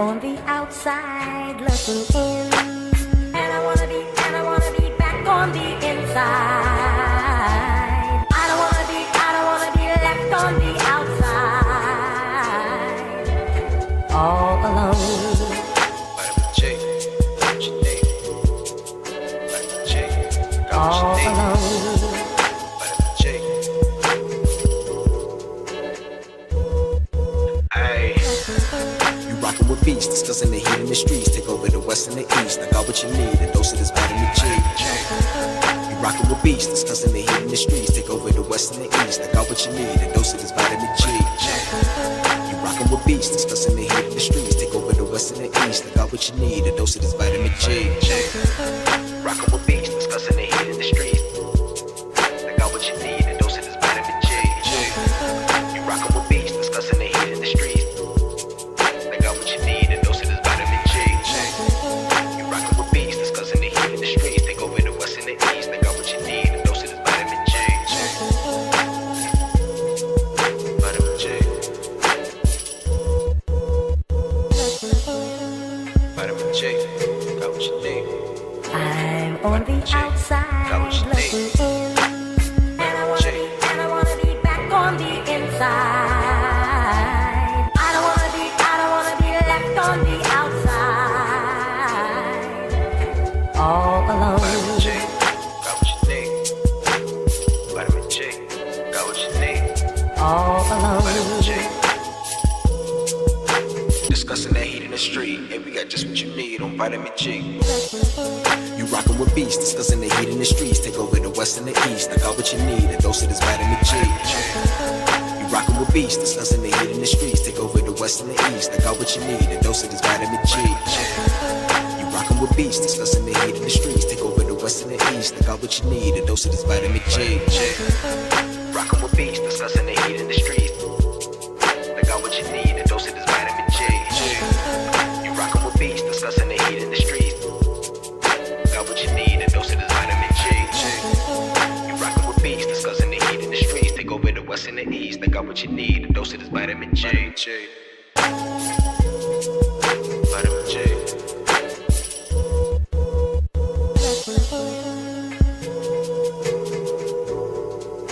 on the outside looking in, and I wanna be back on the inside. I don't wanna be left on the outside, all alone. All alone. You rockin' with beats, discussing the heat in the streets. Take over the west and the east. I got what you need, a dose of this vitamin G. You rockin' with beats, discussing the heat in the streets. Take over the west and the east. I got what you need, a dose of this vitamin G. You rockin' with beats, discussing the heat in the streets. Take over the west and the east. I got what you need, a dose of this vitamin G. Rockin' with beats, discussing the heat in the streets. I got what you need, a dose of this vitamin G. You rockin' with beats, discussing the heat in the streets. I got what you need, a dose of this vitamin G. You rockin' with beats, discussing the heat in the streets. Take over the west and the east. I got what you need, a dose of this vitamin G. Vitamin G. Vitamin G. Got what you need. I'm on the outside looking in, and I wanna be back on the inside. I don't wanna be left on the outside, all alone. Vitamin G, got what you need. Vitamin G, got what you need. All alone. Vitamin G. Discussing that heat in the street, and we got just what you need on Vitamin G. You rockin' with beats, discussing the heat in the streets. Take over the west and the east. I got what you need, a dose of this vitamin G. You rockin' with beats, discussing the heat in the streets. Take over the west and the east. I got what you need, a dose of this vitamin G. You rockin' with beats, discussing the heat in the streets. Take over the west and the east. I got what you need, a dose of this vitamin G. Rockin' with beats, discussing the heat in the streets. I got what you need, a dose of this vitamin G. You rockin' with beats, discussing the heat in the streets. Got what you need, a dose of this vitamin G. You rockin' with beats, discussing the heat in the streets. Take over the west and the east. I got what you need, a dose of this vitamin G. Vitamin G.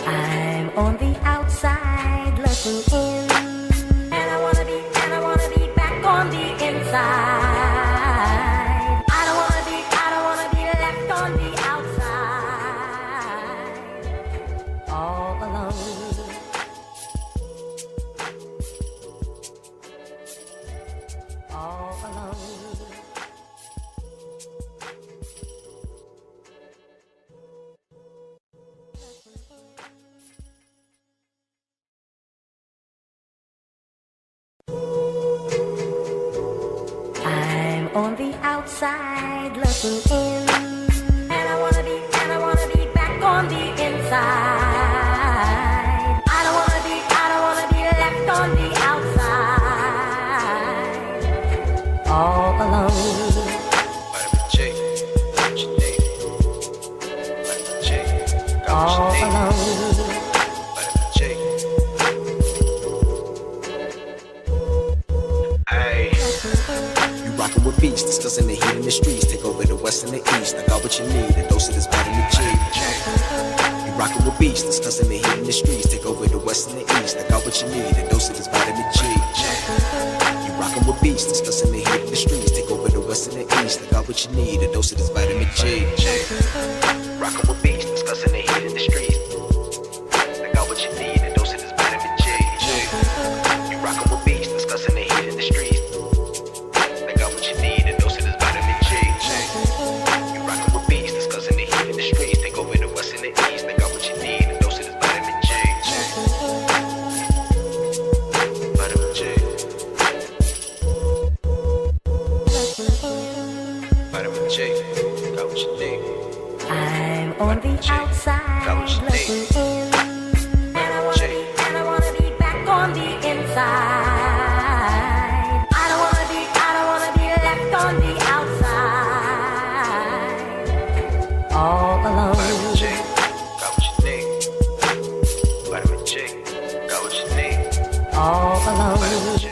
I'm on the outside looking in, and I wanna be back on the inside. I don't wanna be left on the outside, all alone. All alone. I'm on the outside looking in, and I wanna be back on the inside. I don't wanna be left on the outside, all alone. Vitamin G, got what you need. Vitamin G, got what All you need. alone. Vitamin G. Ay. You rockin' with beats, discussing the heat in the streets. Take over the west and the east. I got what you need, a dose of this vitamin G. You rockin' with beats, discussing the heat in the streets. Take over the west and the east. I got what you need, a dose of this vitamin G. You rockin' with beats, discussing the heat in the streets. Take over the west and the east. I got what you need, a dose of this vitamin G. Rockin' with beats, discussing the heat in the streets. I got what you need, a dose of this vitamin G. You rockin' with beats, discussing the heat in the streets. I got what you need, a dose of this vitamin G. You rockin' with beats, discussing the heat in the streets. Take over the west and the east. I got what you need, a dose of this vitamin G. Vitamin G. Vitamin G. Got what you need. I'm on the outside looking in, and I wanna be back on the inside. I don't wanna be left on the outside, all alone. Vitamin G, got what you need. Vitamin G, got what you need. All alone. Vitamin G.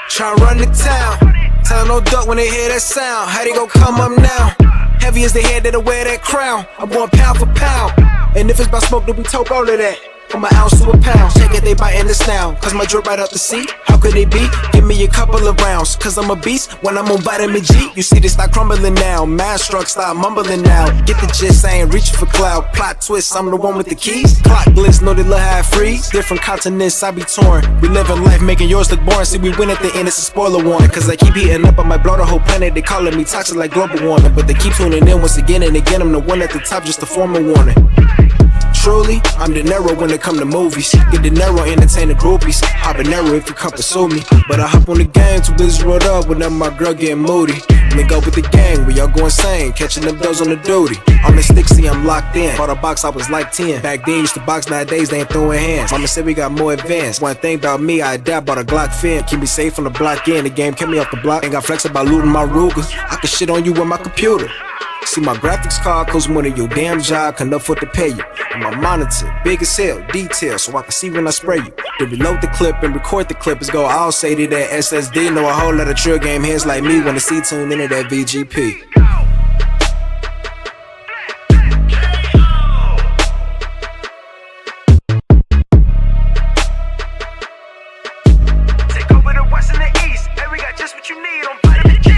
Try run the town. Tell no duck when they hear that sound. How they gon' come up now? Heavy as the head that'll wear that crown. I'm going pound for pound. And if it's about smoke, then we talk all of that. From an ounce to a pound. Shake it, they biting this now. Cause my drip right out the seat. How could they be? Give me a couple of rounds. Cause I'm a beast when I'm on vitamin G. You see this start crumbling now. Mind struck, start mumbling now. Get the gist, I ain't reaching for cloud. Plot twist, I'm the one with the keys. Clock blitz, know they love how I freeze. Different continents, I be torn. We living life, making yours look boring. See, we win at the end, it's a spoiler warning. Cause I keep heating up, I might blow the whole planet. They calling me toxic like global warming. But they keep tuning in once again and again. I'm the one at the top, just to form a warning. Truly, I'm De Niro when it come to movies. Get De Niro, entertain the groupies. Habanero if you come pursue me. But I hop on the gang, too busy rolled up whenever my girl getting moody. Link up with the gang, we all go insane. Catching them bills on the duty. On the stick, see I'm locked in. Bought a box, I was like 10. Back then, used to box, nowadays they ain't throwing hands. Mama said we got more advanced. One thing about me, I adapt, bought a Glock fin. Keep me safe from the block in. The game kept me off the block. Ain't got flex about looting my Ruger. I can shit on you with my computer. See my graphics card costs more than your damn job can afford to pay you. And my monitor, big as hell, detail, so I can see when I spray you. To reload the clip and record the clip is go all say to that SSD. Know a whole lot of trill game heads like me when the C tune into that VGP. Take over the west and the east, and we got just what you need on vitamin G.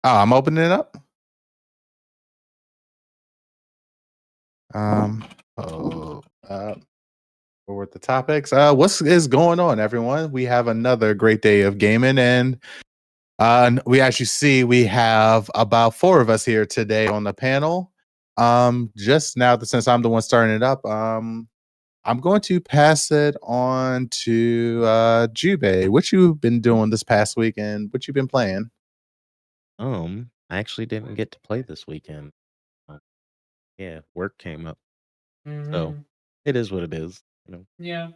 Oh, I'm opening it up. Forward the topics. What is going on, everyone? We have another great day of gaming, and we actually see we have about 4 of us here today on the panel. Just now, since I'm the one starting it up, I'm going to pass it on to Jubei. What you been doing this past week, and what you been playing? I actually didn't get to play this weekend. Yeah, work came up, so it is what it is. You know, Yeah.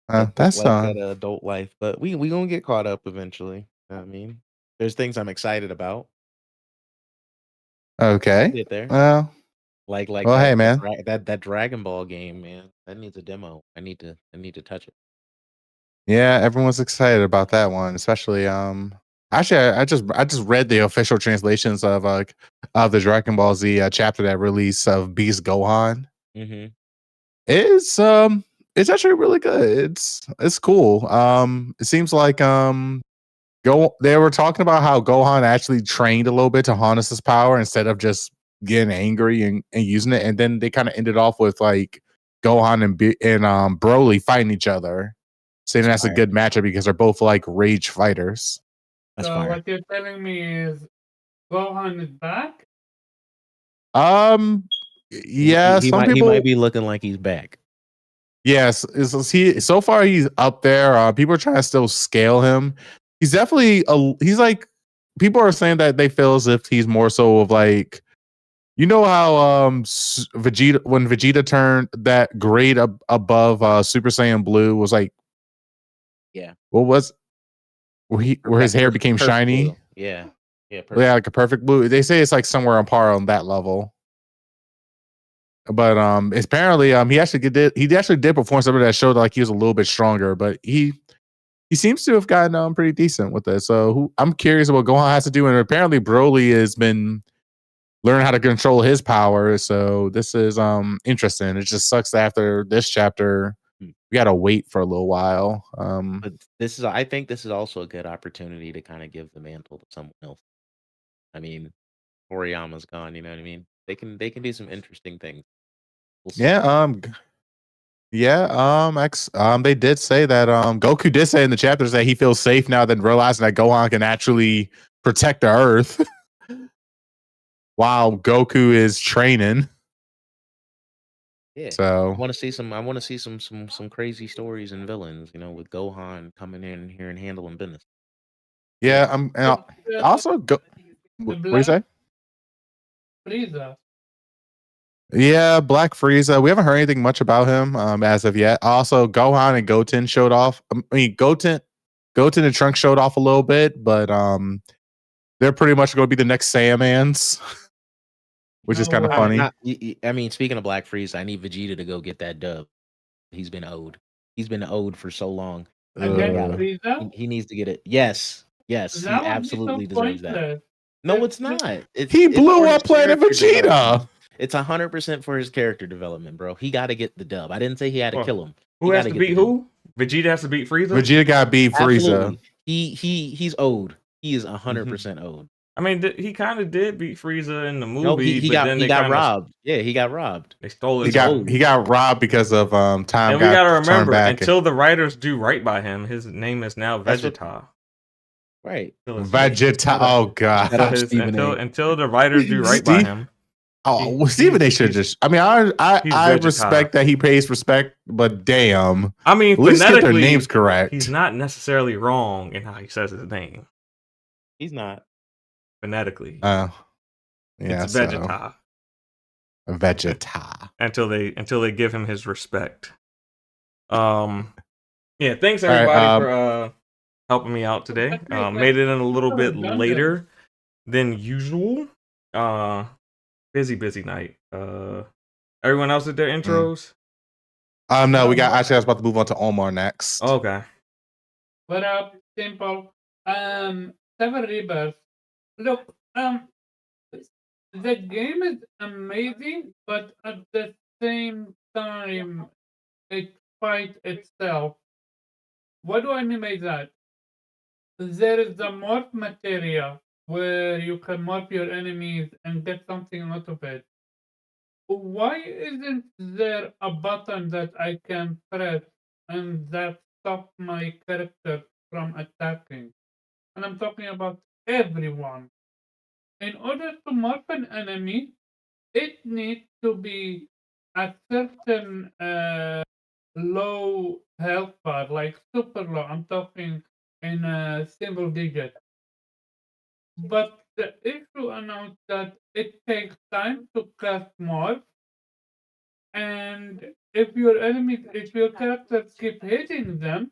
That's like that adult life, but we gonna get caught up eventually. I mean, there's things I'm excited about. okay. Get there, Well, like well, hey, man. that Dragon Ball game, man. That needs a demo. I need to touch it. Yeah, everyone's excited about that one, especially actually I just read the official translations of the Dragon Ball Z chapter that release of Beast Gohan. Mm-hmm. It's actually really good. It's cool. It seems like they were talking about how Gohan actually trained a little bit to harness his power instead of just getting angry and using it, and then they kind of ended off with like Gohan and Broly fighting each other. Saying that's a good matchup because they're both like rage fighters. That's So fire. what you're telling me is Gohan is back? Yeah, he might be looking like he's back. Yes, so far he's up there. People are trying to still scale him. He's definitely he's like, people are saying that they feel as if he's more so of like, you know how Vegeta, when Vegeta turned that grade above Super Saiyan Blue, was like, yeah, what was where his hair became shiny? Blue. Yeah, perfect. Yeah, like a perfect blue. They say it's like somewhere on par on that level. But apparently he actually did perform something that showed like he was a little bit stronger, but he seems to have gotten pretty decent with it. So I'm curious what Gohan has to do, and apparently Broly has been learning how to control his power. So this is interesting. It just sucks that after this chapter we gotta wait for a little while. But I think this is also a good opportunity to kind of give the mantle to someone else. I mean, Toriyama's gone, you know what I mean? They can do some interesting things. We'll see. Yeah, they did say that Goku did say in the chapters that he feels safe now than realizing that Gohan can actually protect the Earth while Goku is training. Yeah. So I want to see some crazy stories and villains, you know, with Gohan coming in here and handling business. yeah, and also go. The What do you say? Frieza. Yeah, Black Frieza. We haven't heard anything much about him as of yet. Also, Gohan and Goten showed off. I mean, Goten and Trunks showed off a little bit, but they're pretty much going to be the next Saiyamans, which is No kind of way. funny. I mean, speaking of Black Frieza, I need Vegeta to go get that dub. He's been owed. He's been owed for so long. Against Frieza? He needs to get it. Yes, he That would be so absolutely deserves that. pointless. No, it's not. He blew for his up Planet character development. Vegeta. It's 100% for his character development, bro. He got to get the dub. I didn't say he had to Well, kill him. Who He has gotta to get beat the dub. who? Vegeta has to beat Frieza? Vegeta got beat Frieza. Absolutely. He's owed. He is 100% owed. I mean, he kind of did beat Frieza in the movie, No, he but got then he they got kinda, robbed. Yeah, he got robbed. They stole He his got robbed because of time. And we got gotta turned remember, back. until the writers do right by him, his name is now That's what- Vegeta. Right. Vegeta. Oh god. Until the writers do right by him. Oh, well, Stephen A should just. I mean, I Vegeta. respect that he pays respect, but damn. I mean, At least get their phonetically, names correct. He's not necessarily wrong in how he says his name. He's not. Phonetically. Yeah. It's so, Vegeta. Vegeta. Until they give him his respect. Yeah, thanks everybody for helping me out today. Made it in a little bit later than usual. Busy night. Everyone else did their intros? No, we got actually I was about to move on to Omar next. Okay. What up? Simple. Seven Rebirth. Look, the game is amazing, but at the same time, it fights itself. What do I mean by that? There is the morph materia where you can morph your enemies and get something out of it. Why isn't there a button that I can press and that stops my character from attacking? And I'm talking about everyone. In order to morph an enemy, it needs to be at certain low health bar, like super low. I'm talking in a single digit. But the issue announced that it takes time to cast morph, and if your characters keep hitting them,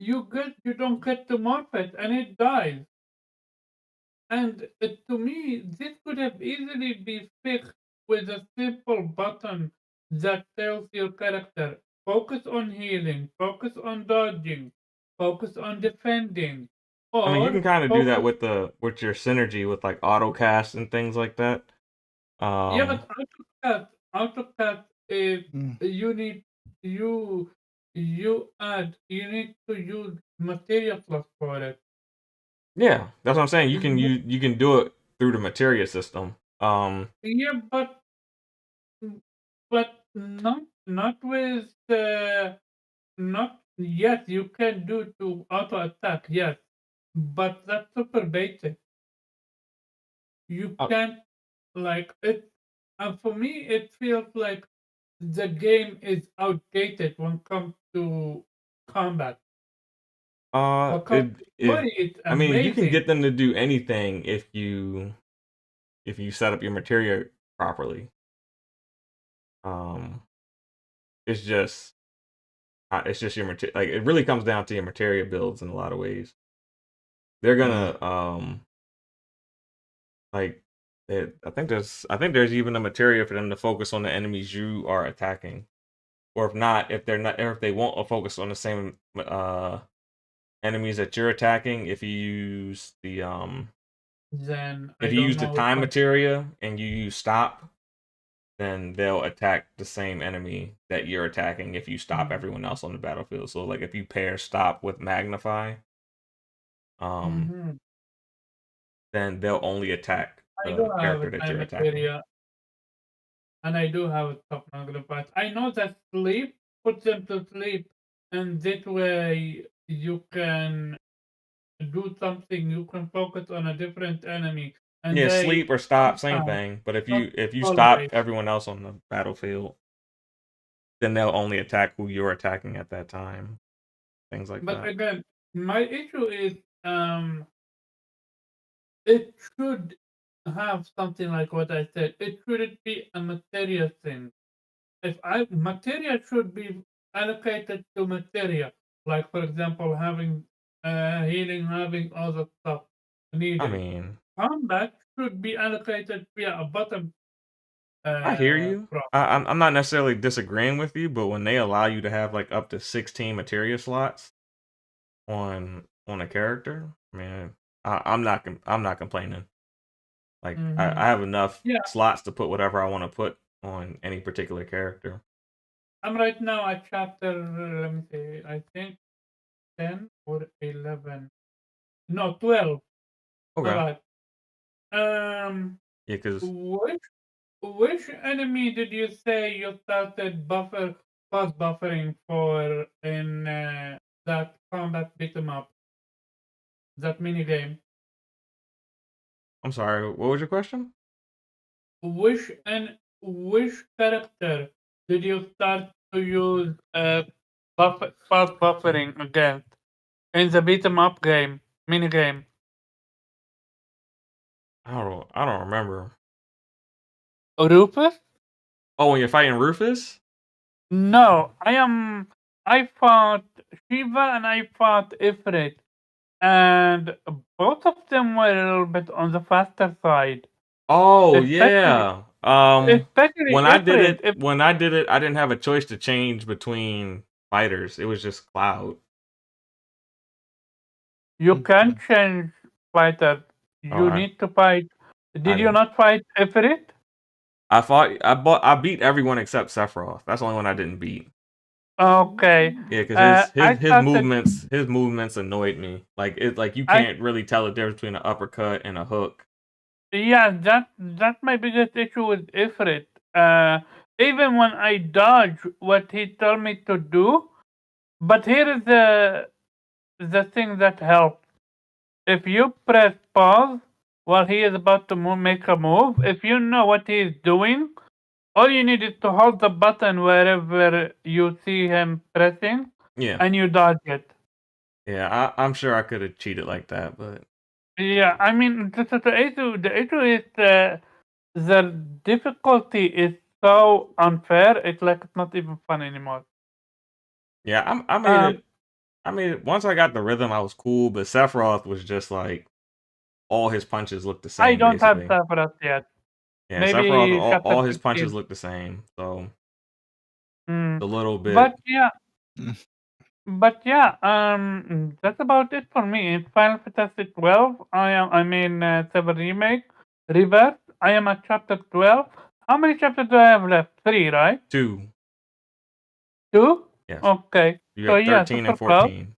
you don't get to morph it, and it dies. And to me, this could have easily been fixed with a simple button that tells your character, focus on healing, focus on dodging, focus on defending. I mean, you can kind of do that with your synergy with like autocast and things like that. Yeah, but autocast is you need to use materia plus for it. Yeah, that's what I'm saying. You can do it through the materia system. Yeah, but not with not yet. You can do to auto attack, yes, but that's super basic. You can't like it. And for me, it feels like the game is outdated when it comes to combat. I mean, you can get them to do anything if you set up your materia properly. It's just your materia. Like, it really comes down to your materia builds in a lot of ways. They're gonna like I think there's even a materia for them to focus on the enemies you are attacking, or if they won't focus on the same enemies that you're attacking. If you use the then if you use the time materia and you use stop, then they'll attack the same enemy that you're attacking if you stop everyone else on the battlefield. So like if you pair stop with magnify, Mm-hmm. then they'll only attack I do the have a character that you're time attacking. area, and I do have a top magnifiers. I know that sleep puts them to sleep, and that way you can do something. You can focus on a different enemy, and Yeah, they sleep or stop, same sometimes thing. But not if you stop always. everyone else on the battlefield, then they'll only attack who you're attacking at that time. Things like But that. again, my issue is it should have something like what I said. It shouldn't be a material thing. If material should be allocated to material, like for example, having healing, having all that stuff I needed. mean, Combat should be allocated via a button I hear you. prop. I'm not necessarily disagreeing with you, but when they allow you to have like up to 16 materia slots on a character, man, I'm not complaining. Like Mm-hmm. I have enough Yeah, slots to put whatever I want to put on any particular character. I'm right now at chapter. Let me see. I think 10 or 11. No, 12. My Okay. bad. Um, Yeah, because which enemy did you say you started fast buffering for in that combat beat 'em up, that mini game? I'm sorry. What was your question? Which character did you start to use fast buffering against in the beat 'em up game mini game? I don't remember. Rufus? Oh, when you're fighting Rufus? No, I fought Shiva and I fought Ifrit, and both of them were a little bit on the faster side. Oh Especially yeah. especially Ifrit. If When I did it, I didn't have a choice to change between fighters. It was just Cloud. you Okay. can change fighter, All you right. need to fight. I Did you didn't. not fight Ifrit? I beat everyone except Sephiroth. That's the only one I didn't beat. Okay. Yeah, because I started. his movements annoyed me. Like you I can't really tell the difference between an uppercut and a hook. Yeah, that's my biggest issue with Ifrit. Even when I dodge what he told me to do, but here is the thing that helps. If you press pause while he is about to make a move, if you know what he is doing, all you need is to hold the button wherever you see him pressing, Yeah. and you dodge it. Yeah, I'm sure I could have cheated like that, but Yeah, I mean the issue is the difficulty is so unfair. It's like it's not even fun anymore. yeah, Um, I made it once I got the rhythm, I was cool, but Sephiroth was just like all his punches looked the I same don't have basically. Sephiroth yet. Yeah, Sephiroth Maybe chapter all his punches 16. look the same. So Mm. a little But bit. yeah, that's about it for me. In Final Fantasy 12, I mean 7 remake, Rebirth. I am at chapter 12. How many chapters do I have left? 3, right? 2. 2? Yes. Okay. You So got yeah, 13 super and close. 14.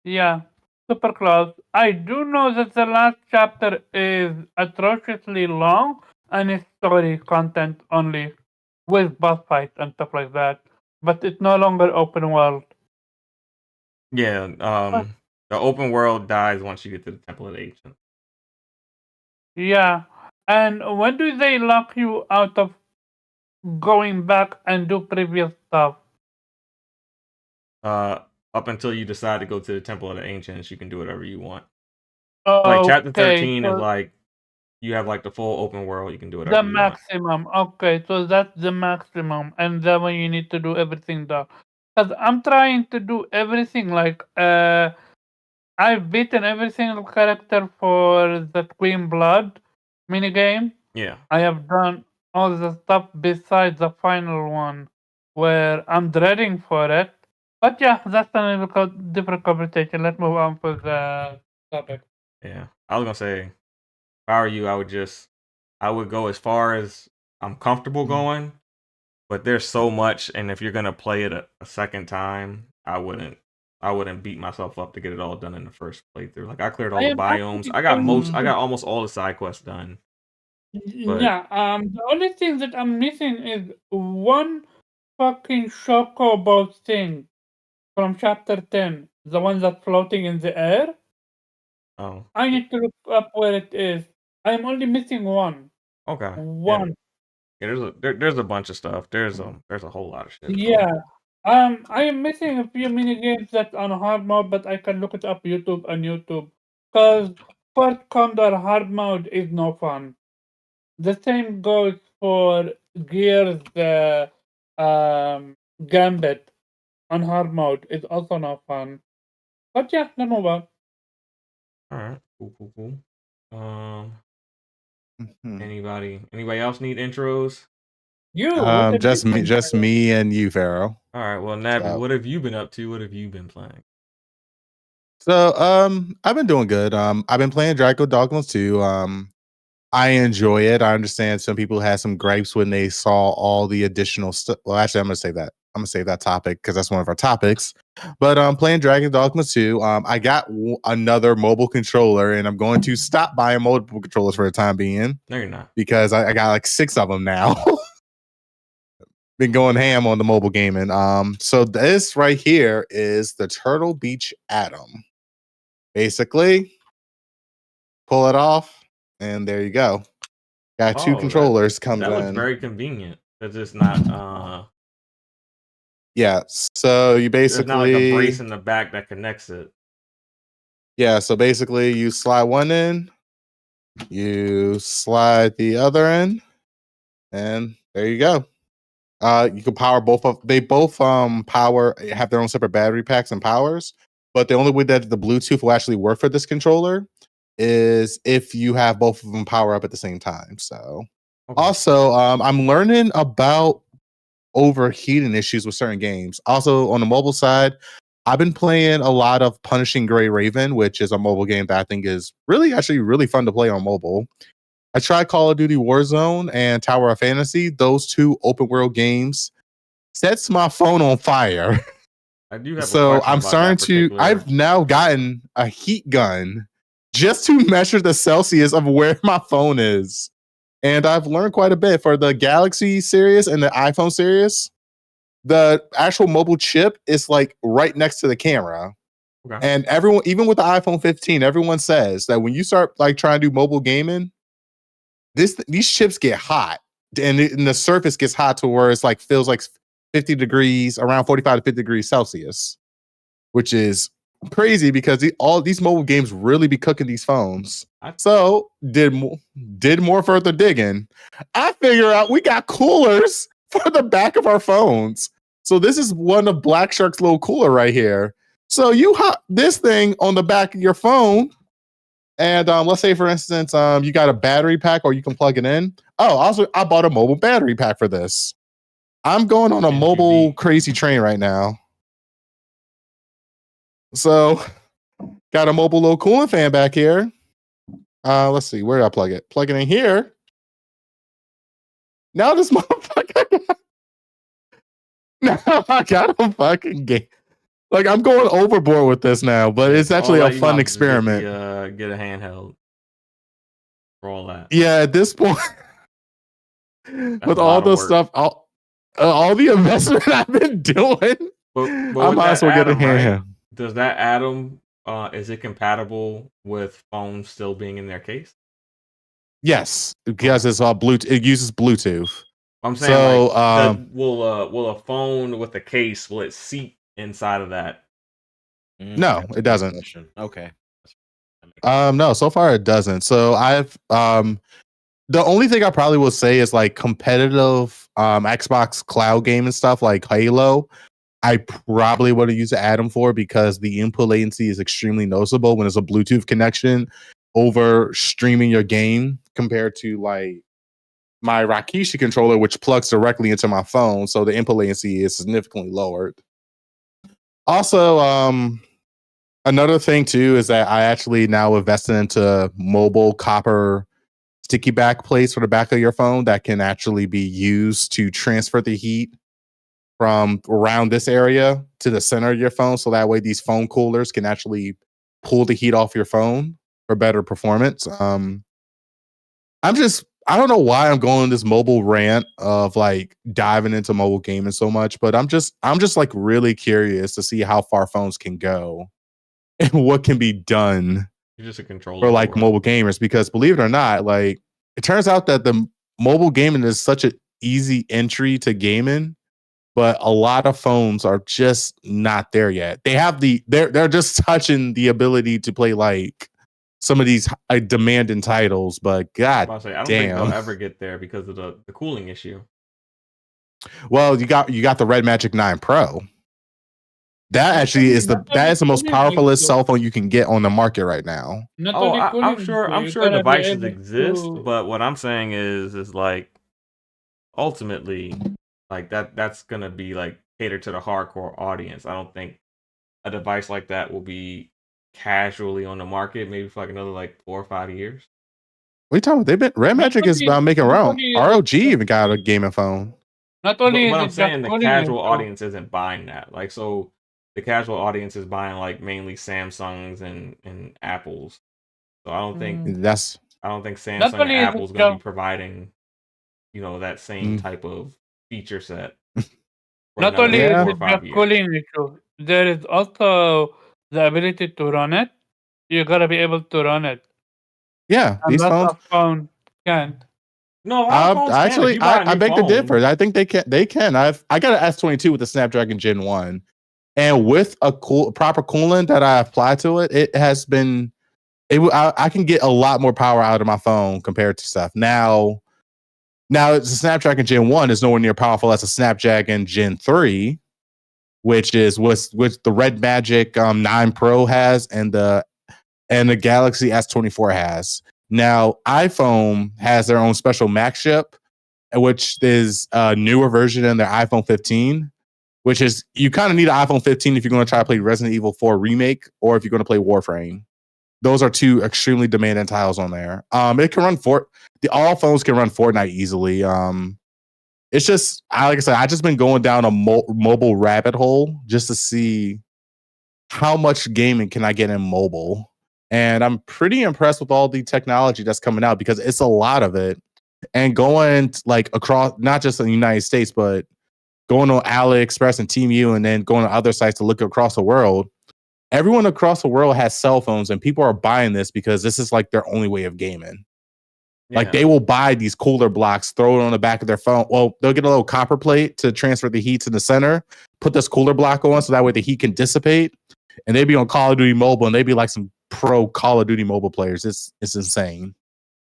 Yeah, super close. I do know that the last chapter is atrociously long and it's story content only with boss fights and stuff like that. But it's no longer open world. Yeah, But the open world dies once you get to the Temple of the Ancient. yeah. And when do they lock you out of going back and do previous stuff? Up until you decide to go to the Temple of the Ancients, you can do whatever you want. Like chapter Okay, 13 is so like you have like the full open world, you can do the whatever you want. maximum. Okay, so that's the maximum. And then when you need to do everything there. Because I'm trying to do everything like I've beaten every single character for the Queen Blood minigame. Yeah. I have done all the stuff besides the final one where I'm dreading for it. But yeah, that's a different conversation. Let's move on for the topic. Yeah. I was gonna say, if I were you, I would go as far as I'm comfortable going, but there's so much, and if you're gonna play it a second time, I wouldn't beat myself up to get it all done in the first playthrough. Like I cleared all I the am biomes. actually I got almost all the side quests done. But yeah. The only thing that I'm missing is one fucking chocobo thing from chapter 10, the one that's floating in the air. oh, I need to look up where it is. I'm only missing one. okay, yeah. One. Yeah, there's a bunch of stuff. There's a whole lot of shit. Yeah. I am missing a few mini games that's on hard mode, but I can look it up on YouTube. Cause first Condor hard mode is no fun. The same goes for Gears Gambit on hard mode. It's also no fun. But yeah, let's move on. All right, cool. Mhm. Anybody else need intros? You, what have Just you me, been just playing? me and you, Pharaoh. All right, well, Navi, So, what have you been up to? What have you been playing? I've been doing good. I've been playing Dogma 2. I enjoy it. I understand some people had some gripes when they saw all the additional stuff. Well, actually, I'm gonna say that. I'm gonna save that topic because that's one of our topics. But playing Dragon Dogma 2. I got another mobile controller, and I'm going to stop buying mobile controllers for the time being No, you're not. because I got like 6 of them now. Been going ham on the mobile gaming. So this right here is the Turtle Beach Atom. Basically, pull it off, and there you go. Got 2 Oh, that controllers comes looks in. very convenient. It's just not Yeah, so you there's not like a brace basically in the back that connects it. so basically you slide one in, you slide the other in, and there you go. You can power both of they both power have their own separate battery packs and powers, but the only way that the Bluetooth will actually work for this controller is if you have both of them power up at the same time. So Okay. also I'm learning about overheating issues with certain games. Also on the mobile side, I've been playing a lot of Punishing Gray Raven, which is a mobile game that I think is really fun to play on mobile. I tried Call of Duty Warzone and Tower of Fantasy. Those 2 open world games sets my phone on fire. I do have a So question I'm about that starting to particular. I've now gotten a heat gun just to measure the Celsius of where my phone is. And I've learned quite a bit for the Galaxy series and the iPhone series. The actual mobile chip is like right next to the camera. Okay. And everyone, even with the iPhone 15, everyone says that when you start like trying to do mobile gaming, these chips get hot, and the surface gets hot to where it's like feels like 50 degrees, around 45 to 50 degrees Celsius, which is crazy because all these mobile games really be cooking these phones. So did more further digging. I figure out we got coolers for the back of our phones. So this is one of Black Shark's little cooler right here. So you hop this thing on the back of your phone, and let's say for instance, you got a battery pack, or you can plug it in. Oh, also I bought a mobile battery pack for this. I'm going on a mobile crazy train right now. So got a mobile little cooling fan back here. Let's see, where do I plug it? Plug it in here. Now this motherfucker. Now I got a fucking game. Like I'm going overboard with this now, but it's actually a fun experiment. Get a handheld for all that. Yeah, at this point, with all the stuff, all the investment I've been doing, but I might as well get a handheld. Right? Does that Atom is it compatible with phones still being in their case? Yes, because it's Bluetooth. It uses Bluetooth. I'm saying, so, will a phone with a case, will it seat inside of that? No, it doesn't. Okay. No, so far it doesn't. So I've the only thing I probably will say is like competitive Xbox cloud game and stuff like Halo. I probably would have used Atom for, because the input latency is extremely noticeable when it's a Bluetooth connection over streaming your game compared to like my Rakishi controller, which plugs directly into my phone. So the input latency is significantly lowered. Also, another thing too is that I actually now invested into mobile copper sticky back plates for the back of your phone that can actually be used to transfer the heat from around this area to the center of your phone. So that way these phone coolers can actually pull the heat off your phone for better performance. I don't know why I'm going this mobile rant of like diving into mobile gaming so much, but I'm just like really curious to see how far phones can go and what can be done You're just a controller for like mobile gamers, because believe it or not, like it turns out that the mobile gaming is such an easy entry to gaming, but a lot of phones are just not there yet. They have they're just touching the ability to play like some of these demanding titles, but god I don't think damn. they'll ever get there because of the cooling issue. Well, you got the Red Magic 9 Pro. That actually is the most powerfulest cell phone you can get on the market right now. I'm sure devices exist, but what I'm saying is like ultimately like that's gonna be like catered to the hardcore audience. I don't think a device like that will be casually on the market maybe for like another like 4 or 5 years. What are you talking about? They've been Red Magic is making around. ROG even got a gaming phone. But I'm saying the casual audience isn't buying that. Like, so the casual audience is buying like mainly Samsungs and Apples. So I don't think Samsung and Apple's gonna be providing, that same type of feature set. Not only is it the cooling issue, there is also the ability to run it. You gotta be able to run it. Yeah, and these phones phone can't. No, actually, I beg to differ. I think they can. They can. I got an S22 with the Snapdragon Gen 1, and with a proper coolant that I apply to it, it has been. I can get a lot more power out of my phone compared to stuff now. It's a Snapdragon Gen 1 is nowhere near powerful as a Snapdragon Gen 3, which is what the Red Magic 9 Pro has, and the Galaxy S24 has. Now, iPhone has their own special Max chip, which is a newer version than their iPhone 15, which is you kind of need an iPhone 15 if you're going to try to play Resident Evil 4 Remake or if you're going to play Warframe. Those are two extremely demanding titles on there. It can run all phones can run Fortnite easily. It's just, like I said, I just been going down a mobile rabbit hole just to see how much gaming can I get in mobile. And I'm pretty impressed with all the technology that's coming out because it's a lot of it. And going like across, not just in the United States, but going on AliExpress and Temu and then going to other sites to look across the world. Everyone across the world has cell phones and people are buying this because this is like their only way of gaming. Yeah. Like they will buy these cooler blocks, throw it on the back of their phone. Well, they'll get a little copper plate to transfer the heat to the center, put this cooler block on so that way the heat can dissipate. And they'd be on Call of Duty Mobile and they'd be like some pro Call of Duty Mobile players. It's insane.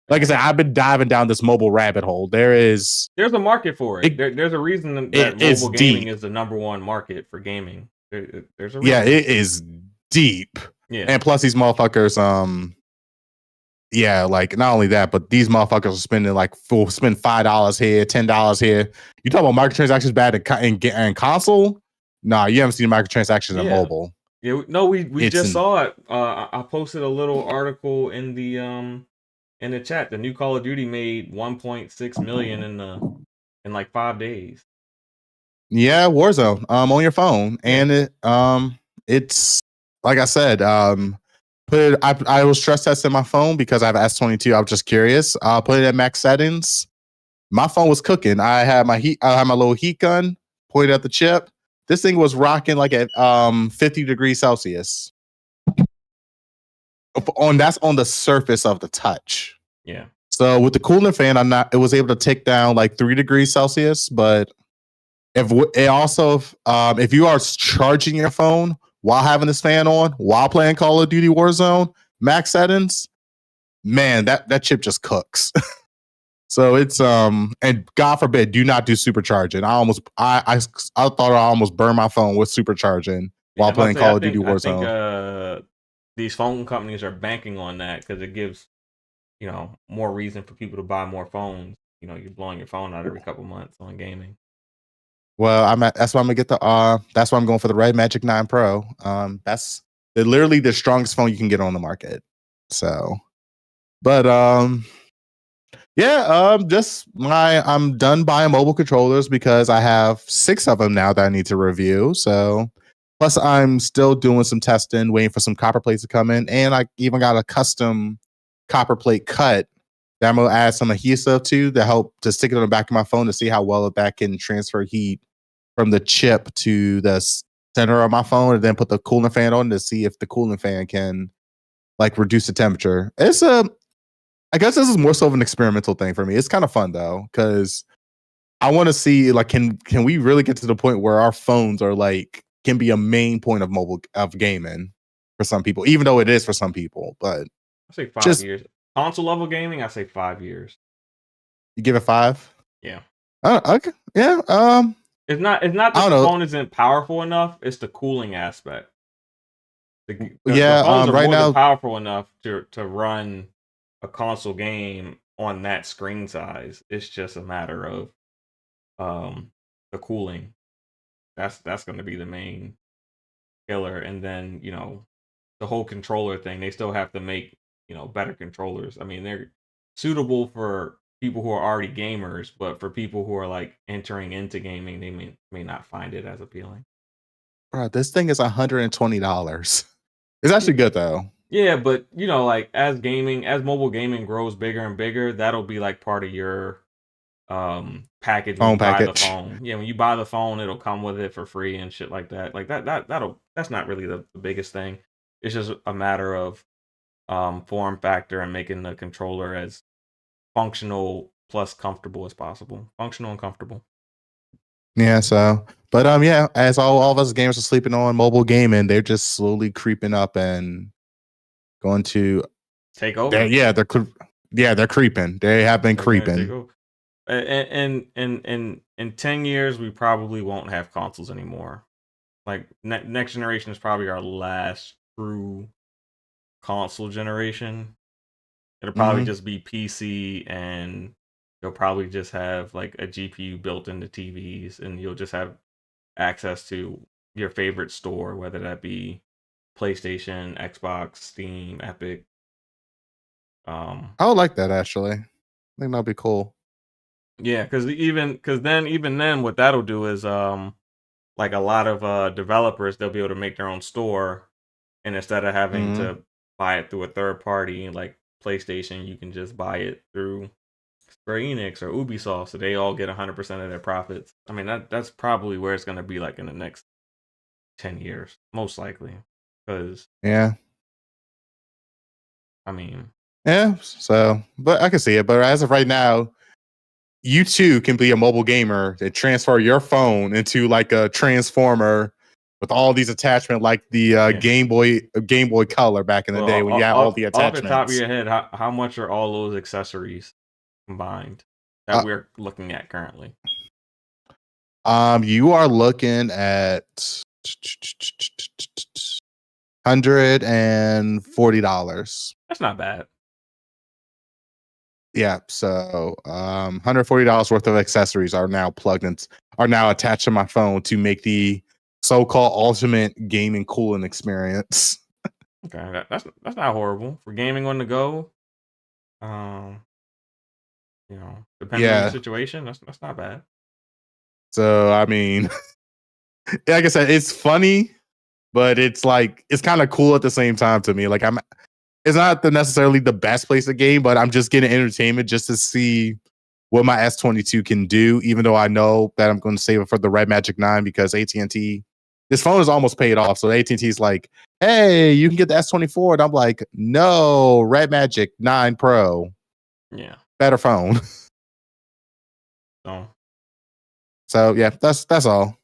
Like I said, I've been diving down this mobile rabbit hole. There's a market for it. There's a reason that mobile gaming is the number one market for gaming. There's a reason. Yeah, it is deep. Yeah. And plus these motherfuckers, like not only that, but these motherfuckers are spending spend $5 here, $10 here. You talk about microtransactions bad in console? Nah, you haven't seen microtransactions in mobile. Yeah, no, we just saw it. I posted a little article in the chat. The new Call of Duty made 1.6 million in like 5 days. Yeah, Warzone. On your phone, and it's like I said. I was stress testing my phone because I have S22. I was just curious. Put it at max settings. My phone was cooking. I had my little heat gun pointed at the chip. This thing was rocking like at 50 degrees Celsius. That's on the surface of the touch. Yeah. So with the cooling fan, it was able to tick down like 3 degrees Celsius. But if you are charging your phone while having this fan on, while playing Call of Duty Warzone, max settings, man, that chip just cooks. So it's and God forbid, do not do supercharging. I thought I almost burned my phone with supercharging while playing Call of Duty Warzone. I think these phone companies are banking on that because it gives more reason for people to buy more phones. You're blowing your phone out every couple months on gaming. Well, that's why I'm gonna get that's why I'm going for the Red Magic 9 Pro. That's literally the strongest phone you can get on the market. So, but Yeah, I'm done buying mobile controllers because I have 6 of them now that I need to review. So plus I'm still doing some testing, waiting for some copper plates to come in, and I even got a custom copper plate cut that I'm gonna add some adhesive to help to stick it on the back of my phone to see how well that can transfer heat from the chip to the center of my phone, and then put the cooling fan on to see if the cooling fan can like reduce the temperature. I guess this is more so of an experimental thing for me. It's kind of fun though, because I want to see like can we really get to the point where our phones are like can be a main point of mobile of gaming for some people, even though it is for some people. But I say 5 just years. Console level gaming, I say 5 years. you give it 5. Yeah. Okay. Yeah. It's not I that don't the know. phone isn't powerful enough, it's the cooling aspect. The Yeah. phones are Right more than now, powerful enough to run a console game on that screen size. It's just a matter of the cooling. That's going to be the main killer. And then the whole controller thing. They still have to make better controllers. I mean, they're suitable for people who are already gamers, but for people who are like entering into gaming, they may not find it as appealing. bro, this thing is $120. It's actually good though. Yeah, but like as mobile gaming grows bigger and bigger, that'll be like part of your package when Phone you buy the package. phone. Yeah, when you buy the phone, it'll come with it for free and shit like that. Like that's not really the biggest thing. It's just a matter of form factor and making the controller as functional plus comfortable as possible. Functional and comfortable. Yeah. So, but yeah, as all of us gamers are sleeping on mobile gaming, they're just slowly creeping up and going to. Take over. They're creeping. They have been They're gonna take creeping. over. And in 10 years, we probably won't have consoles anymore. Like next generation is probably our last true console generation. It'll probably just be PC, and you'll probably just have like a GPU built into TVs, and you'll just have access to your favorite store, whether that be PlayStation, Xbox, Steam, Epic. I would like that actually. I think that'd be cool. Yeah, because even then, what that'll do is like a lot of developers, they'll be able to make their own store, and instead of having to buy it through a third party like PlayStation, you can just buy it through Square Enix or Ubisoft, so they all get 100% of their profits. I mean, that's probably where it's gonna be like in the next 10 years, most likely. Because Yeah. I mean, Yeah. So, but I can see it. But as of right now, you too can be a mobile gamer and transfer your phone into like a transformer with all these attachments, like the Game Boy Color back in the day when you had all the off the top of attachments. your head, how much are all those accessories combined that we're looking at currently? You are looking at $140. That's not bad. Yeah, so $140 worth of accessories are now attached to my phone to make the so-called ultimate gaming cooling experience. Okay, that's not horrible for gaming on the go. Depending on your situation, that's not bad. So I mean, like I said, it's funny, but it's like it's kind of cool at the same time to me. Like it's not necessarily the best place to game, but I'm just getting entertainment just to see what my S22 can do, even though I know that I'm going to save it for the Red Magic 9 because AT&T, this phone is almost paid off. So AT&T is like, hey, you can get the S24. And I'm like, no, Red Magic 9 Pro. Yeah. Better phone. So yeah, that's all.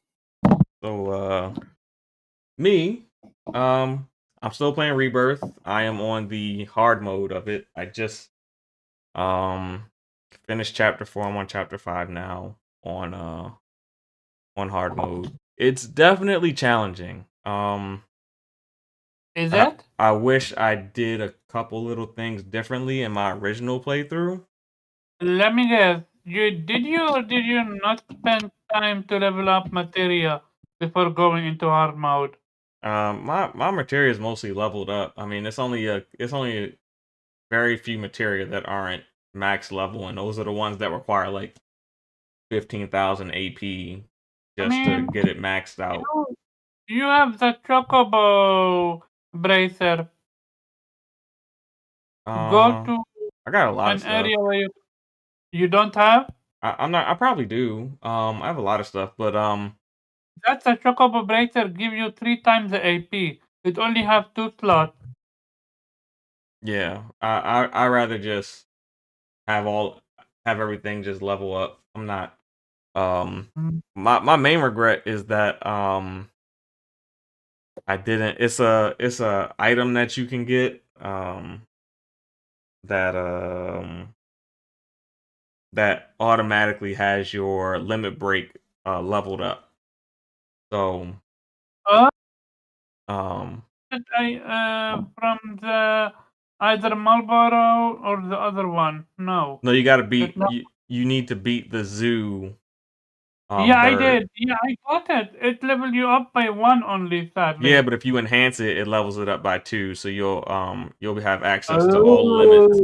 So me, I'm still playing Rebirth. I am on the hard mode of it. I just finished chapter 4. I'm on chapter 5 now on hard mode. It's definitely challenging. Is that? I wish I did a couple little things differently in my original playthrough. Let me guess. Did you or did you not spend time to level up materia before going into hard mode? My materia is mostly leveled up. I mean, it's only very few materia that aren't max level, and those are the ones that require like 15,000 AP just to get it maxed out. You have the Chocobo bracer. Go to I got a lot of an stuff. area where you don't have. I'm not. I probably do. I have a lot of stuff, but That's a Chocobo bracer. Give you 3 times the AP. It only have 2 slots. yeah. I rather just have everything just level up. I'm not. My main regret is that I didn't. It's a item that you can get that automatically has your limit break leveled up. So from the either Marlboro or the other one. No, you got to beat you need to beat the zoo. Yeah, I bird. did. Yeah, I got it. It leveled you up by 1 only, sadly. Yeah, but if you enhance it, it levels it up by 2, so you'll have access to all limits.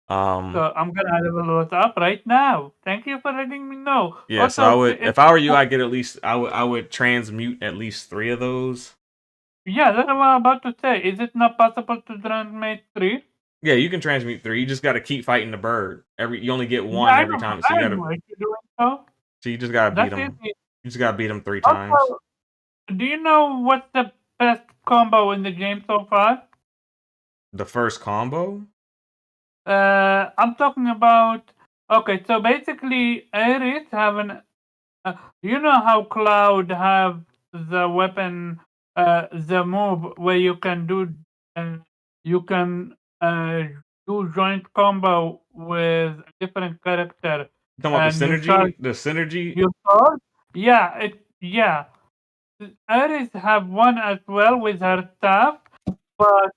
So I'm gonna level it up right now. Thank you for letting me know. Yeah, Also, so I would, if I were you, I'd get at least I would transmute at least 3 of those. Yeah, that's what I'm about to say. Is it not possible to transmute 3? Yeah, you can transmute 3. You just got to keep fighting the bird. You only get 1 Yeah, every time, so you got to. So You just gotta beat that's him. easy. You just gotta beat him 3 times. Also, do you know what's the best combo in the game so far? The first combo? I'm talking about. Okay, so basically, Ares have an. You know how Cloud have the weapon, the move where you can do joint combo with a different character. You talking about the and you synergy? charge The synergy? your sword? Yeah. Ares have one as well with her staff, but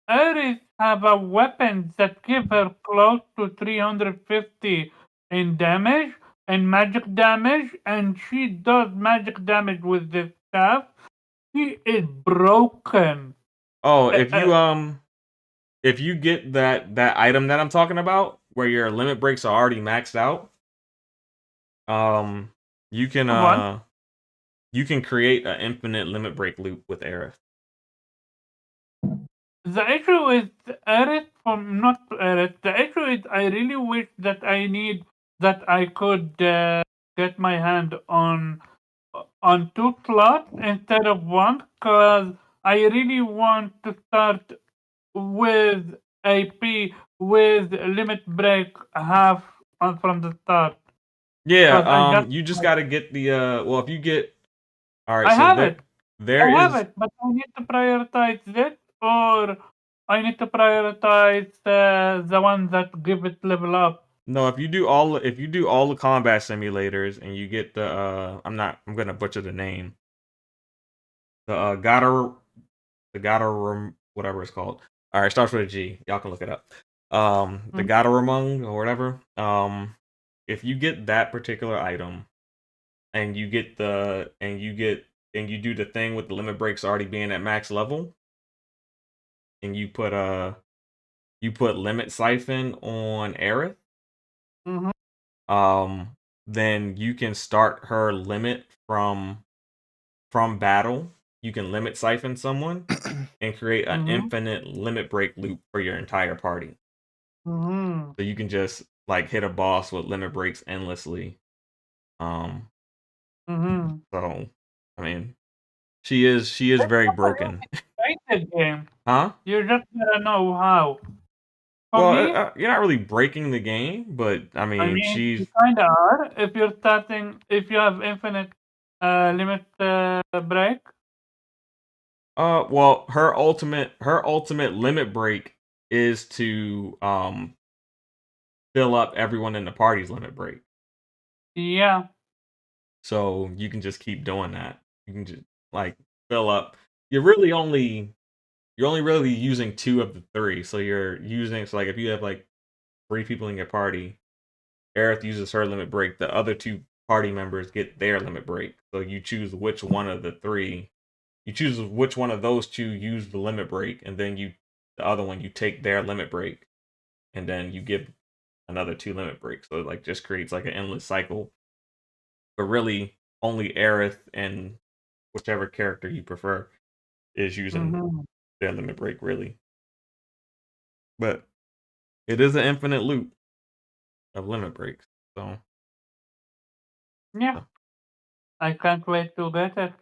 Ares have a weapon that give her close to 350 in damage and magic damage, and she does magic damage with this staff. She is broken. Oh, if you get that item that I'm talking about, where your limit breaks are already maxed out, you can create an infinite limit break loop with Aerith. The issue is Aerith not Aerith. The issue is I really wish that I could get my hand on 2 slots instead of 1, because I really want to start with AP with limit break half from the start. Yeah, you just gotta get the well, if you get, all right, I so have it. there I is have it, but I need to prioritize this, or I need to prioritize the one that give it level up. no, if you do all the combat simulators and you get the I'm gonna butcher the name. The whatever it's called. All right, it starts with a G. Y'all can look it up. The Gadaramung or whatever. If you get that particular item and you get and you do the thing with the limit breaks already being at max level, and you put limit siphon on Aerith, then you can start her limit from battle. You can limit siphon someone and create an infinite limit break loop for your entire party. So you can just like hit a boss with limit breaks endlessly. So I mean, she is very broken. Rated game. Huh? You just gotta know how. Well, you're not really breaking the game, but I mean she's you kinda are if you're starting. If you have infinite limit break. Well, her ultimate limit break is to fill up everyone in the party's limit break. Yeah. So you can just keep doing that. You can just like fill up. You're only really using 2 of the 3. So like if you have like 3 people in your party, Aerith uses her limit break. The other 2 party members get their limit break. So you choose which one of the 3. You choose which one of those 2 use the limit break, and then the other one you take their limit break, and then you give another 2 limit breaks. So it like just creates like an endless cycle. But really, only Aerith and whichever character you prefer is using Mm-hmm. their limit break, really. But it is an infinite loop of limit breaks. So Yeah, I can't wait to get it.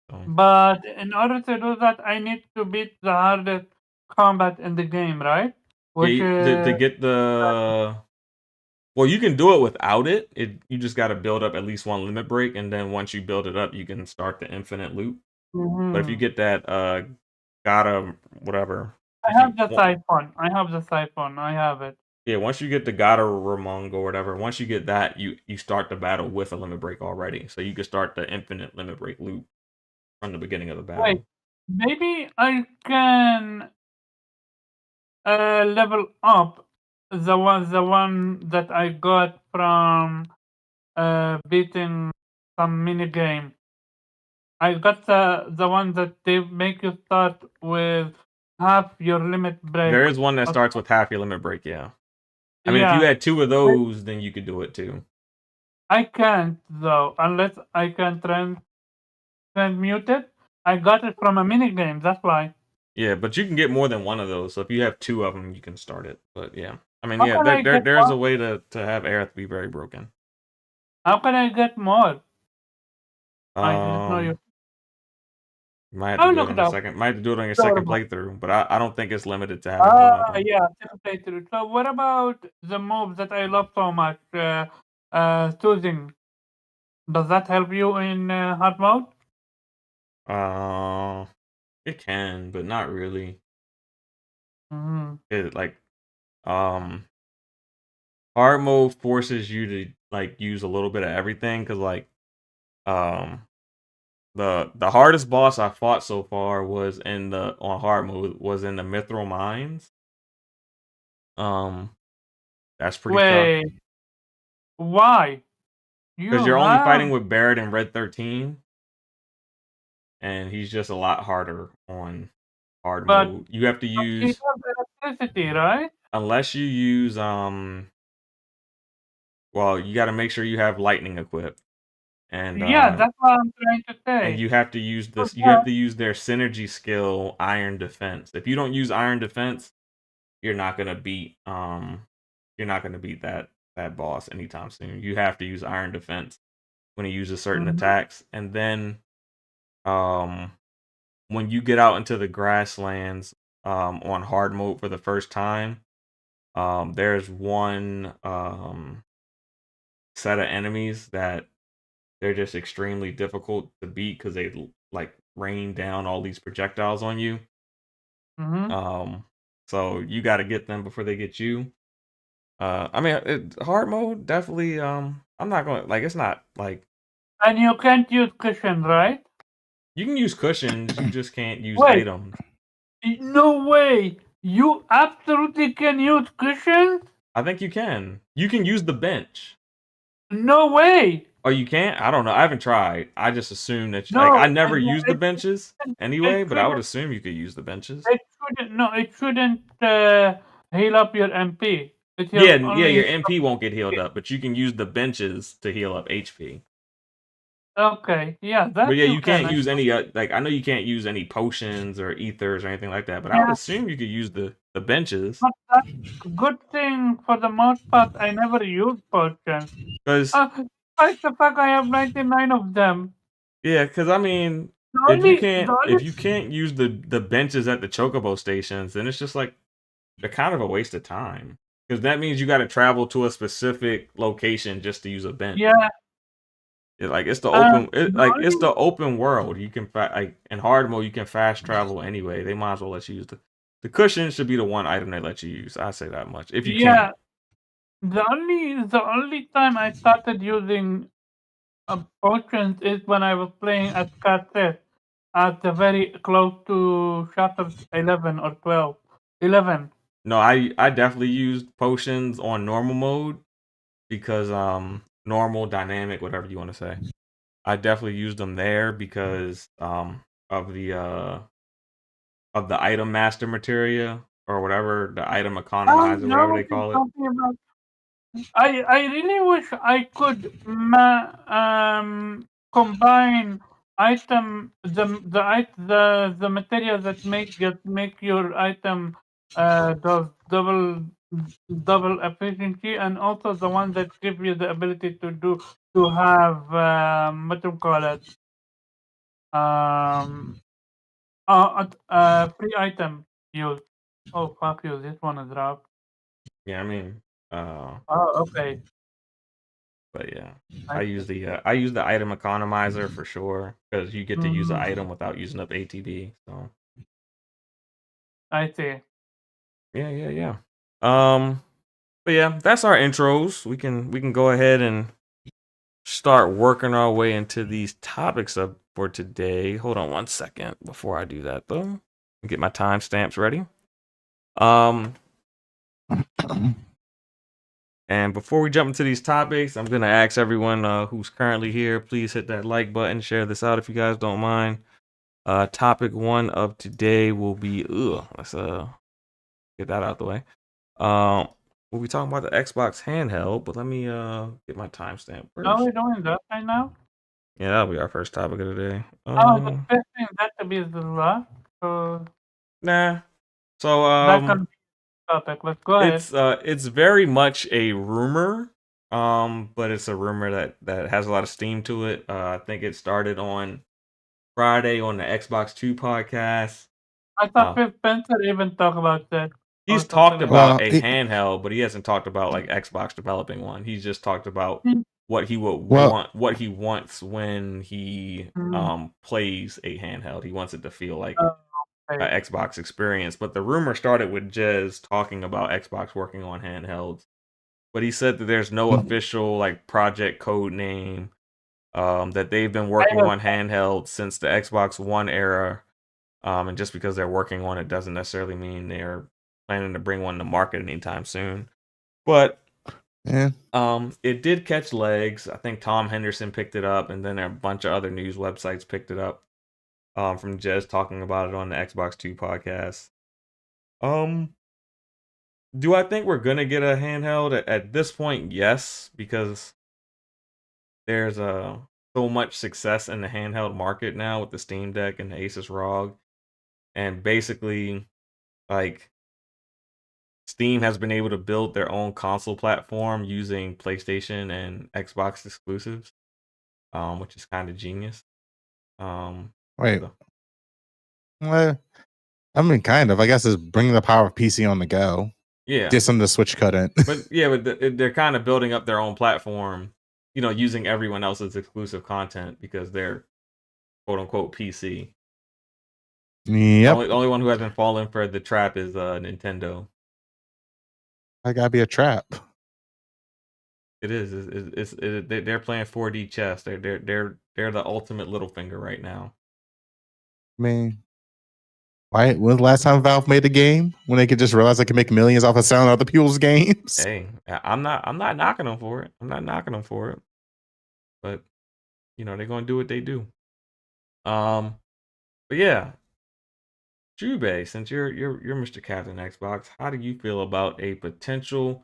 so. But in order to do that, I need to beat the hardest combat in the game, right? Which Yeah, is to get the well, you can do it without it. You just got to build up at least one limit break, and then once you build it up, you can start the infinite loop. But if you get that gotta whatever, I if you have the siphon. I have the siphon. I have it. yeah, once you get the gotta Ramung or whatever, once you get that, you start the battle with a limit break already. So you can start the infinite limit break loop from the beginning of the battle. Wait, maybe I can level up the one that I got from beating some mini game. I got the one that they make you start with half your limit break. There is one that or starts with half your limit break, yeah. I mean, if you Yeah, had 2 of those, then you could do it too. I can't though, unless I can transmute it. I got it from a mini game. That's why. Yeah, but you can get more than one of those. So if you have 2 of them, you can start it. But yeah, I mean, How yeah, can I get there's more? a way to have Aerith be very broken. How can I get more? I didn't know Um, you. you might have to I'll do it look on it the up. second. Might have to do it on your Sure second about. playthrough, but I don't think it's limited to having one of them. Yeah, second playthrough. So what about the move that I love so much? Soothing. Does that help you in hard mode? Uh, it can, but not really. Mm-hmm. It like um hard mode forces you to like use a little bit of everything because like um the hardest boss I fought so far was in the on hard mode was in the Mithril Mines. That's pretty tough Wait, why? because You you're only have, fighting with Barret and Red 13, and he's just a lot harder on hard but mode. You have to he use has electricity, right? unless you use well, you got to make sure you have lightning equipped, and Yeah, that's what I'm trying to and say. you have to use So this. You have that, to use their synergy skill, Iron Defense. If you don't use Iron Defense, you're not gonna beat that boss anytime soon. You have to use Iron Defense when he uses certain Mhm. attacks, and then when you get out into the grasslands on hard mode for the first time, there's one set of enemies that they're just extremely difficult to beat because they like rain down all these projectiles on you. Mhm. So you got to get them before they get you. I mean, hard mode definitely. I'm not going to like. It's not like And you can't use cushion, right? you can use cushions. You just can't use Wait, items. no way. You absolutely can use cushions? I think you can. You can use the bench. No way. Oh, you can't? I don't know. I haven't tried. I just assume that like I No, never used the it benches shouldn't. anyway, It but I would shouldn't. assume you could use the benches. It shouldn't. No, it shouldn't heal up your MP. It Yeah, will yeah, only your heal up MP won't get healed HP. up, but you can use the benches to heal up HP. Okay, yeah, But that yeah, you you can. can't use any like I know you can't use any potions or ethers or anything like that, but I would Yeah, assume you could use the benches but that's good thing for the most part. I never use potions. because Despite the fact I have 99 of them. yeah, because I mean, The if only you can't use the benches at the chocobo stations, then it's just like they're kind of a waste of time because that means you got to travel to a specific location just to use a bench. yeah. Like it's the The it's only the open world. You can like in hard mode you can fast travel anyway. They might as well let you use the cushion should be the one item they let you use. I say that much. If you yeah. can. The only time I started using potions is when I was playing at cassette at the very close to chapter 11 or 12. 11. No, I definitely used potions on normal mode because normal dynamic whatever you want to say. I definitely used them there because of the item master materia or whatever the item I economizer whatever know they what you're call it. talking about. I really wish I could combine the material that make your item does double efficiency, and also the one that give you the ability to have what do you call it, um free item use. Oh fuck you! This one is dropped. Yeah, I mean, Oh, okay. but yeah, I see. I use the item economizer for sure because you get to use the Mm, item without using up ATB. So I see. yeah. But yeah, that's our intros. We can go ahead and start working our way into these topics up for today. Hold on one second before I do that though. Get my timestamps ready. And before we jump into these topics, I'm gonna ask everyone who's currently here, please hit that like button, share this out if you guys don't mind. Topic 1 of today will be let's get that out the way. We'll be talking about the Xbox handheld, but let me get my timestamp Are first. we doing that right now? Yeah, that'll be our first topic of the day. Oh, the best thing that to be the last. So Nah. So that can be the topic. Let's go ahead. it's very much a rumor. But it's a rumor that has a lot of steam to it. I think it started on Friday on the Xbox 2 podcast. I thought Phil Spencer even talk about that He's or something talked like about Well, a handheld, but he hasn't talked about like Xbox developing one. He's just talked about that. what he would well, want, what he wants when he plays a handheld. He wants it to feel like Okay. an Xbox experience. But the rumor started with Jez talking about Xbox working on handhelds. But he said that there's no official like project code name. That they've been working on handhelds since the Xbox One era. And just because they're working on it doesn't necessarily mean they're planning to bring one to market anytime soon. But yeah. it did catch legs. I think Tom Henderson picked it up, and then a bunch of other news websites picked it up. From Jez talking about it on the Xbox 2 podcast. Do I think we're gonna get a handheld at this point? Yes, because there's so much success in the handheld market now with the Steam Deck and the Asus ROG, and basically, like Steam has been able to build their own console platform using PlayStation and Xbox exclusives, which is kind of genius. Wait. So, Well, I mean, kind of. I guess it's bringing the power of PC on the go. yeah, Did something the Switch couldn't. but they're kind of building up their own platform, using everyone else's exclusive content because they're quote unquote PC. Yep. The only one who hasn't fallen for the trap is Nintendo. I gotta be a trap. It is. They're playing 4D chess. They're the ultimate Littlefinger right now. I mean, why? When was the last time Valve made a game when they could just realize they can make millions off of selling other people's games? Hey, I'm not knocking them for it. I'm not knocking them for it. But they're gonna do what they do. But yeah, Jubei, since you're Mr. Captain Xbox, how do you feel about a potential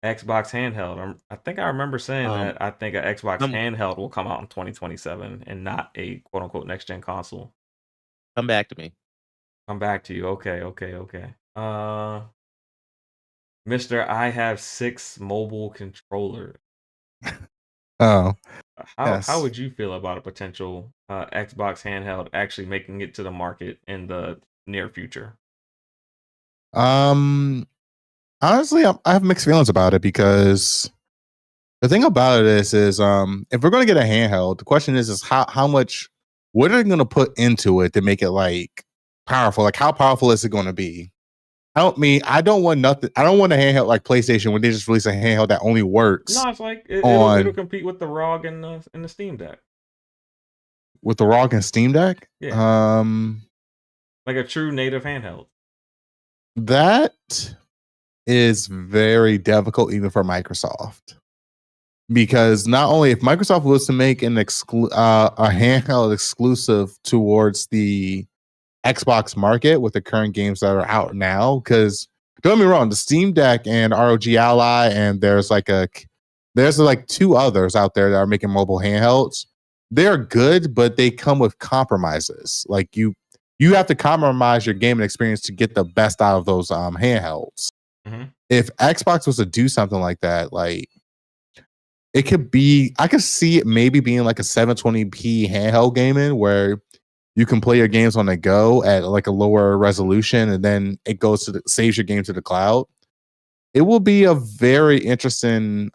Xbox handheld? I think I remember saying that I think an Xbox handheld will come out in 2027 and not a quote unquote next gen console. Come back to me. Come back to you. Okay. Mr. I have 6 mobile controllers. Oh, How yes. would you feel about a potential Xbox handheld actually making it to the market in the near future? Honestly, I have mixed feelings about it because the thing about it is if we're going to get a handheld, the question is how much, what are they going to put into it to make it like powerful? Like, how powerful is it going to be? I don't want nothing. I don't want a handheld like PlayStation when they just release a handheld that only works. No, it's like it'll compete with the ROG and the Steam Deck. With the ROG and Steam Deck? Yeah. Like a true native handheld. That is very difficult even for Microsoft. Because not only if Microsoft was to make an a handheld exclusive towards the Xbox market with the current games that are out now, because don't get me wrong, the Steam Deck and ROG Ally, and there's like two others out there that are making mobile handhelds. They're good, but they come with compromises. Like you have to compromise your gaming experience to get the best out of those handhelds. Mm-hmm. If Xbox was to do something like that, like it could be, I could see it maybe being like a 720p handheld gaming where you can play your games on the go at like a lower resolution, and then it goes to saves your game to the cloud. It will be a very interesting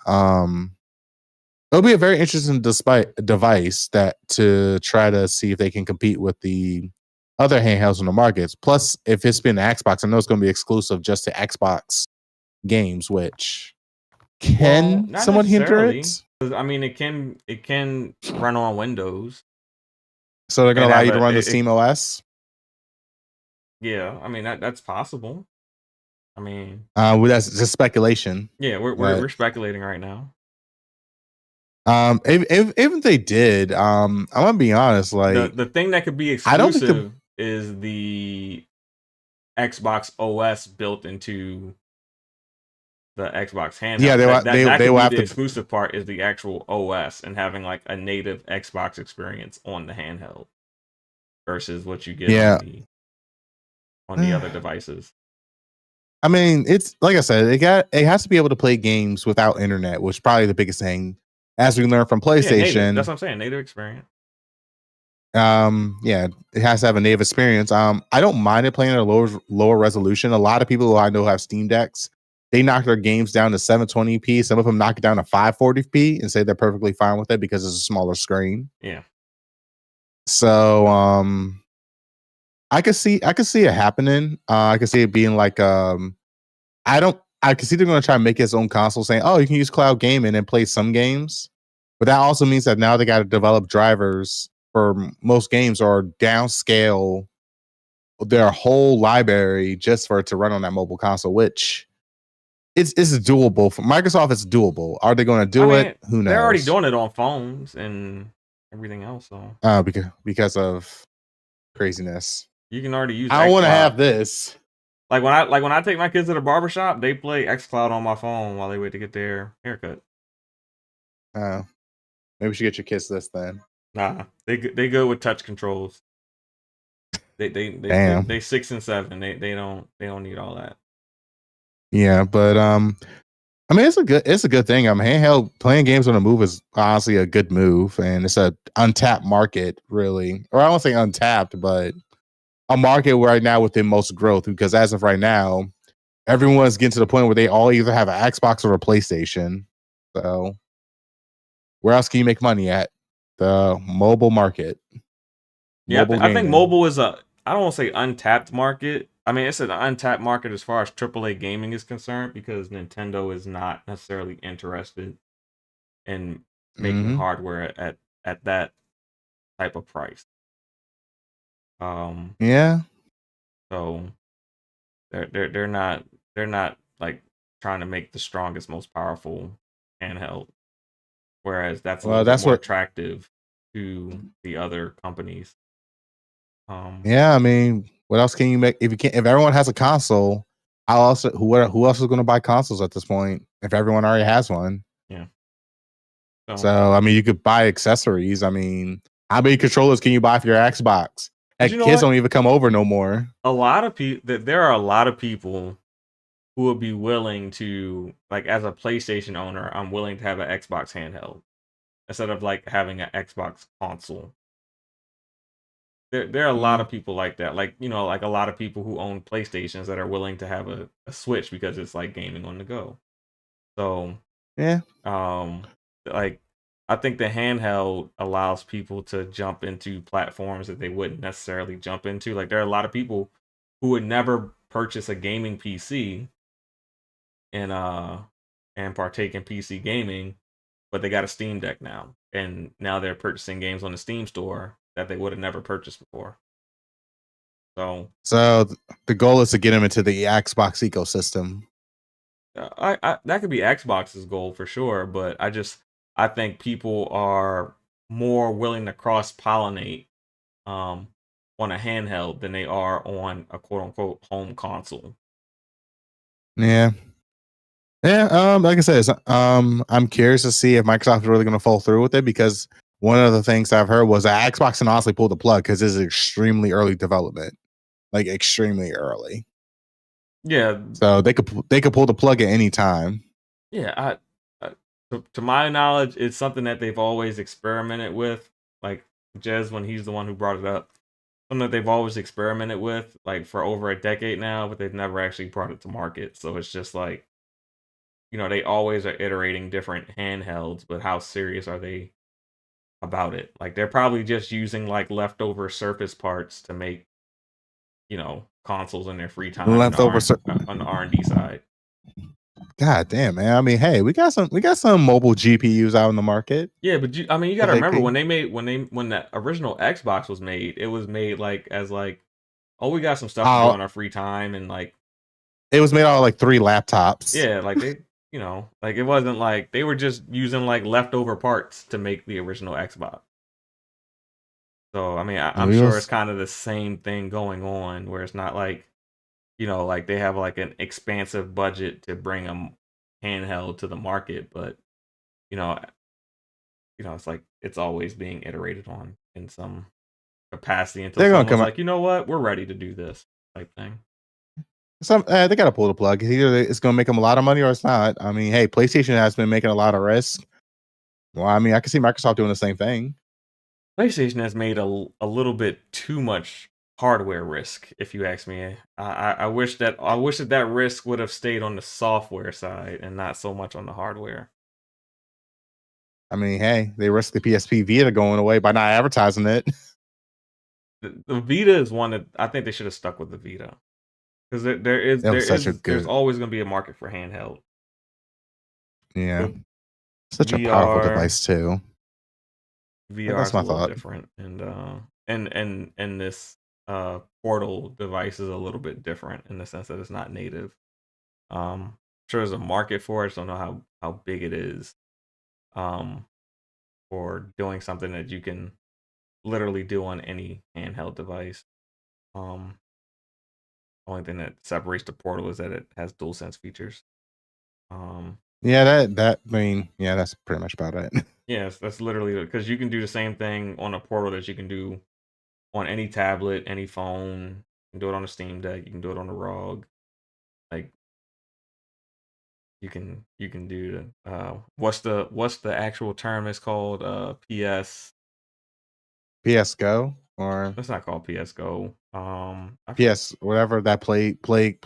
it'll be a very interesting device that to try to see if they can compete with the other handhelds on the markets. Plus, if it's been Xbox, I know it's going to be exclusive just to Xbox games, which can not someone hinder necessarily. it? 'Cause, I mean, it can run on Windows. So they're going and to allow have you to a- run the it- Steam OS? Yeah, I mean that's possible. I mean, Well, that's just speculation. yeah, we're speculating right now. If they did, I'm gonna be honest. Like The thing that could be I don't think exclusive is the Xbox OS built into the Xbox handheld. Yeah, that they could will be have the to. exclusive part is the actual OS and having like a native Xbox experience on the handheld versus what you get Yeah. on the other devices. I mean, it's like I said, it has to be able to play games without internet, which is probably the biggest thing. As we learned from Yeah, native. PlayStation, That's what I'm saying. Native experience. yeah, it has to have a native experience. I don't mind it playing at a lower resolution. A lot of people who I know have Steam Decks, they knock their games down to 720p. Some of them knock it down to 540p and say they're perfectly fine with it because it's a smaller screen. Yeah. So I could see it happening. I could see it being like I can see they're going to try and make its own console, saying, "Oh, you can use cloud gaming and play some games," but that also means that now they got to develop drivers for most games or downscale their whole library just for it to run on that mobile console, which it's doable for Microsoft. It's doable. Are they going to do it? Who knows? They're already doing it on phones and everything else. So because of craziness, you can already use. I want to have this. Like when I take my kids to the barbershop, they play xCloud on my phone while they wait to get their haircut. Maybe we should get your kids this then. Nah, they go with touch controls. They 6 and 7. They don't need all that. Yeah, but I mean it's a good thing. Handheld playing games on the move is honestly a good move, and it's a untapped market, really. Or I don't say untapped, but a market right now with the most growth, because as of right now, everyone's getting to the point where they all either have an Xbox or a PlayStation. So where else can you make money at? The mobile market. Yeah, I think mobile is I don't want to say untapped market. I mean, it's an untapped market as far as AAA gaming is concerned because Nintendo is not necessarily interested in making hardware at that type of price. Yeah. So they're not like trying to make the strongest, most powerful handheld. Whereas that's a little bit more attractive to the other companies. Yeah, I mean, what else can you make if everyone has a console? Who else is going to buy consoles at this point if everyone already has one? Yeah. So I mean, you could buy accessories. I mean, how many controllers can you buy for your Xbox? Heck, kids don't even come over no more. There are a lot of people who would be willing to, like, as a PlayStation owner, I'm willing to have an Xbox handheld instead of like having an Xbox console. There are a lot of people like that. Like, like a lot of people who own PlayStations that are willing to have a Switch because it's like gaming on the go. So yeah. Like I think the handheld allows people to jump into platforms that they wouldn't necessarily jump into. Like there are a lot of people who would never purchase a gaming PC and partake in PC gaming, but they got a Steam Deck now. And now they're purchasing games on the Steam store that they would have never purchased before. So the goal is to get them into the Xbox ecosystem. I that could be Xbox's goal for sure, but I think people are more willing to cross-pollinate on a handheld than they are on a quote-unquote home console. Yeah. Yeah, like I said, I'm curious to see if Microsoft is really going to follow through with it because one of the things I've heard was that Xbox can honestly pull the plug because this is extremely early development, like extremely early. Yeah, So they could pull the plug at any time. yeah. To my knowledge, it's something that they've always experimented with. Like Jez, when he's the one who brought it up, something that they've always experimented with, like for over a decade now, but they've never actually brought it to market. So it's just like, they always are iterating different handhelds, but how serious are they about it? Like they're probably just using like leftover Surface parts to make, consoles in their free time and Leftover. on the R&D side. God damn, man. I mean, hey, we got some mobile GPUs out in the market. Yeah, but you got that to they remember can- when that original Xbox was made, it was made like as like, oh, we got some stuff to do Oh, on our free time, and like, it was made out of like 3 laptops. yeah, like they, like it wasn't like they were just using like leftover parts to make the original Xbox. So I mean, I'm sure it's kind of the same thing going on, where it's not like, like they have like an expansive budget to bring a handheld to the market, but you know, it's like it's always being iterated on in some capacity until They're gonna someone's come out. like, you know what, we're ready to do this type thing. They gotta pull the plug. Either it's gonna make them a lot of money or it's not. I mean, hey, PlayStation has been making a lot of risk. Well, I mean, I can see Microsoft doing the same thing. PlayStation has made a little bit too much hardware risk, if you ask me. I wish that risk would have stayed on the software side and not so much on the hardware. I mean, hey, they risk the PSP Vita going away by not advertising it. The Vita is one that I think they should have stuck with the Vita, because there's always going to be a market for handheld. Yeah, such a powerful device too. VR is a little different, and this Portal device is a little bit different in the sense that it's not native. Sure, there's a market for it. I just don't know how big it is. For doing something that you can literally do on any handheld device. Only thing that separates the Portal is that it has DualSense features. Yeah, I mean, yeah, that's pretty much about it. Yes, that's literally because you can do the same thing on a Portal that you can do on any tablet, any phone. You can do it on a Steam Deck. You can do it on a ROG. Like you can do what's the actual term it's called? PS Go or it's not called PS Go. PS whatever that play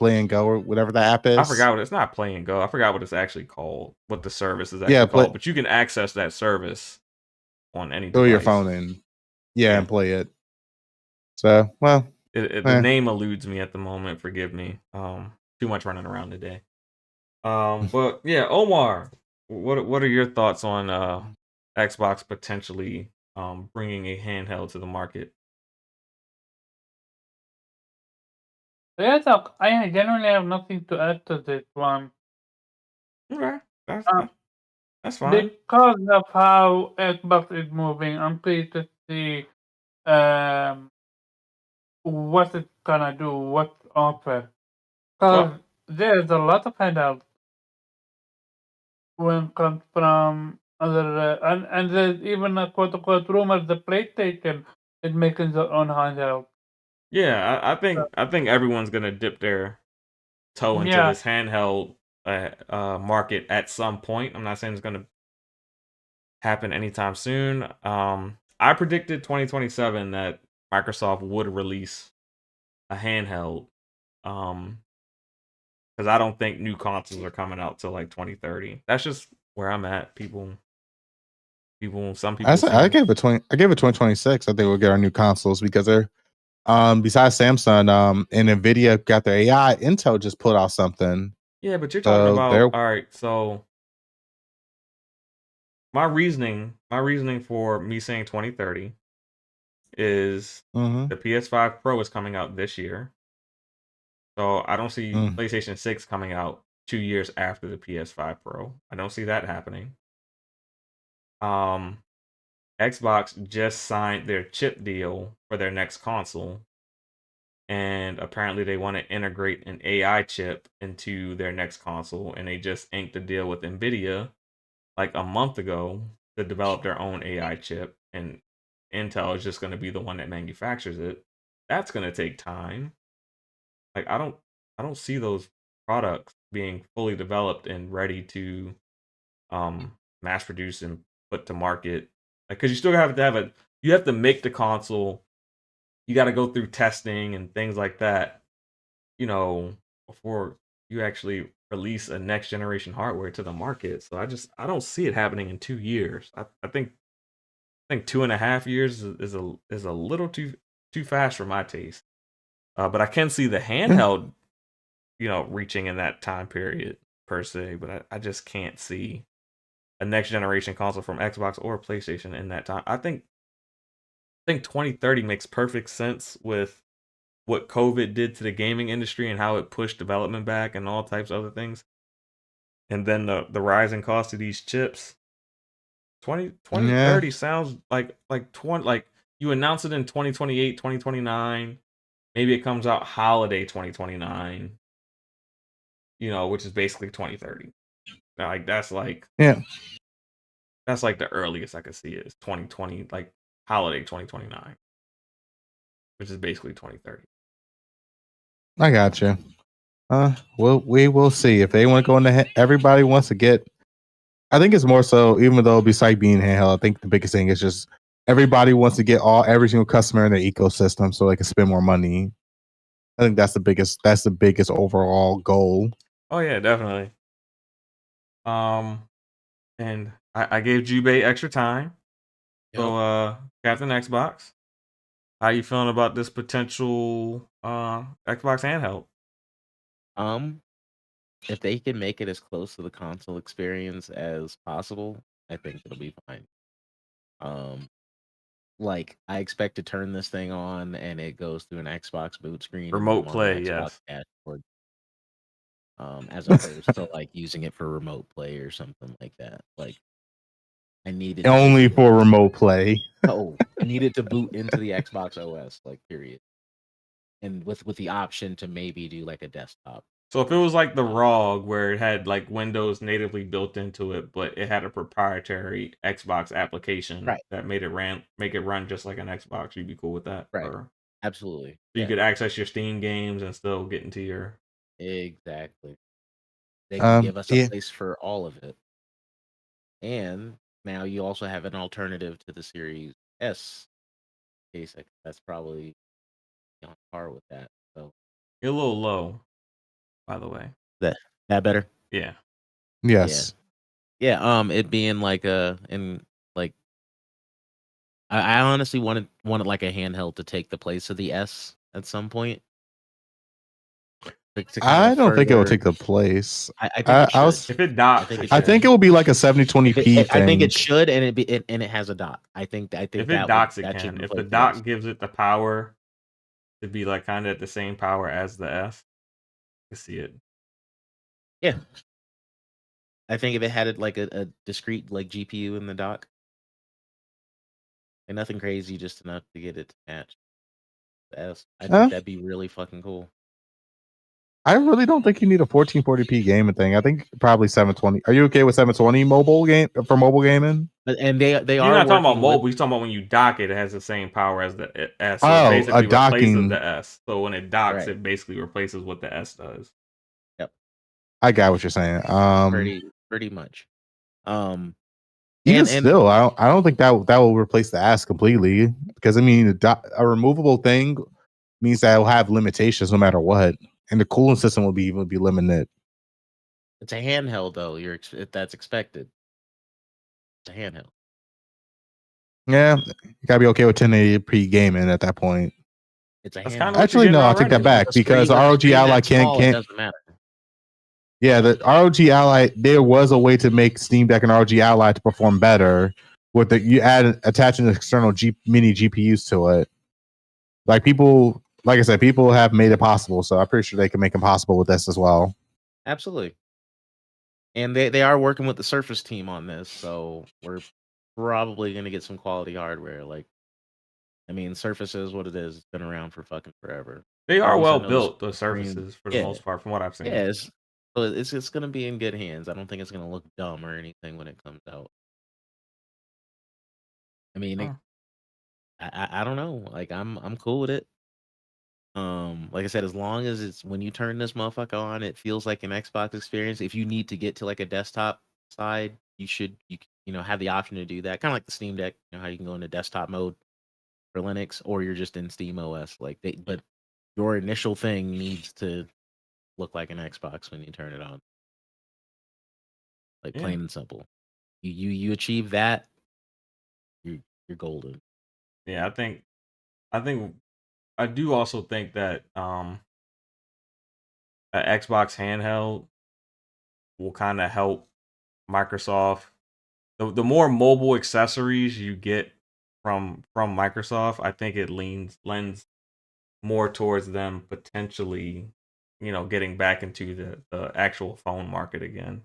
and go or whatever the app is. I forgot what it's not Play and Go. I forgot what it's actually called. What the service is actually called. But you can access that service on any through device. your phone and and play it. So well, the name eludes me at the moment. Forgive me. Too much running around today. But yeah, Omar, what are your thoughts on Xbox potentially bringing a handheld to the market? Yes, I genuinely have nothing to add to this one. Okay, that's fine. Because of how Xbox is moving, I'm pleased to see what it's gonna do, what offer. Because there's a lot of handhelds when it comes from other, and there's even a quote unquote rumor the PlayStation is making their own handheld. Yeah, I think everyone's gonna dip their toe into this handheld market at some point. I'm not saying it's gonna happen anytime soon. I predicted 2027 that Microsoft would release a handheld. Because I don't think new consoles are coming out till like 2030. That's just where I'm at. Some people. I gave it 2026. I think we'll get our new consoles because they're besides Samsung, and Nvidia got their AI. Intel just put out something. Yeah, but you're talking about all right. So my reasoning for me saying 2030 is the PS5 Pro is coming out this year. So I don't see PlayStation 6 coming out 2 years after the PS5 Pro. I don't see that happening. Xbox just signed their chip deal for their next console. and apparently they want to integrate an AI chip into their next console, and they just inked a deal with Nvidia like a month ago to develop their own AI chip, and Intel is just going to be the one that manufactures it. That's going to take time. Like I don't see those products being fully developed and ready to mass produce and put to market. Like cuz you still have to have you have to make the console. You got to go through testing and things like that, you know, before you actually release a next generation hardware to the market. So I don't see it happening in 2 years. I think 2.5 years is a little too fast for my taste. But I can see the handheld, reaching in that time period per se. But I just can't see a next generation console from Xbox or PlayStation in that time. I think 2030 makes perfect sense with what COVID did to the gaming industry and how it pushed development back and all types of other things. And then the rising cost of these chips. 2030 sounds like 20, like you announce it in 2028, 2029. Maybe it comes out holiday 2029, which is basically 2030. Like that's like the earliest I could see it is 2020, like holiday 2029, which is basically 2030. I got you. Well, we will see if they want to go into. Everybody wants to get. I think it's more so, even though besides being handheld, I think the biggest thing is just everybody wants to get every single customer in their ecosystem so they can spend more money. I think that's the biggest overall goal. Oh yeah, definitely. And I gave Jubei extra time. Yep. So Captain Xbox, how you feeling about this potential Xbox handheld? If they can make it as close to the console experience as possible, I think it'll be fine. Like I expect to turn this thing on and it goes through an Xbox boot screen and Remote I'm on play, an Xbox yes. dashboard. As opposed to like using it for remote play or something like that. Like I needed to Only boot for remote play. No, I needed to boot into the Xbox OS, like period. And with the option to maybe do like a desktop. So if it was like the ROG where it had like Windows natively built into it, but it had a proprietary Xbox application Right. that made it run just like an Xbox, you'd be cool with that. Right. Or Absolutely. so you could access your Steam games and still get into your Exactly. They can give us a Yeah. place for all of it. And now you also have an alternative to the Series S case. That's probably on par with that. So You're a little low, by the way. that better? Yeah. Yes. Yeah. It being like like I honestly wanted like a handheld to take the place of the S at some point. To I don't think it will further, take the place. I think it should. If it docks, I think it will be like a 7020p I think thing. it should, and it has a dock. I think if that it docks, it that can. should If the replace dock S. gives it the power to be like kind of at the same power as the S, I see it. Yeah. I think if it had like a discrete like GPU in the dock, and nothing crazy, just enough to get it to match the S, I think that'd be really fucking cool. I really don't think you need a 1440p gaming thing. I think probably 720. Are you okay with 720 mobile game for mobile gaming? And they You're are not talking about working mobile. with. You're talking about when you dock it, it has the same power as the S. So Oh, it basically a docking. replaces the S. So when it docks, Right. it basically replaces what the S does. Yep. I got what you're saying. Pretty much. Even still, I don't think that will replace the ass completely, because I mean a removable thing means that it will have limitations no matter what, and the cooling system will be limited. It's a handheld though. That's expected. It's a handheld. Yeah, you gotta be okay with 1080p gaming at that point. It's a That's handheld. kind of Actually, no, I'll take that back, because the ROG Ally can't. It doesn't matter. Yeah, the ROG Ally, there was a way to make Steam Deck and ROG Ally to perform better with attaching external mini GPUs to it. Like I said, people have made it possible, so I'm pretty sure they can make it possible with this as well. Absolutely. And they are working with the Surface team on this, so we're probably going to get some quality hardware. Like, I mean, Surface is what it is. It's been around for fucking forever. They are At least I well know built, the screen. surfaces, for the Yeah, most part, from what I've seen. yeah. It's gonna be in good hands. I don't think it's gonna look dumb or anything when it comes out. I mean, Huh. I don't know. Like I'm cool with it. Like I said, as long as it's when you turn this motherfucker on, it feels like an Xbox experience. If you need to get to like a desktop side, you know have the option to do that. Kind of like the Steam Deck, you know how you can go into desktop mode for Linux, or you're just in Steam OS. But your initial thing needs to look like an Xbox when you turn it on. Like Yeah. plain and simple. You achieve that, you're golden. Yeah, I do also think that an Xbox handheld will kind of help Microsoft. The more mobile accessories you get from Microsoft, I think it lends more towards them potentially, getting back into the actual phone market again.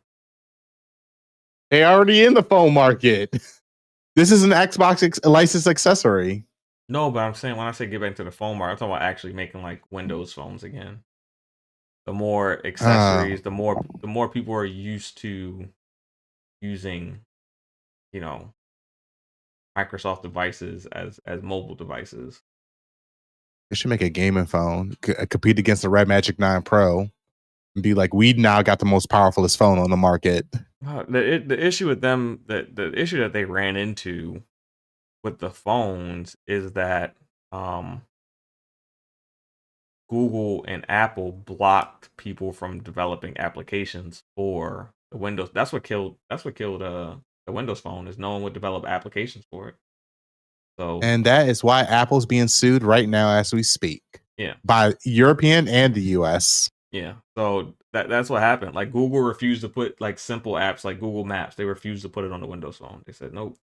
They already in the phone market. This is an Xbox licensed accessory. No, but I'm saying when I say get back into the phone market, I'm talking about actually making like Windows phones again. The more accessories, the more people are used to using, you know, Microsoft devices as mobile devices. They should make a gaming phone, compete against the Red Magic 9 Pro, and be like, we now got the most powerfulest phone on the market. The issue with them, the issue that they ran into with the phones is that Google and Apple blocked people from developing applications for the Windows. That's what killed the Windows Phone, is no one would develop applications for it. So And that is why Apple's being sued right now as we speak. Yeah. By European and the US. Yeah. So that's what happened. Like Google refused to put like simple apps like Google Maps. They refused to put it on the Windows Phone. They said nope.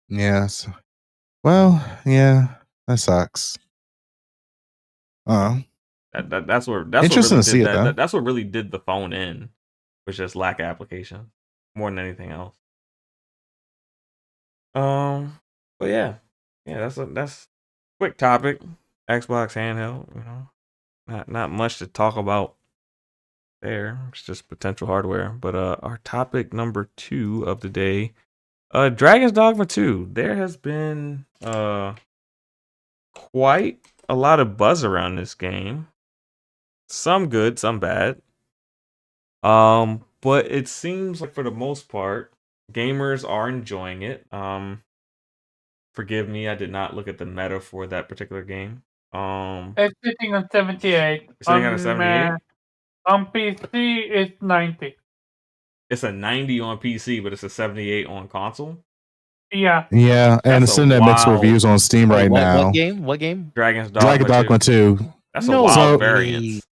Yes. Well, yeah, that sucks. That's what interesting really to see did it, though. that's what really did the phone in, was just lack of application more than anything else. But yeah, that's quick topic. Xbox handheld, not much to talk about there. It's just potential hardware. But our topic number 2 of the day, Dragon's Dogma 2. There has been quite a lot of buzz around this game. Some good, some bad. But it seems like for the most part, gamers are enjoying it. Forgive me, I did not look at the meta for that particular game. It's sitting on 78. Sitting at a 78? On PC, it's 90. It's a 90 on PC, but it's a 78 on console. Yeah. Yeah, and it's sitting at mixed reviews on Steam right now. What game? Dragon's Dogma 2. That's a wild variance.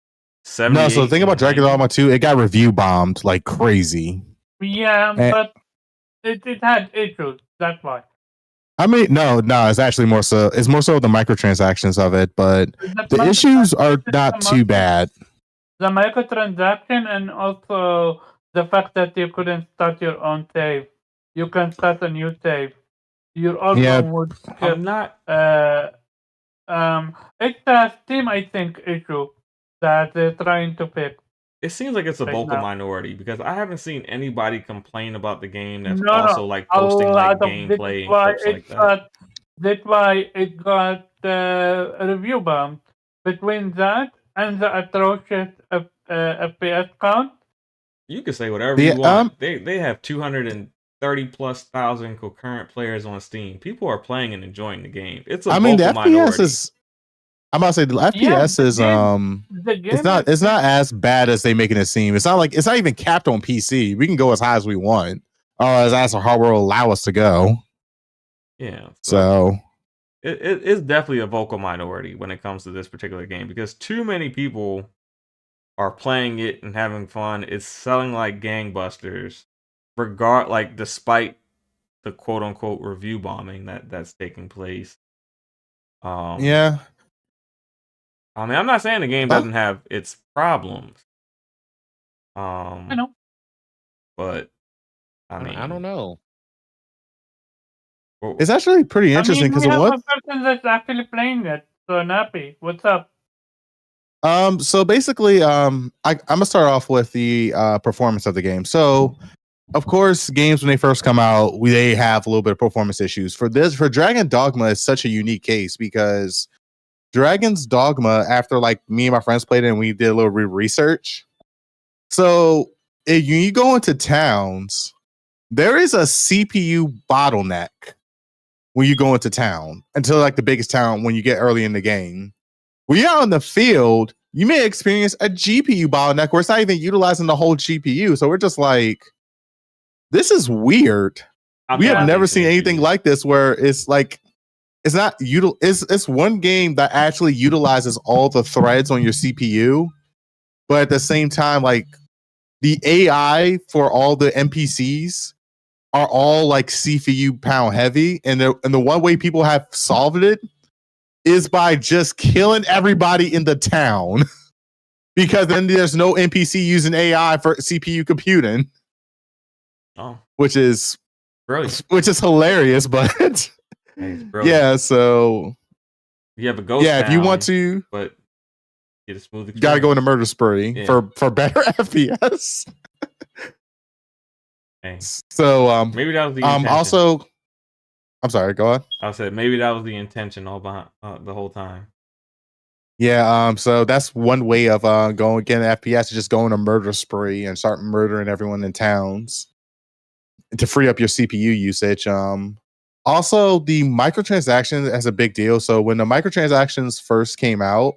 78 No, so the thing about Dragon Dogma 2, it got review bombed like crazy. Yeah, but it had issues. That's why. I mean, no, it's actually more so the microtransactions of it, but the issues are not too bad. The microtransaction, and also the fact that you couldn't start your own save. You can start a new save. You also would skip. I'm not. It's a Steam, I think, issue that they're trying to fix. It seems like it's a vocal minority, because I haven't seen anybody complain about the game that's also like posting like gameplay and clips like that. That's why it got review bomb. Between that and the atrocious FPS count, you can say whatever you want. They have 230,000+ concurrent players on Steam. People are playing and enjoying the game. It's a vocal the minority. FPS is. I'm about to say the FPS is it's not as bad as they making it seem. It's not even capped on PC. We can go as high as we want, or as our hardware will allow us to go. Yeah. So it's definitely a vocal minority when it comes to this particular game, because too many people are playing it and having fun. It's selling like gangbusters, despite the quote unquote review bombing that's taking place. Yeah. I mean, I'm not saying the game doesn't have its problems. I know. But I mean, I don't know. It's actually pretty interesting because we have a person that's actually playing it. So Nappy, what's up? So basically, I'm gonna start off with the performance of the game. So, of course, games when they first come out, they have a little bit of performance issues. For Dragon Dogma is such a unique case because Dragon's Dogma, after like me and my friends played it and we did a little research. So if you go into towns, there is a CPU bottleneck when you go into town until like the biggest town when you get early in the game. When you're out in the field, you may experience a GPU bottleneck where it's not even utilizing the whole GPU. So we're just like, this is weird. We have never seen anything like this where it's like it's not it's one game that actually utilizes all the threads on your CPU, but at the same time, like the AI for all the NPCs are all like CPU pound heavy, and the one way people have solved it is by just killing everybody in the town because then there's no NPC using AI for CPU computing. Oh, which is brilliant. Which is hilarious, but yeah. So you have a ghost. Yeah, if you want to, but get a smooth experience. Gotta go in a murder spree for better FPS. So maybe that was the intention. Also, I'm sorry. Go on. I said maybe that was the intention all behind the whole time. Yeah. So that's one way of going getting FPS is just going a murder spree and start murdering everyone in towns to free up your CPU usage. Also, the microtransactions is a big deal. So when the microtransactions first came out,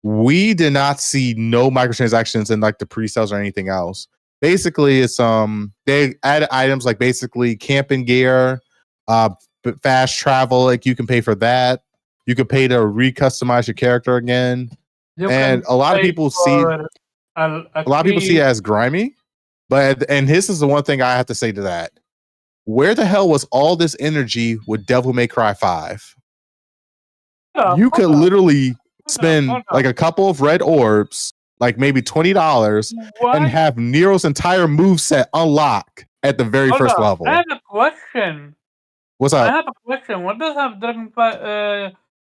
we did not see no microtransactions in like the pre-sales or anything else. Basically, it's they added items like basically camping gear, fast travel. Like you can pay for that. You can pay to recustomize your character again. And a lot of people see it as grimy. But and this is the one thing I have to say to that. Where the hell was all this energy with Devil May Cry 5? You could literally spend like a couple of red orbs, like maybe $20, and have Nero's entire moveset unlock at the very first level. I have a question. What's up? I have a question. What does have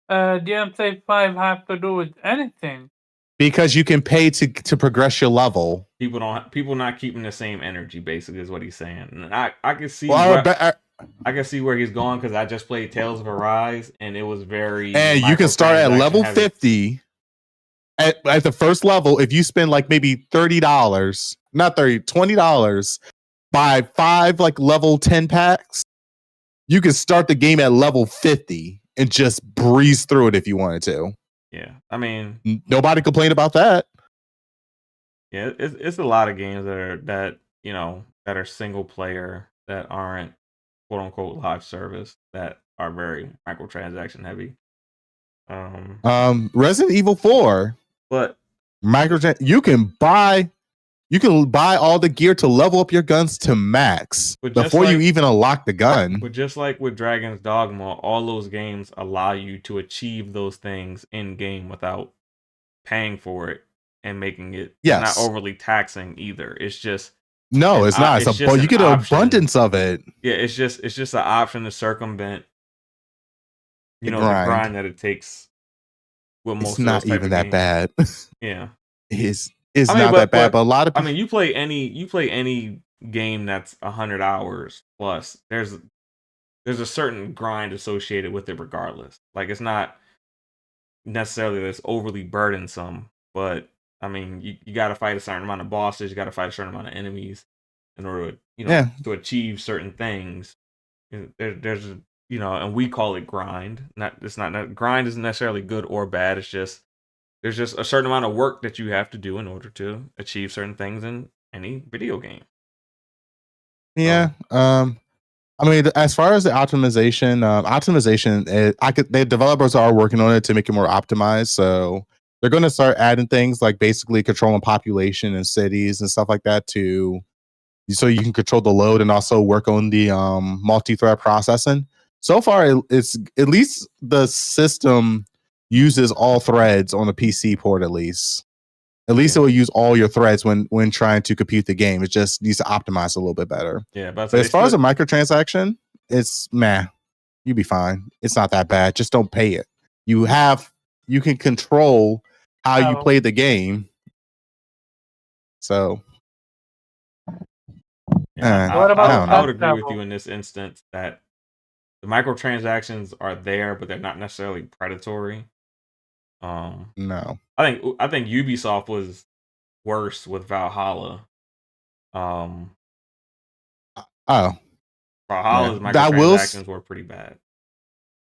DMC 5 have to do with anything? Because you can pay to progress your level. People not keeping the same energy, basically, is what he's saying. And I can see I can see where he's going because I just played Tales of Arise and it was very. And you can start at level 50 at the first level if you spend like maybe $30, not $20, buy 5 like level 10 packs. You can start the game at level 50 and just breeze through it if you wanted to. Yeah, I mean, nobody complained about that. Yeah, it's a lot of games that are single player that aren't quote unquote live service that are very microtransaction heavy. Resident Evil 4, but you can buy all the gear to level up your guns to max before you even unlock the gun. But just like with Dragon's Dogma, all those games allow you to achieve those things in game without paying for it and making it not overly taxing either. It's just it's not. You get an abundance of it. Yeah, it's just an option to circumvent the grind that it takes. With most it's not even that bad. Yeah, it's not that bad, but a lot of people, you play any game that's 100 hours plus. There's a certain grind associated with it, regardless. Like it's not necessarily that's overly burdensome, but I mean, you got to fight a certain amount of bosses, you got to fight a certain amount of enemies in order to achieve certain things. There's and we call it grind. Grind isn't necessarily good or bad. It's just there's just a certain amount of work that you have to do in order to achieve certain things in any video game. Yeah. I mean, as far as the optimization, the developers are working on it to make it more optimized. So they're going to start adding things like basically controlling population in cities and stuff like that so you can control the load and also work on the multi-thread processing. So far, it's at least the system uses all threads on the PC port. At least it will use all your threads when trying to compute the game. It just needs to optimize a little bit better. Yeah, but as far as a microtransaction, it's you'll be fine. It's not that bad. Just don't pay it. You can control how you Oh. play the game. So Yeah, What about I don't I know. would agree with travel? you in this instance that the microtransactions are there, but they're not necessarily predatory. No. I think Ubisoft was worse with Valhalla. Oh, Valhalla's that will. microtransactions were pretty bad.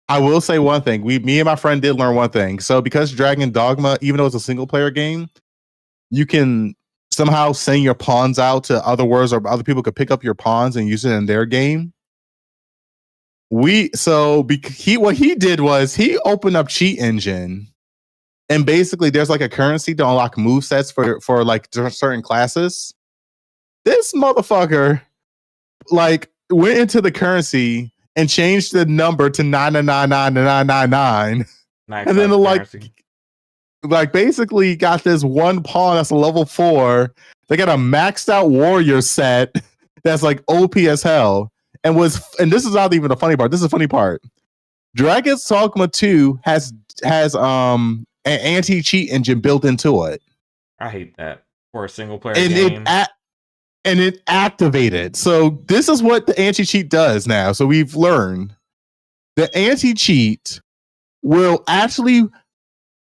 I will say one thing. Me and my friend did learn one thing. So because Dragon Dogma, even though it's a single player game, you can somehow send your pawns out to other worlds, or other people could pick up your pawns and use it in their game. What he did was he opened up Cheat Engine, and basically there's like a currency to unlock move sets for like certain classes. This motherfucker like went into the currency and changed the number to 9999999, and then like basically got this one pawn that's a level 4. They got a maxed out warrior set that's like OP as hell. And this is not even the funny part. This is the funny part. Dragon's Dogma 2 has an anti-cheat engine built into it. I hate that for a single player And game. it activated. So this is what the anti-cheat does now. So we've learned the anti-cheat will actually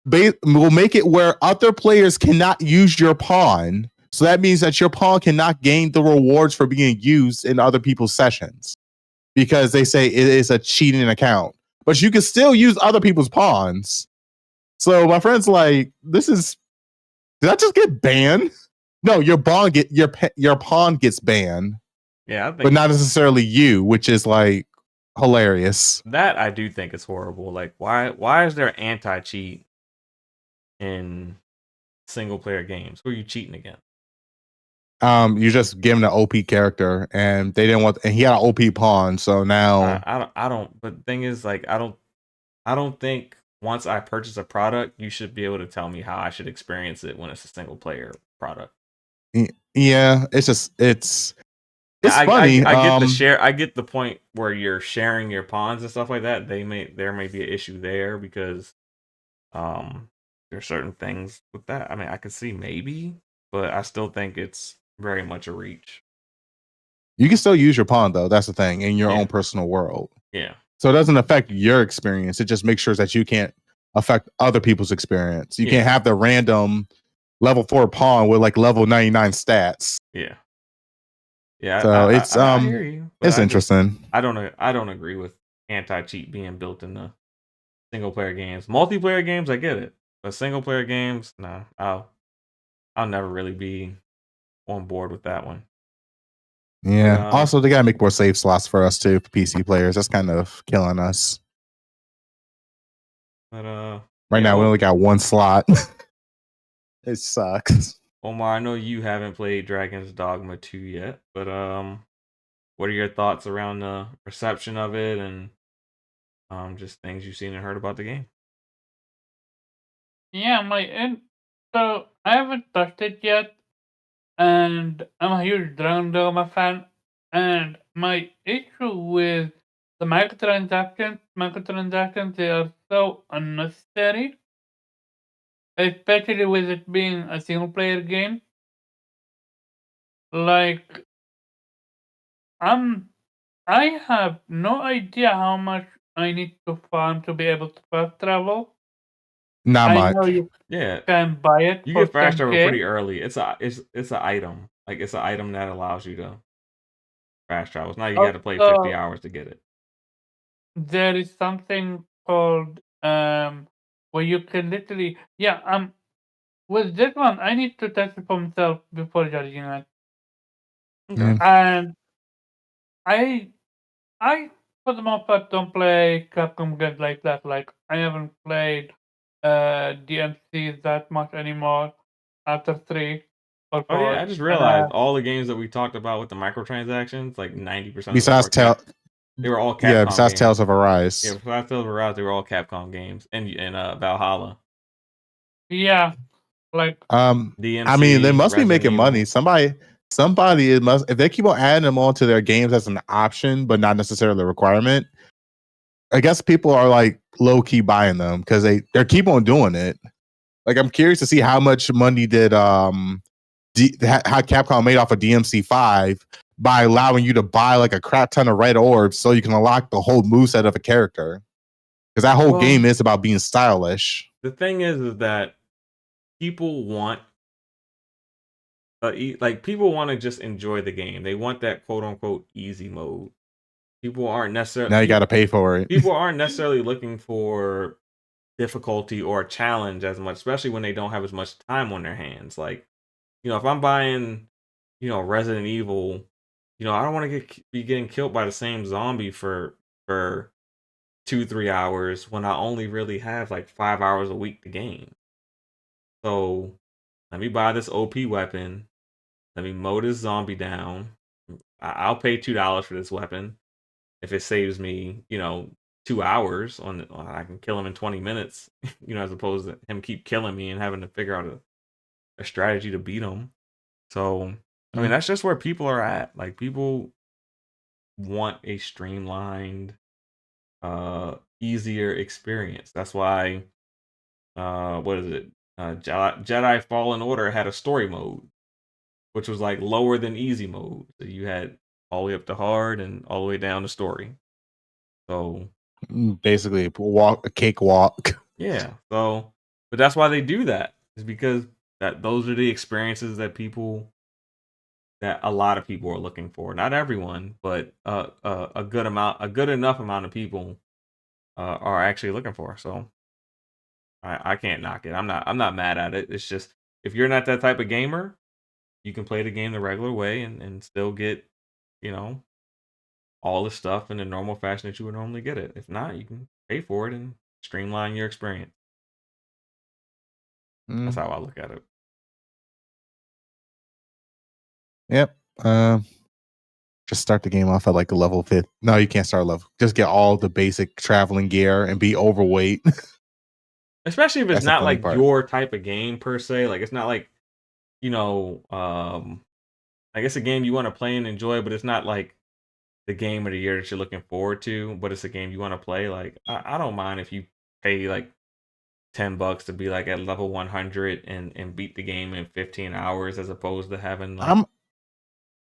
will make it where other players cannot use your pawn. So that means that your pawn cannot gain the rewards for being used in other people's sessions, because they say it is a cheating account. But you can still use other people's pawns. So my friend's like, did I just get banned? No, your pawn gets banned. Yeah, I think, but not necessarily you, which is like hilarious. That I do think is horrible. Like, why is there anti-cheat in single player games? Who are you cheating against? You just give him an OP character, and they didn't want, and he had an OP pawn, so now I don't. But the thing is, like, I don't think once I purchase a product, you should be able to tell me how I should experience it when it's a single player product. Yeah, it's funny. I get the share. I get the point where you're sharing your pawns and stuff like that. There may be an issue there because there's certain things with that. I mean, I could see maybe, but I still think it's very much a reach. You can still use your pawn though. That's the thing, in your own personal world. Yeah. So it doesn't affect your experience. It just makes sure that you can't affect other people's experience. You can't have the random level 4 pawn with like level 99 stats. Yeah. Yeah. So I hear you, it's interesting. I don't agree with anti-cheat being built in the single player games. Multiplayer games, I get it. But single player games, nah. I'll never really be on board with that one. Yeah. Also, they gotta make more save slots for us too, for PC players. That's kind of killing us. But right now we only got one slot. It sucks. Omar, I know you haven't played Dragon's Dogma 2 yet, but what are your thoughts around the reception of it and just things you've seen and heard about the game? Yeah, so I haven't touched it yet, and I'm a huge Dragon Dogma fan, and my issue with the microtransactions, they are so unnecessary, especially with it being a single player game. Like, I have no idea how much I need to farm to be able to fast travel. Not I much. know you can buy it. You for get fast travel 10K. pretty early. It's an item. Like, it's an item that allows you to fast travel. It's not you got to play 50 hours to get it. There is something called where you can literally with this one I need to test it for myself before judging it. Okay. And I for the most part don't play Capcom games like that. Like, I haven't played DMC that much anymore after 3 or 4. Oh yeah, I just realized all the games that we talked about with the microtransactions, like 90%. Besides they were all Capcom yeah, besides games. Tales of Arise. Yeah, besides Tales of Arise, they were all Capcom games, and Valhalla. Yeah, like DMC, I mean, they must be Resident making Evil. money. Somebody if they keep on adding them onto their games as an option, but not necessarily a requirement. I guess people are like low key buying them because they keep on doing it. Like, I'm curious to see how much money did how Capcom made off of DMC5 by allowing you to buy like a crap ton of red orbs so you can unlock the whole moveset of a character. Because that whole game is about being stylish. The thing is that people want people want to just enjoy the game. They want that quote unquote easy mode. People aren't necessarily Now you got to pay for it. People aren't necessarily looking for difficulty or a challenge as much, especially when they don't have as much time on their hands. Like, if I'm buying, Resident Evil, I don't want to be getting killed by the same zombie for 2-3 hours when I only really have like 5 hours a week to game. So let me buy this OP weapon. Let me mow this zombie down. I'll pay $2 for this weapon if it saves me, 2 hours I can kill him in 20 minutes, as opposed to him keep killing me and having to figure out a strategy to beat him. So, I mean, that's just where people are at. Like, people want a streamlined, easier experience. That's why, what is it? Jedi Fallen Order had a story mode, which was like lower than easy mode. So you had all the way up to hard and all the way down to story. So basically a cakewalk. Yeah. So, but that's why they do that, is because those are the experiences that a lot of people are looking for. Not everyone, but a good enough amount of people are actually looking for. So I can't knock it. I'm not mad at it. It's just, if you're not that type of gamer, you can play the game the regular way and still get, all the stuff in the normal fashion that you would normally get it. If not, you can pay for it and streamline your experience. That's how I look at it. Yep. Just start the game off at like a level 5. No, you can't start a level. Just get all the basic traveling gear and be overweight. Especially if it's not like your type of game per se. Like, it's not like, I guess a game you want to play and enjoy, but it's not like the game of the year that you're looking forward to, but it's a game you want to play. Like, I don't mind if you pay like $10 to be like at level 100 and beat the game in 15 hours, as opposed to having like...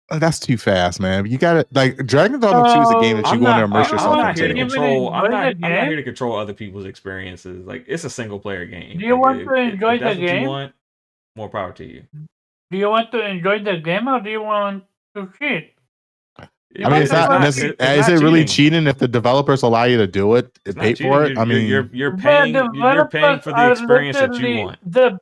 That's too fast, man. You got to, like, Dragon Dogma 2 is a game that you want to immerse yourself into. I'm not here to control other people's experiences. Like, it's a single player game. Do you want to enjoy the game? You want, more power to you. Do you want to enjoy the game, or do you want to cheat? I mean, is it really cheating if the developers allow you to do it and pay for it? I mean, you're paying for the experience that you want. The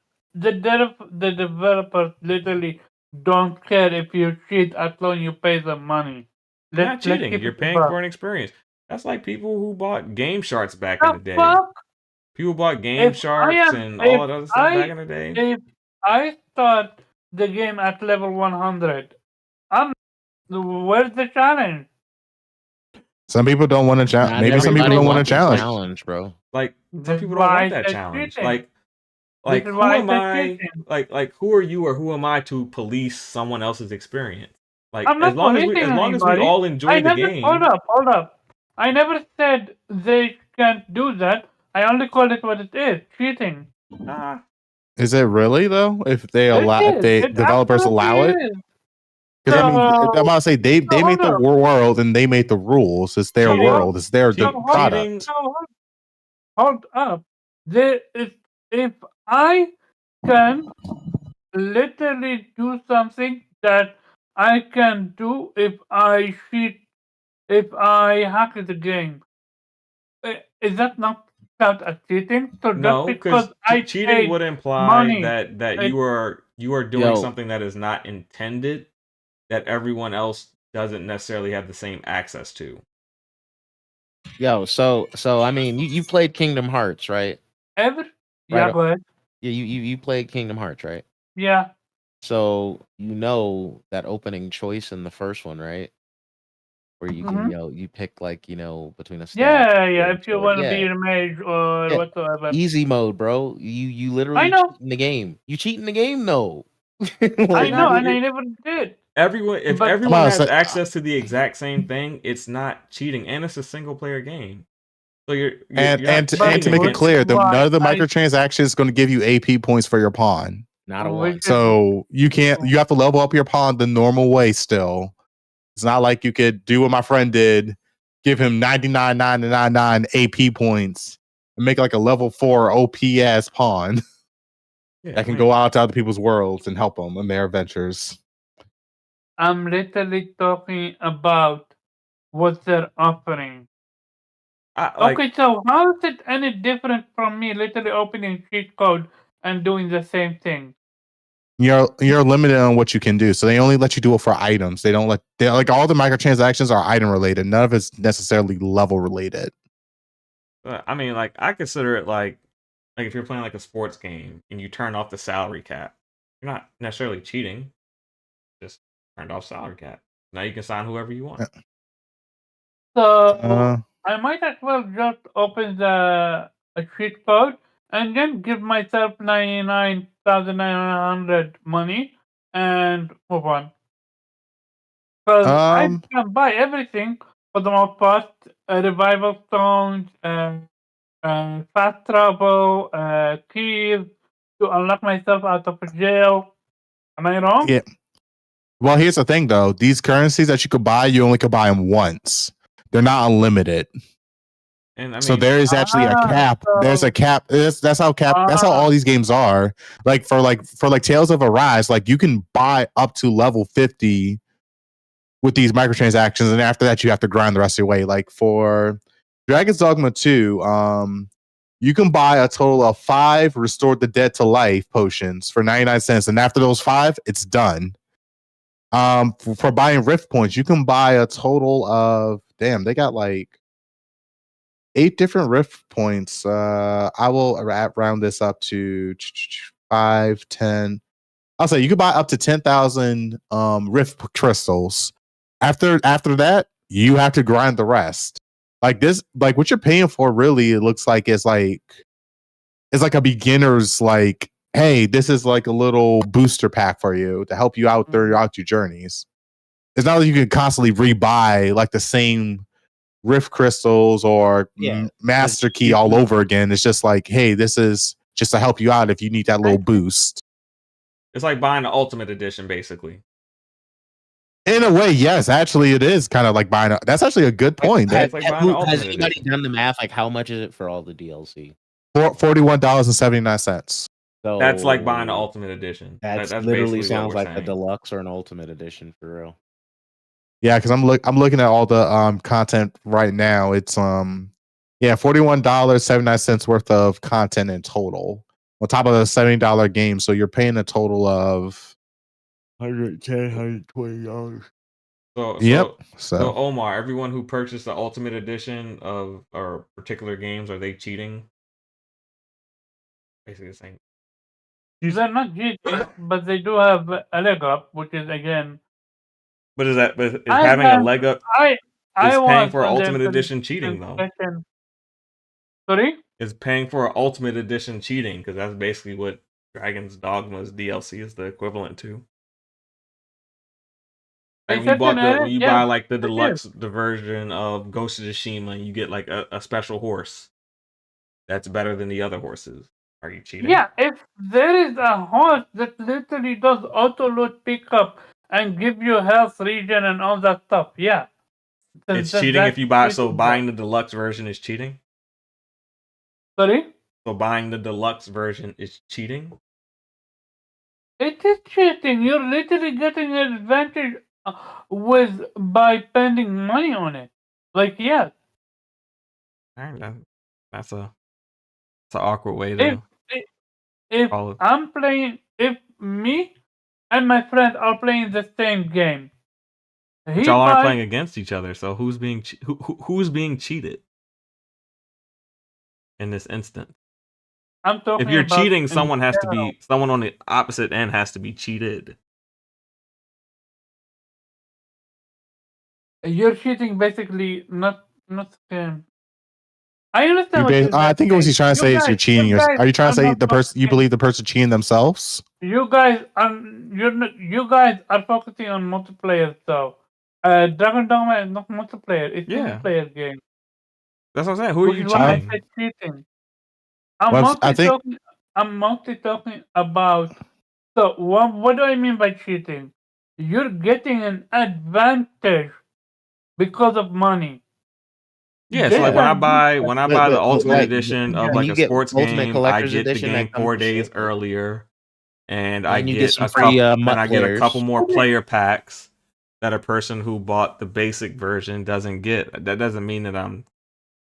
developers literally don't care if you cheat as long as you pay them money. You're not cheating. You're paying for an experience. That's like people who bought Game Sharks back in the day. People bought Game Sharks and all that other stuff back in the day. If I start the game at level 100, where's the challenge? Some people don't want to challenge. Maybe some people don't want to challenge, bro. Like, some people don't want that challenge. Like who am I? Like who are you or who am I to police someone else's experience? Like, as long as we all enjoy the game. Hold up. I never said they can't do that. I only called it what it is: cheating. Is it really though? If they developers allow it? Because I mean, I'm about to say they made the world and they made the rules. It's their world. It's their product. Hold up. If I can literally do something that I can do if I cheat, if I hack the game, is that not count as cheating? So no, because cheating would imply that you are doing something that is not intended, that everyone else doesn't necessarily have the same access to. So I mean, you played Kingdom Hearts, right? Yeah, go ahead. Yeah, you played Kingdom Hearts, right? Yeah. So you know that opening choice in the first one, right? Where you can you pick like between a if you want to be a mage or whatsoever. Easy mode, bro. You literally cheat in the game. You cheat in the game, though. I know, and I never did. Everyone has access to the exact same thing, it's not cheating, and it's a single player game. So you're And not and to cheating make it against clear, it. none of the Why microtransactions is going to give you AP points for your pawn. Not a which one. is So you have to level up your pawn the normal way still. It's not like you could do what my friend did, give him 99,999 AP points and make like a level 4 OPS pawn Yeah, that can go out to other people's worlds and help them in their adventures. I'm literally talking about what they're offering. Okay, so how is it any different from me literally opening cheat code and doing the same thing? You're limited on what you can do, so they only let you do it for items. They don't like all the microtransactions are item related. None of it's necessarily level related. I mean, like I consider it like if you're playing like a sports game and you turn off the salary cap, you're not necessarily cheating. Just turned off salary cap. Now you can sign whoever you want. So I might as well just open a cheat code and then give myself 99,900 money and move on. Because I can buy everything for the most part: revival stones, fast travel, keys to unlock myself out of jail. Am I wrong? Yeah. Well, here's the thing though. These currencies that you could buy, you only could buy them once. They're not unlimited. And I mean, so there is actually a cap. There's a cap. That's how all these games are. Like for Tales of Arise, like you can buy up to level 50 with these microtransactions, and after that you have to grind the rest of your way. Like for Dragon's Dogma 2, you can buy a total of 5 Restored the Dead to Life potions for 99 cents, and after those 5, it's done. For buying Rift points, you can buy a total of they got like 8 different Rift points. I will round this up to 5, 10. I'll say you could buy up to 10,000 Rift crystals. After that, you have to grind the rest. Like this, like what you're paying for, really, it looks like it's like a beginner's like, hey, this is like a little booster pack for you to help you out throughout your journeys. It's not like you can constantly rebuy like the same Rift crystals or Master Key all over again. It's just like, hey, this is just to help you out if you need that little boost. It's like buying the Ultimate Edition, basically. In a way, yes. Actually, it is kind of like buying a... That's actually a good point. Has anybody done the math? Like, how much is it for all the DLC? $41.79. So that's like buying the Ultimate Edition. That literally sounds like a deluxe or an Ultimate Edition for real. Yeah, because I'm looking at all the content right now. It's $41.79 worth of content in total on top of the $70 game. So you're paying a total of $110, $120. So Omar, everyone who purchased the Ultimate Edition of or particular games, are they cheating? Basically the same. They're not cheating, but they do have a leg up, which is again. But is having a leg up? I paying for Ultimate Edition cheating though? Sorry? Is paying for an Ultimate Edition cheating? Because that's basically what Dragon's Dogma's DLC is the equivalent to. Like when you buy like the deluxe version of Ghost of Tsushima, you get like a special horse that's better than the other horses. Are you cheating? Yeah, if there is a horse that literally does auto loot pickup and give you health regen and all that stuff, yeah. It's cheating if you buy. So buying the deluxe version is cheating. Sorry? So buying the deluxe version is cheating. It is cheating. You're literally getting an advantage by spending money on it. Like, yeah. That's an awkward way to. If I'm playing, if me and my friend are playing the same game, but y'all aren't playing against each other. So who's being cheated in this instance? I'm talking. If you're cheating, someone on the opposite end has to be cheated. You're cheating, basically, not him. I understand. I think what he's trying to say is you're cheating. Are you trying to say the person you believe the person cheating themselves? You guys are focusing on multiplayer, though. Dragon Dogma is not multiplayer. It's a single player game. That's what I'm saying. Who are Which you is why I cheating? said cheating. Well, I think I'm mostly talking about. So what do I mean by cheating? You're getting an advantage because of money. Yeah, so This like yeah. when I buy the Ultimate like Edition of when like you a get sports Ultimate game, I Collector's get the Edition, that game comes 4 days with earlier, and I and you get get some a free couple, and MUT I get a couple players. more player packs that a person who bought the basic version doesn't get. That doesn't mean that I'm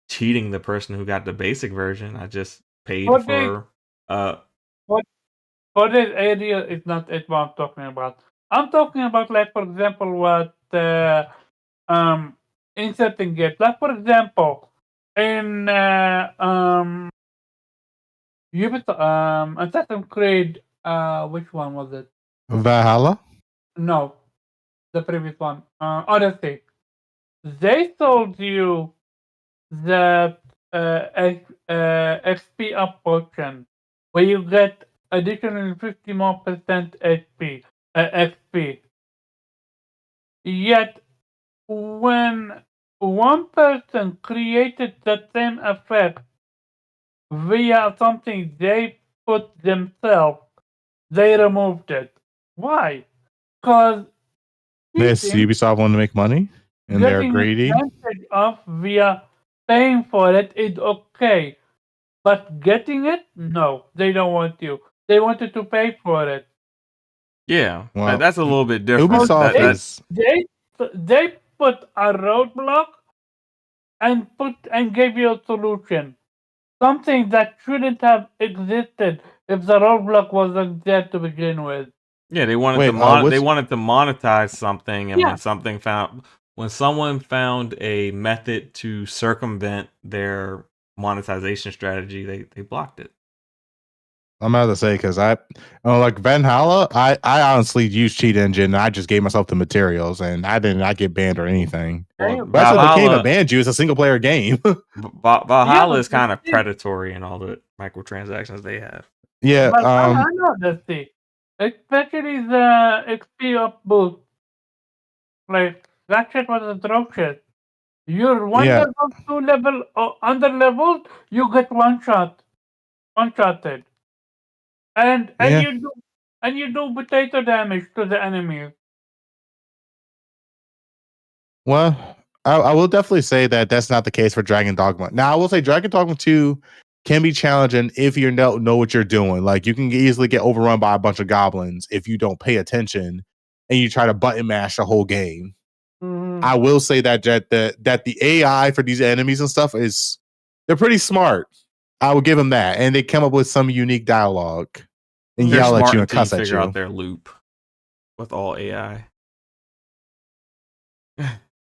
cheating the person who got the basic version. I just paid for this for for, for this area is not it what I'm talking about. I'm talking about, like, for example, what in certain games, like for example in Ubisoft, Assassin's Creed, which one was it? Valhalla. No, the previous one, Odyssey. They told you that XP up potion, where you get additional 50 more percent XP. Yet, when one person created the same effect via something they put themselves, they removed it. Why? Because This cheating, Ubisoft want to make money, and they're getting greedy. advantage of via paying for it is okay. But getting it, no, they don't want you. They wanted to pay for it. yeah. Well, That's a little bit different. So Ubisoft they is. they they put a roadblock and gave you a solution. Something that shouldn't have existed if the roadblock wasn't there to begin with. Yeah, Wait, they which wanted to monetize something, and Yeah, when someone found a method to circumvent their monetization strategy, they blocked it. I'm about to say because like Valhalla, I honestly used cheat engine. And I just gave myself the materials, and I did not get banned or anything. Well, But that's what they can't even Valhalla ban you. It's a single player game. yeah, Valhalla is but kind of predatory in all the microtransactions they have. Yeah. I know the thing. Especially the XP up boost. Like, that shit was atrocious. You're one Yeah. level, two level, or under leveled, you get one shotted, and Yeah. you do potato damage to the enemy. Well, I will definitely say that that's not the case for Dragon Dogma. Now, I will say Dragon Dogma 2 can be challenging if you know what you're doing. Like, you can easily get overrun by a bunch of goblins if you don't pay attention and you try to button mash the whole game. I will say that the AI for these enemies and stuff they're pretty smart. I will give them that, and they come up with some unique dialogue and They're yell at smart you and until you cuss at figure you. out their loop with all AI.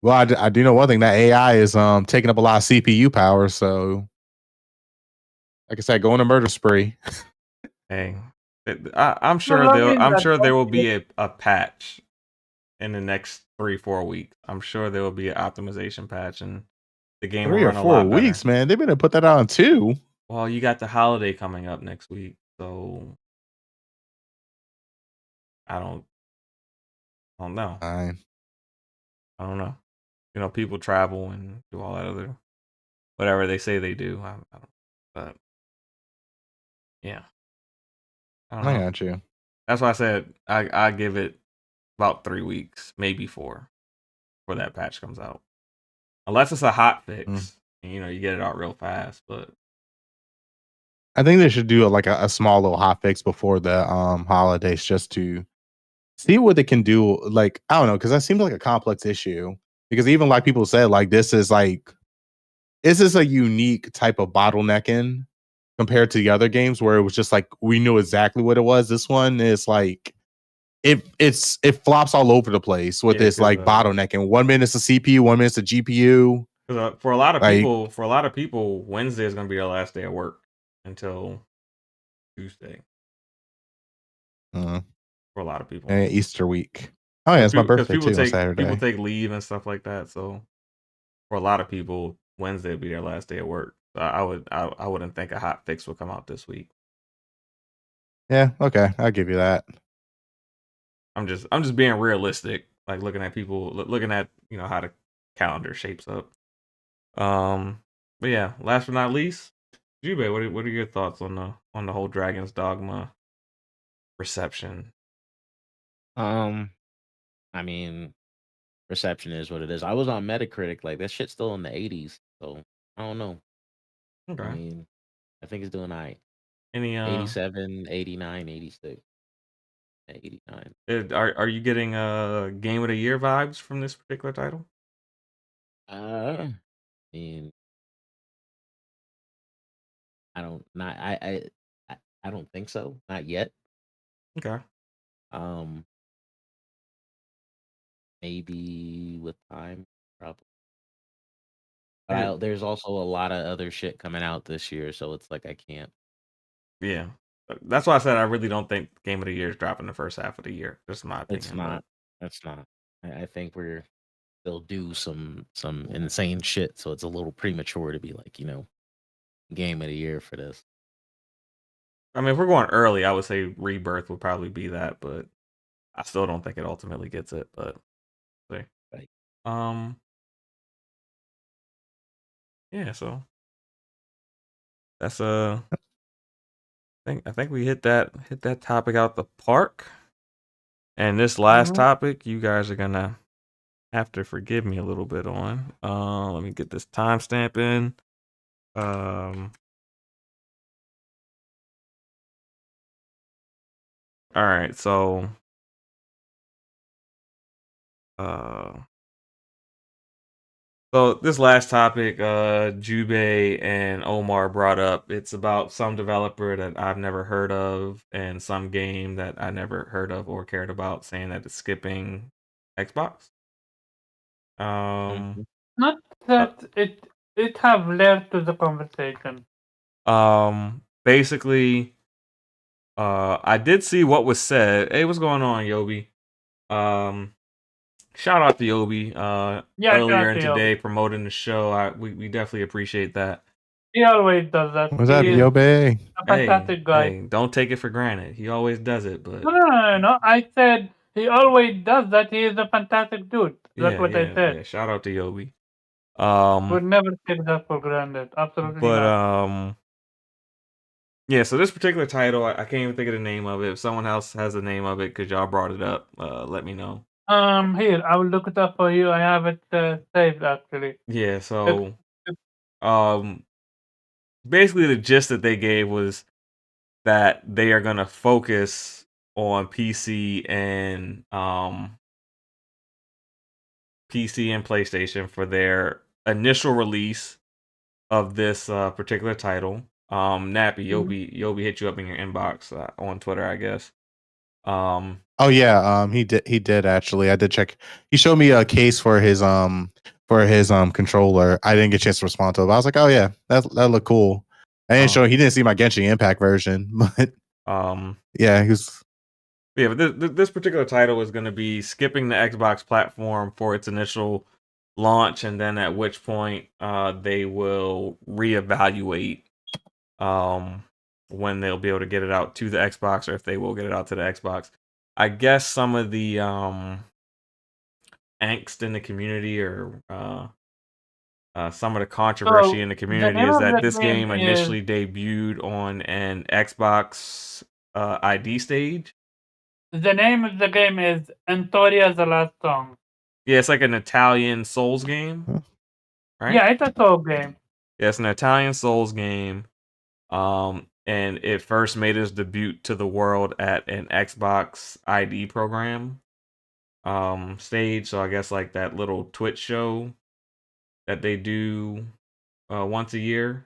Well, I do know one thing, that AI is taking up a lot of CPU power. So, like I said, go on a murder spree. Hey, I'm The sure logins I'm are sure there will bullshit. be a patch in the next 3-4 weeks. I'm sure there will be an optimization patch, and the game will 3 or run a 4 lot better. weeks, man. They better put that on too. Well, you got the holiday coming up next week, so I don't know. Fine. I don't know. You know, people travel and do all that other whatever they say they do. I don't, but yeah, I don't I know. got you. That's why I said I give it about 3 weeks, maybe 4, before that patch comes out. Unless it's a hot fix, and, you know, you get it out real fast. But I think they should do like a small little hot fix before the holidays just to see what they can do. Like, I don't know, because that seems like a complex issue. Because even like people said, like this is a unique type of bottlenecking compared to the other games where it was just like we knew exactly what it was. This one is like it flops all over the place with yeah, this like bottlenecking. 1 minute it's a CPU, 1 minute it's a GPU. for a lot of Like, people, Wednesday is going to be their last day of work until Tuesday. For a lot of people, Easter week. Oh yeah, it's my because birthday too on Saturday. people take leave and stuff like that. So for a lot of people, Wednesday would be their last day of work. So I wouldn't think a hot fix would come out this week. Yeah, okay, I'll give you that. I'm just being realistic, like looking at people, looking at, you know, how the calendar shapes up. But yeah, last but not least, Jube, what are your thoughts on the whole Dragon's Dogma reception? I mean, reception is what it is. I was on Metacritic, like that shit's still in the 80s, so I don't know. I Okay. mean, I think it's doing all right. Any 87, 89, 86, 89. are you getting Game of the Year vibes from this particular title? I mean, I don't not I don't think so. Not yet. Okay. Um, maybe with time, probably. But there's also a lot of other shit coming out this year, so it's like I can't. Yeah. That's why I said I really don't think Game of the Year is dropping the first half of the year. Just my It's opinion. not. It's not. I think they'll do some insane shit, so it's a little premature to be like, game of the year for this. I mean, if we're going early, I would say Rebirth would probably be that, but I still don't think it ultimately gets it. But see. Right. Yeah. So that's I think we hit that topic out the park. And this last topic, you guys are gonna have to forgive me a little bit on. Let me get this timestamp in. All right, so this last topic, Jubei and Omar brought up. It's about some developer that I've never heard of and some game that I never heard of or cared about, saying that it's skipping Xbox. Not that it have led to the conversation. Basically, I did see what was said. Hey, what's going on, Yobi? Shout out to Yobi. Earlier in today, promoting the show. We definitely appreciate that. He always does that. What's up, Yobe? A fantastic guy. Hey, don't take it for granted. He always does it, but No. I said he always does that. He is a fantastic dude. That's what I said. Yeah, shout out to Yobi. Would never take that for granted. Absolutely but not. Yeah, so this particular title, I can't even think of the name of it. If someone else has the name of it, because y'all brought it up, let me know. Here, I will look it up for you. I have it saved, actually. Yeah, so basically the gist that they gave was that they are going to focus on PC and PlayStation for their initial release of this particular title. Nappy, Yobi hit you up in your inbox on Twitter, I guess. Oh yeah, he did actually. I did check. He showed me a case for his controller. I didn't get a chance to respond to it, but I was like, oh yeah, that looked cool. I didn't show. He didn't see my Genshin Impact version, but yeah, he was. Yeah, but this particular title is going to be skipping the Xbox platform for its initial launch, and then at which point they will reevaluate when they'll be able to get it out to the Xbox, or if they will get it out to the Xbox. I guess some of the angst in the community, or some of the controversy in the community, is that this game initially debuted on an Xbox ID stage. The name of the game is Antoria the Last Song. Yeah, it's like an Italian Souls game, right? Yeah, it's a Souls game. Yeah, it's an Italian Souls game. And it first made its debut to the world at an Xbox ID program stage. So I guess like that little Twitch show that they do once a year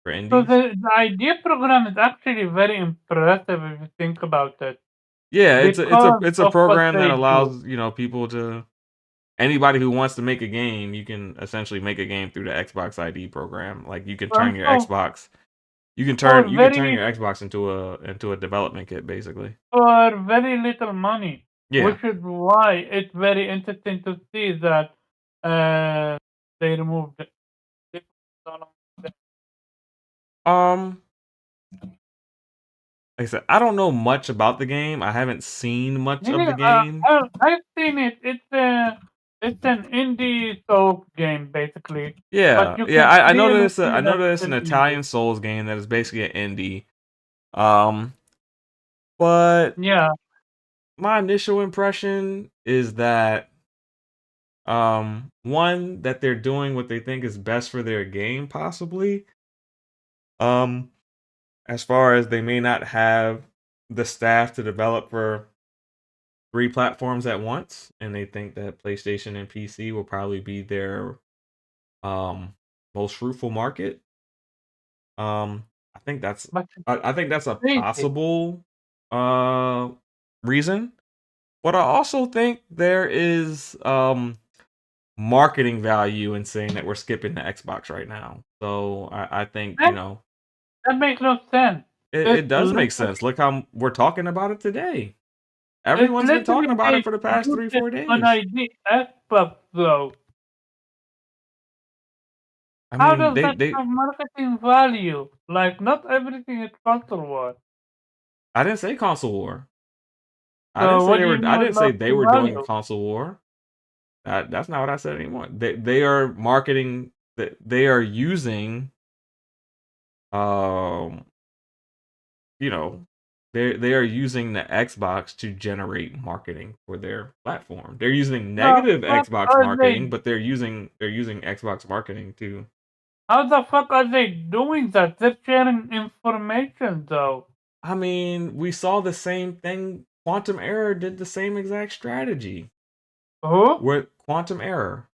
for indies. So the ID program is actually very impressive if you think about it. Yeah, it's a program that allows people to, anybody who wants to make a game, you can essentially make a game through the Xbox ID program. Like you can turn your Xbox. You can turn your Xbox into a development kit, basically, for very little money. Yeah, which is why it's very interesting to see that they removed it. Like I said, I don't know much about the game. I haven't seen much of the game. I've seen it. It's an indie Souls game, basically. Yeah, you yeah. can I know that clearly it's a, see I know that that it's it's an an Italian indie. Souls game that is basically an indie. But Yeah. my initial impression is that one, that they're doing what they think is best for their game, possibly. As far as they may not have the staff to develop for 3 platforms at once, and they think that PlayStation and PC will probably be their most fruitful market. I think that's But I think that's a crazy. possible reason. But I also think there is marketing value in saying that we're skipping the Xbox right now. So I think, That, that makes no sense. it does make sense. Look how we're talking about it today. It's Everyone's been talking literally about it for the past 3-4 an days. ID Xbox though. I How mean, does that they have marketing value? Like, not everything is console war. I didn't say console war. So what do you I mean didn't say they marketing were doing a value? console war. That's not what I said anymore. They are marketing that they are using um you know, they are using the Xbox to generate marketing for their platform. They're using The negative fuck Xbox are marketing, they? but they're using Xbox marketing to. How the fuck are they doing that? They're sharing information though. I mean, we saw the same thing. Quantum Error did the same exact strategy Who? with Quantum Error.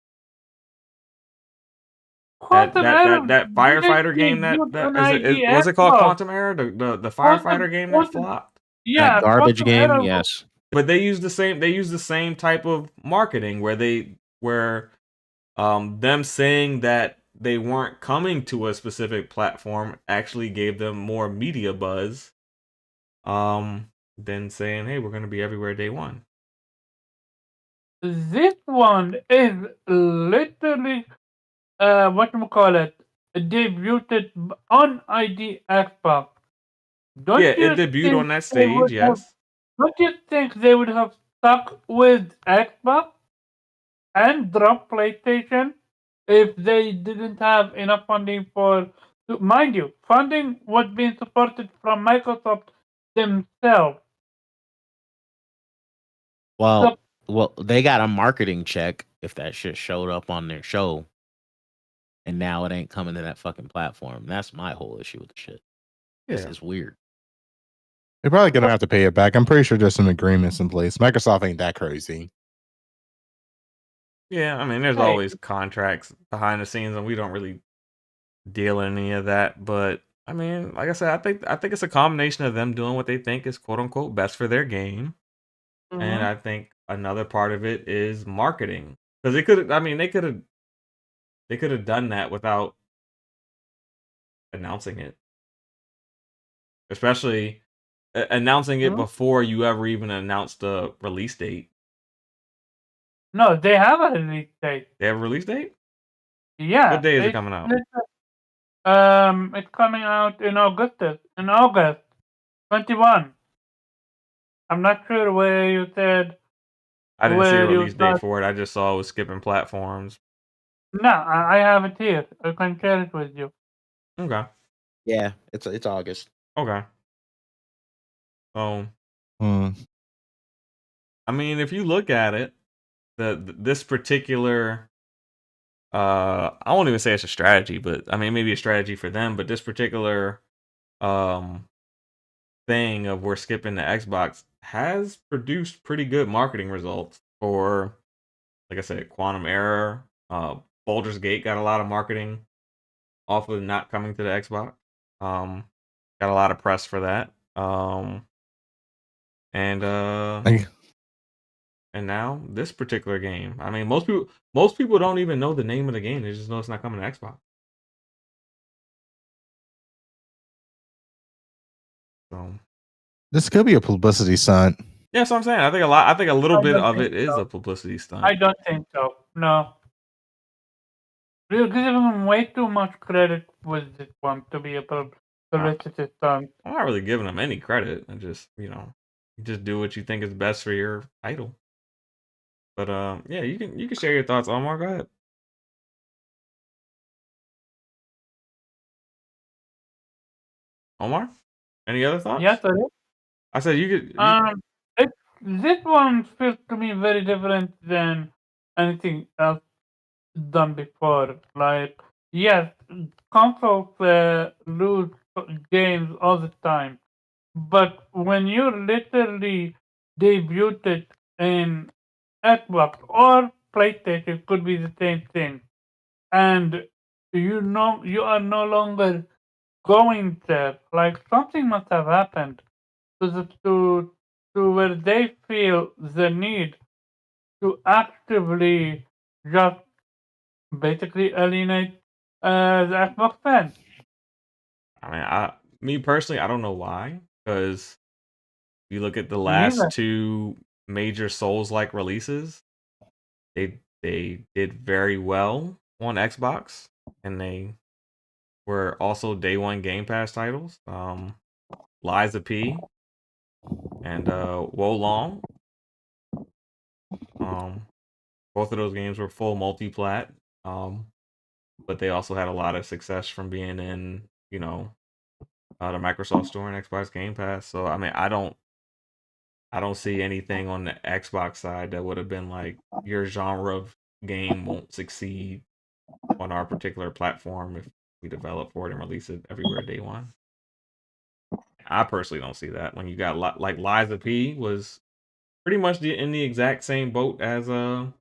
Quantum Error That didn't firefighter game debut that on is it was it called IDX. Quantum Error, the firefighter game that flopped. That Yeah, garbage Quantum game, Error. yes. But they use the same type of marketing where them saying that they weren't coming to a specific platform actually gave them more media buzz than saying, hey, we're going to be everywhere day one. This one is literally whatchamacallit, debuted on ID Xbox. Yeah, Don't it you debuted think on that they stage, would have? yes. Don't you think they would have stuck with Xbox and dropped PlayStation if they didn't have enough funding for? Mind you, funding was being supported from Microsoft themselves. Well, So they got a marketing check if that shit showed up on their show, and now it ain't coming to that fucking platform. That's my whole issue with the shit. This Yeah. is weird. They're probably gonna have to pay it back. I'm pretty sure there's some agreements in place. Microsoft ain't that crazy. Yeah, I mean, there's hey, always contracts behind the scenes, and we don't really deal in any of that. But I mean, like I said, I think it's a combination of them doing what they think is quote unquote best for their game, and mhm. I think another part of it is marketing because they could. I mean, they could have done that without announcing it, especially announcing it Mhm. before you ever even announced the release date. No, they have a release date. They have a release date. What Yeah, day is it coming out? it's coming out in August. In August 21. I'm not sure where you said I didn't see a where you release date got. for it. I just saw it was skipping platforms. No, I have it here. I can share it with you. Okay. Yeah, it's August. Okay. Hmm. I mean, if you look at it, this particular I won't even say it's a strategy, but I mean maybe a strategy for them, but this particular um thing of we're skipping the Xbox has produced pretty good marketing results for, like I said, Quantum Error. Baldur's Gate got a lot of marketing off of not coming to the Xbox. Got a lot of press for that. And Like, and now this particular game. I mean, most people don't even know the name of the game. They just know it's not coming to Xbox. So this could be a publicity stunt. yeah, that's what I'm saying. I think a little I bit don't of think it is so. a publicity stunt. I don't think so. No. We're giving them way too much credit with this one to be a publicity stunt. I'm not really giving them any credit. I just, you just do what you think is best for your title. But yeah, you can share your thoughts. Omar, go ahead. Omar, any other thoughts? Yeah, sorry. I said you could. It, this one feels to me very different than anything else done before. Like, yes, consoles lose games all the time, but when you literally debut it in Xbox or PlayStation, it could be the same thing, and you are no longer going there. Like something must have happened to where they feel the need to actively just basically alienate the Xbox fans. I mean, me personally, I don't know why. Because you look at the Me neither. last two major Souls-like releases, they did very well on Xbox, and they were also day one Game Pass titles. Liza P and Wo Long. Both of those games were full multi-plat. But they also had a lot of success from being in, the Microsoft Store and Xbox Game Pass. So I mean, I don't see anything on the Xbox side that would have been like your genre of game won't succeed on our particular platform if we develop for it and release it everywhere day one. I personally don't see that. When you got like Liza P was pretty much in the exact same boat as that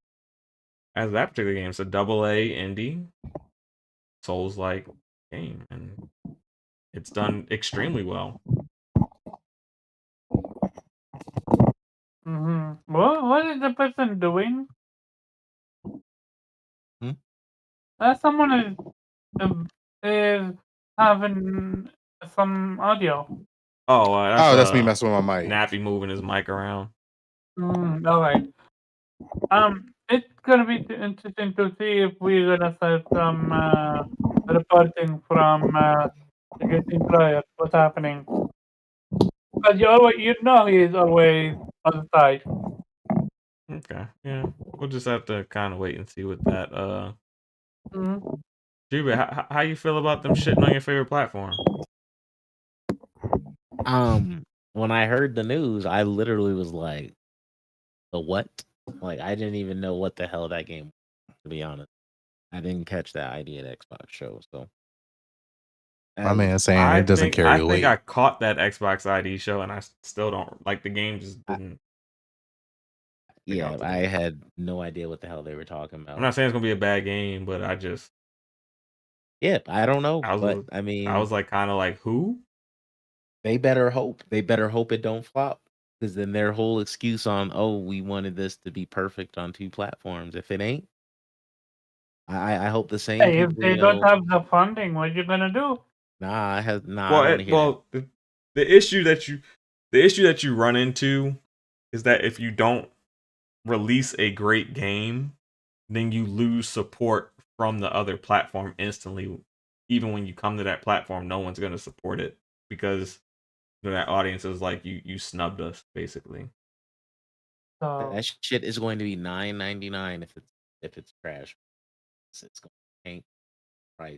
particular game. It's a AA indie Souls like game, and it's done extremely well. What is the person doing? Hmm? Someone is having some audio. Oh, that's me messing with my mic. Nappy moving his mic around. All right. It's gonna be interesting to see if we're gonna start some reporting from getting players. What's happening? But you know, he is always on the side. Okay, yeah, we'll just have to kind of wait and see with that. Mhm. Juba, how you feel about them shitting on your favorite platform? When I heard the news, I literally was like, "The what?" Like, I didn't even know what the hell that game was, to be honest. I didn't catch that idea at Xbox show, so. My man saying it doesn't carry I weight. think I caught that Xbox ID show, and I still don't like the game. Just didn't. Yeah, I had no idea what the hell they were talking about. I'm not saying it's gonna be a bad game, but I just. Yeah, I don't know, I but I mean, was like, kind of like, who? They better hope. They better hope it don't flop, because then their whole excuse on, oh, we wanted this to be perfect on 2 platforms. If it ain't, I hope the same Hey, if people, they don't have the funding, what you gonna do? Nah, I don't want to hear that. The issue that you run into is that if you don't release a great game, then you lose support from the other platform instantly. Even when you come to that platform, no one's gonna support it because that audience is like, you snubbed us, basically. So That shit is going to be $9.99 if it's trash. It's going to tank price.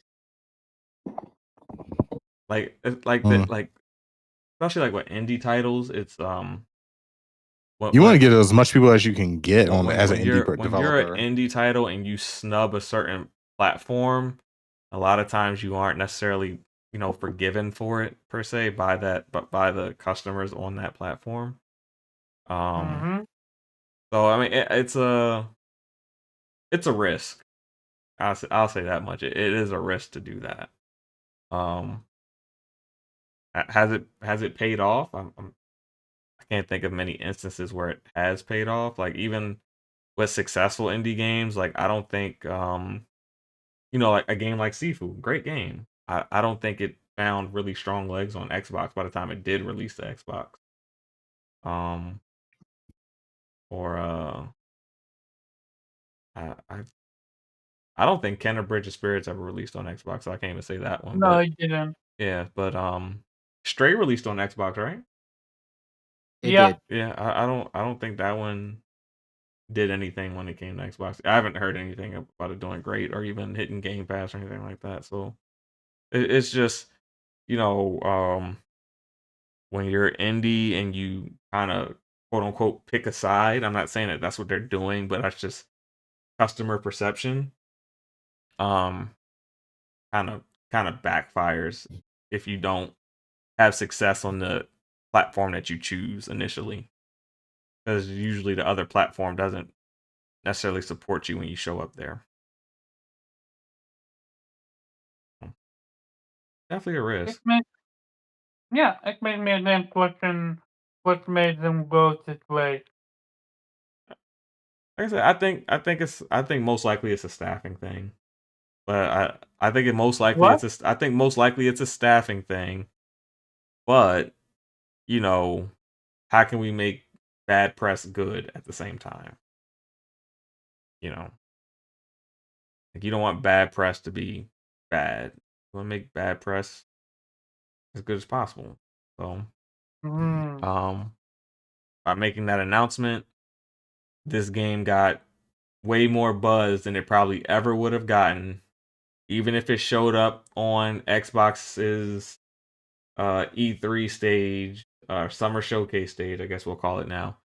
Like especially like what indie titles, it's You want to get as much people as you can get on as an indie when developer. you're an indie title and you snub a certain platform, a lot of times you aren't necessarily forgiven for it per se by the customers on that platform. So I mean, it's a risk. I'll say that much. It is a risk to do that. Has it paid off? I can't think of many instances where it has paid off. Like, even with successful indie games, like, I don't think like a game like Sifu, great game. I don't think it found really strong legs on Xbox by the time it did release to Xbox. Or I don't think Kenner Bridge of Spirits ever released on Xbox, so I can't even say that one. no, But I didn't. yeah, but Stray released on Xbox, right? It Yeah. did. Yeah, I don't think that one did anything when it came to Xbox. I haven't heard anything about it doing great or even hitting Game Pass or anything like that. So it's just, you know, when you're indie and you kind of quote unquote pick a side. I'm not saying that that's what they're doing, but that's just customer perception. Kind of backfires if you don't have success on the platform that you choose initially, because usually the other platform doesn't necessarily support you when you show up there. Definitely a risk. It made me then question what made them go this way. Like I said, I think most likely it's a staffing thing, but I think most likely What? I think most likely it's a staffing thing. But you know, how can we make bad press good at the same time? You know, like you don't want bad press to be bad. You want to make bad press as good as possible. So, by making that announcement, this game got way more buzz than it probably ever would have gotten, even if it showed up on Xbox's E3 stage, Summer Showcase stage, I guess we'll call it now.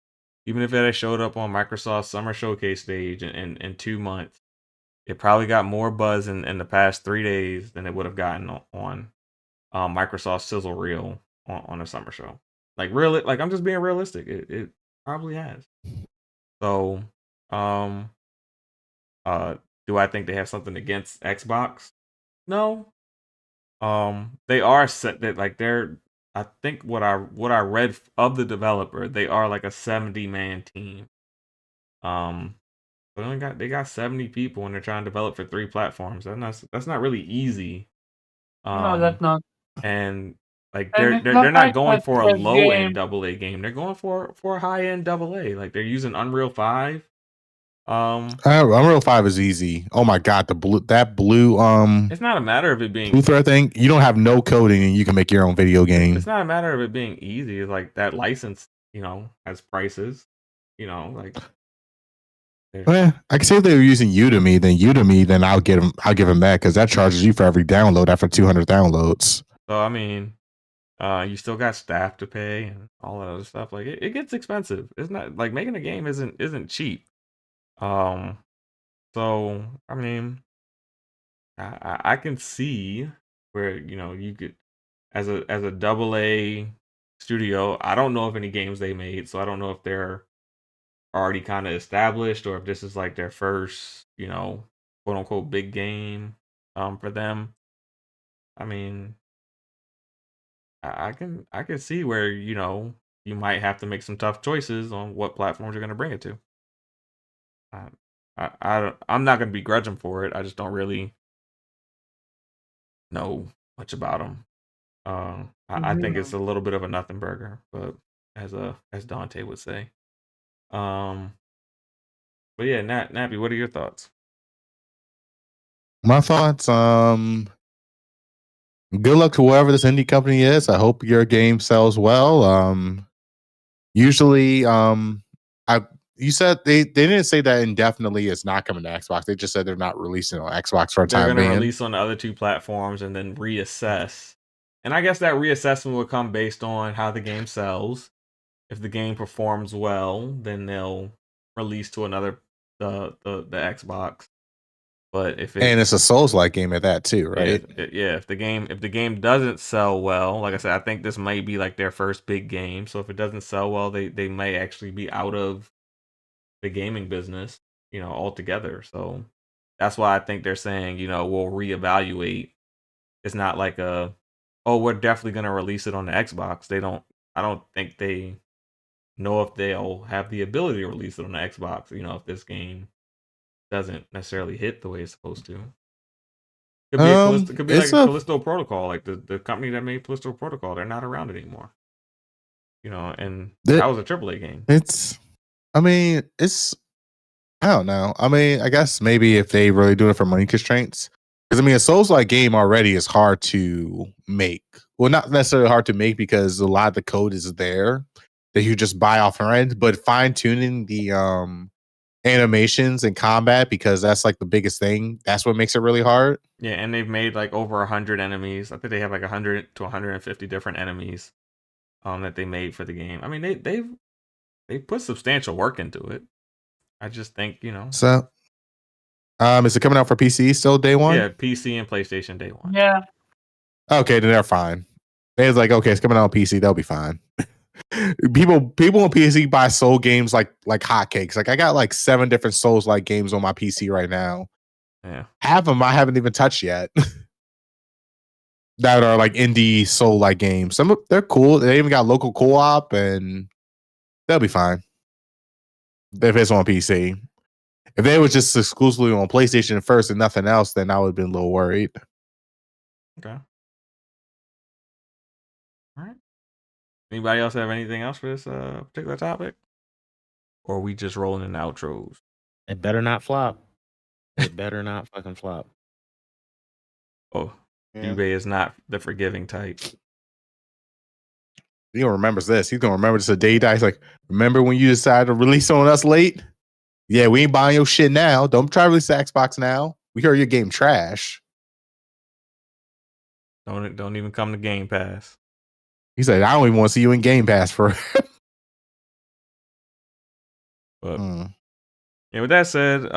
Even if it had showed up on Microsoft's Summer Showcase stage in 2 months, it probably got more buzz in the past 3 days than it would have gotten on Microsoft's sizzle reel on a summer show. Like I'm just being realistic. It probably has. So, do I think they have something against Xbox? No. They are set that like they're. I think what I read of the developer, they are like a 70-man team. They got 70 people and they're trying to develop for 3 platforms. That's not really easy. No, that's not. And like And they're not going for a first low game. end AA game. They're going for a high end AA. Like they're using Unreal 5. Unreal 5 is easy. Oh my god, the blue It's not a matter of it being blue thread thing. You don't have no coding and you can make your own video game. It's not a matter of it being easy. It's like that license, has prices. Like I can say if they were using Udemy, then I'll give them that because that charges you for every download after 200 downloads. So I mean, you still got staff to pay and all that other stuff. Like it gets expensive. It's not like making a game isn't cheap. So I mean, I can see where you could as a AA studio. I don't know of any games they made, so I don't know if they're already kind of established or if this is like their first, quote unquote big game for them. I mean, I can see where, you might have to make some tough choices on what platforms you're going to bring it to. I'm not going to begrudge them for it. I just don't really know much about them. I think it's a little bit of a nothing burger, but as Dante would say. But yeah, Nappy, what are your thoughts? My thoughts, good luck to whoever this indie company is. I hope your game sells well. Usually, you said they didn't say that indefinitely it's not coming to Xbox. They just said they're not releasing on Xbox for a time being. They're going to release on the other 2 platforms and then reassess. And I guess that reassessment will come based on how the game sells. If the game performs well, then they'll release to another the Xbox. But if it's a Souls-like game at that too, right? If the game doesn't sell well, like I said, I think this might be like their first big game. So if it doesn't sell well, they may actually be out of the gaming business, altogether. So that's why I think they're saying, we'll reevaluate. It's not like we're definitely going to release it on the Xbox. I don't think they know if they'll have the ability to release it on the Xbox, if this game doesn't necessarily hit the way it's supposed to. Could be like Callisto Protocol, like the company that made Callisto Protocol. They're not around anymore. And that was a AAA game. I don't know. I guess maybe if they really do it for money constraints. Because a Souls-like game already is hard to make. Well, not necessarily hard to make because a lot of the code is there that you just buy off rent, but fine-tuning the animations and combat, because that's like the biggest thing. That's what makes it really hard. Yeah, and they've made like over 100 enemies. I think they have like 100 to 150 different enemies that they made for the game. I mean, they put substantial work into it. I just think, So, is it coming out for PC still day one? yeah, PC and PlayStation day one. Yeah. Okay, then they're fine. They was like, okay, it's coming out on PC. They'll be fine. people on PC buy Soul games like hotcakes. Like I got like 7 different Souls like games on my PC right now. Yeah. Half of them I haven't even touched yet. That are like indie Soul like games. Some they're cool. They even got local co-op, and they'll be fine if it's on PC. If they was just exclusively on PlayStation first and nothing else, then I would have been a little worried. Okay. All right. Anybody else have anything else for this particular topic? Or are we just rolling in outros? It better not flop. It better not fucking flop. Oh, Yeah. Jubei is not the forgiving type. He gonna remembers this. He's gonna remember this a day he dies. Like, remember when you decided to release on us late? Yeah, we ain't buying your shit now. Don't try to release the Xbox now. We heard your game trash. Don't even come to Game Pass. He said, I don't even want to see you in Game Pass for. But yeah, with that said,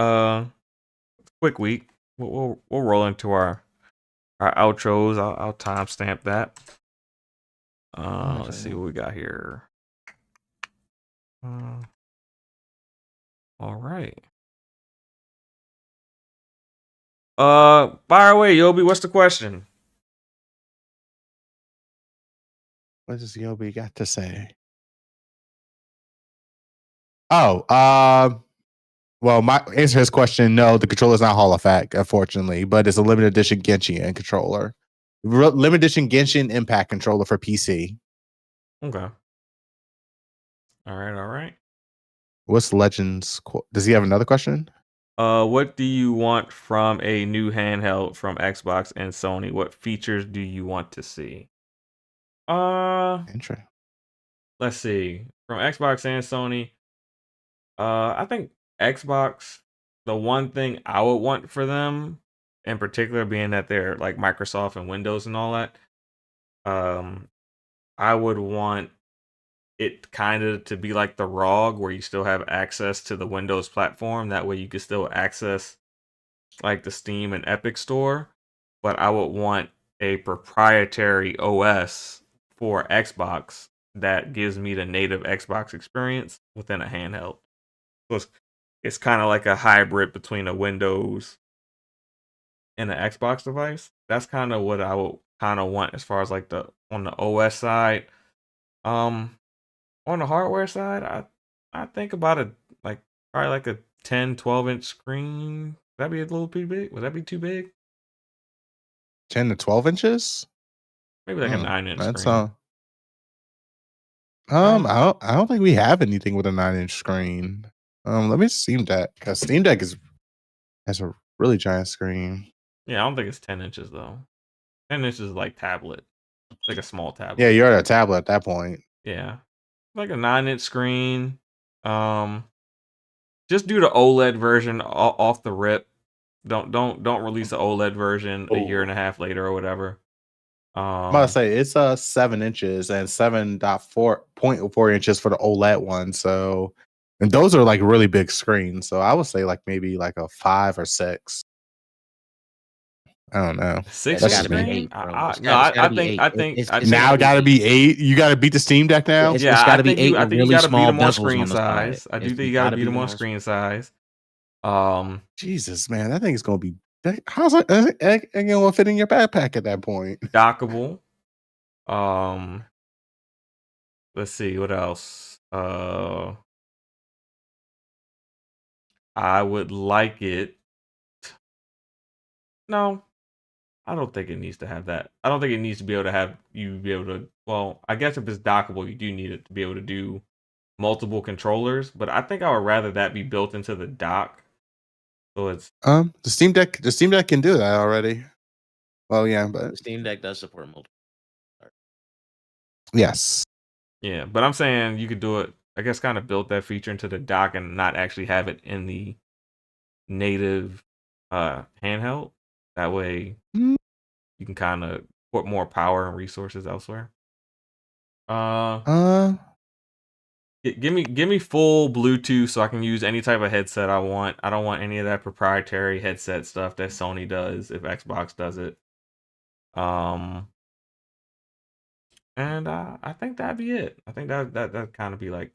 quick week. We'll roll into our outros. I'll timestamp that. Let's see what we got here. All right. Fire away, Yobi. What's the question? What does Yobi got to say? Oh, well, my answer to his question, no, the controller is not Hall Effect, unfortunately, but it's a limited edition Genshin controller. Limited edition Genshin Impact controller for PC. Okay. All right. What's Legends? Does he have another question? What do you want from a new handheld from Xbox and Sony? What features do you want to see? Interesting. Let's see. From Xbox and Sony, I think Xbox, the one thing I would want for them, in particular, being that they're like Microsoft and Windows and all that, I would want it kind of to be like the ROG, where you still have access to the Windows platform. That way you can still access like the Steam and Epic store, but I would want a proprietary OS for Xbox that gives me the native Xbox experience within a handheld. So it's kind of like a hybrid between a Windows and an Xbox device. That's kind of what I would kind of want as far as like on the OS side. On the hardware side, I think about probably like a 10, 12-inch screen. Would that be a little too big? Would that be too big? 10 to 12 inches? Maybe like a 9-inch that's screen. I don't think we have anything with a 9-inch screen. Let me Steam Deck, because Steam Deck has a really giant screen. Yeah, I don't think it's 10 inches though. 10 inches is like tablet. It's like a small tablet. Yeah, you're at a tablet at that point. Yeah. Like a 9-inch screen. Just do the OLED version off the rip. Don't release the OLED version a year and a half later or whatever. I'm about to say it's 7 inches and 7.4 inches for the OLED one. So, and those are like really big screens. So I would say like maybe like a 5 or 6. I don't know. 6 It's gotta gotta be be 8. 8, bro. I think Now gotta be 8. You gotta beat the Steam Deck now. It's gotta be 8 with really small beat them on bezels screen on the side. size. I do think you gotta beat them on screen size. Jesus, man, that thing is gonna be. How's it gonna fit in your backpack at that point? Dockable. Let's see what else. I would like it. No, I don't think it needs to have that. I don't think it needs to be able to have you be able to. Well, I guess if it's dockable, you do need it to be able to do multiple controllers. But I think I would rather that be built into the dock. So it's the Steam Deck can do that already. Well, yeah, but The Steam Deck does support multiple. yes. Yeah, but I'm saying you could do it I guess, kind of built that feature into the dock and not actually have it in the native handheld. That way, Mm. you can kind of put more power and resources elsewhere. Uh, Give me full Bluetooth so I can use any type of headset I want. I don't want any of that proprietary headset stuff that Sony does if Xbox does it. And I think that'd be it. I think that kind of be like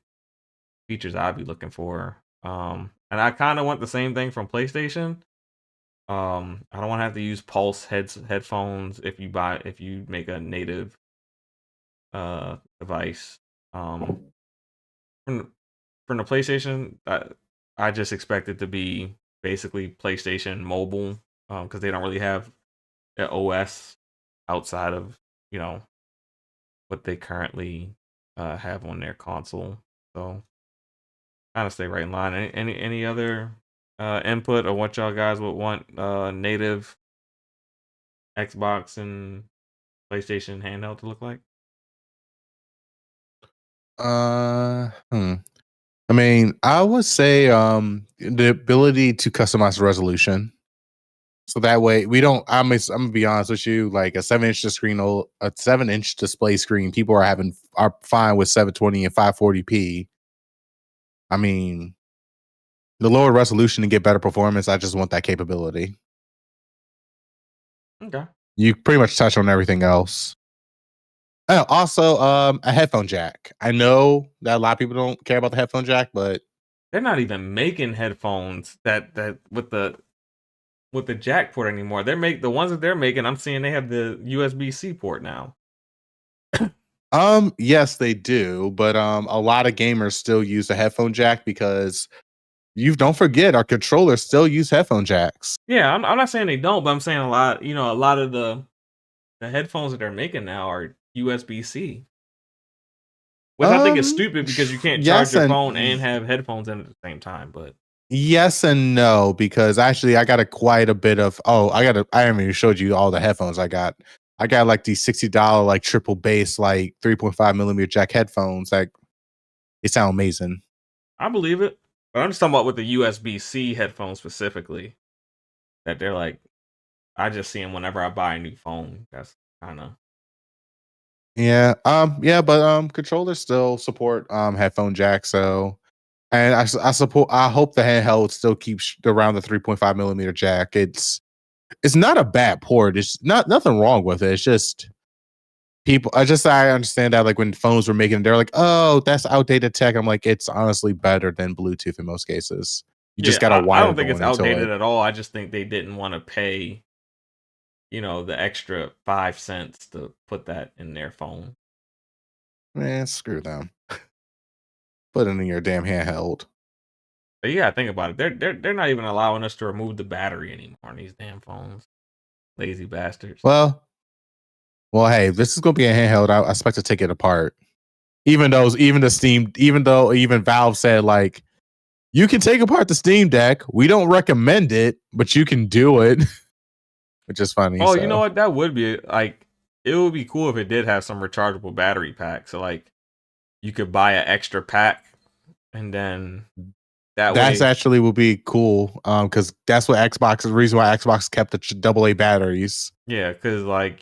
features I'd be looking for. And I kind of want the same thing from PlayStation. I don't want to have to use Pulse headphones if you make a native device. From the PlayStation, I just expect it to be basically PlayStation Mobile, because they don't really have an OS outside of what they currently have on their console. So kind of stay right in line. Any other input or what y'all guys would want native Xbox and PlayStation handheld to look like? I mean, I would say the ability to customize resolution. So that way we don't. I'm gonna be honest with you. Like a 7-inch a 7-inch display screen, people are fine with 720 and 540p. I mean, the lower resolution to get better performance. I just want that capability. Okay. You pretty much touch on everything else. Oh, also, a headphone jack. I know that a lot of people don't care about the headphone jack, but They're not even making headphones that with the jack port anymore. The ones that they're making. I'm seeing they have the USB-C port now. yes, they do, but a lot of gamers still use the headphone jack because you don't forget our controllers still use headphone jacks. Yeah, I'm not saying they don't, but I'm saying a lot of the headphones that they're making now are USB-C. Which I think is stupid because you can't charge Yes your and phone and have headphones in at the same time, but yes and no, because actually I got quite a bit of I haven't even showed you all the headphones I got. I got like these $60 like triple bass like 3.5 millimeter jack headphones. Like they sound amazing. I believe it. But I'm just talking about with the USB-C headphones specifically. That they're like, I just see them whenever I buy a new phone. That's kind of Yeah. But controllers still support headphone jack. So and I hope the handheld still keeps around the 3.5 millimeter jack. It's not a bad port. It's nothing wrong with it. It's just I understand that like when phones were making it, they're like, oh, that's outdated tech. I'm like, it's honestly better than Bluetooth in most cases. You just got a I wire don't think it's going into outdated it. at all. I just think they didn't want to pay, the extra 5 cents to put that in their phone. Man, screw them. Put it in your damn handheld. But you gotta think about it. They're not even allowing us to remove the battery anymore on these damn phones. Lazy bastards. Well, hey, if this is gonna be a handheld, I expect to take it apart. Even though Valve said like you can take apart the Steam Deck. We don't recommend it, but you can do it. Which is funny. Oh, you know what? That would be like, it would be cool if it did have some rechargeable battery pack. So like you could buy an extra pack and then that's actually will be cool. Because that's what the reason why Xbox kept the AA batteries. Yeah, because like,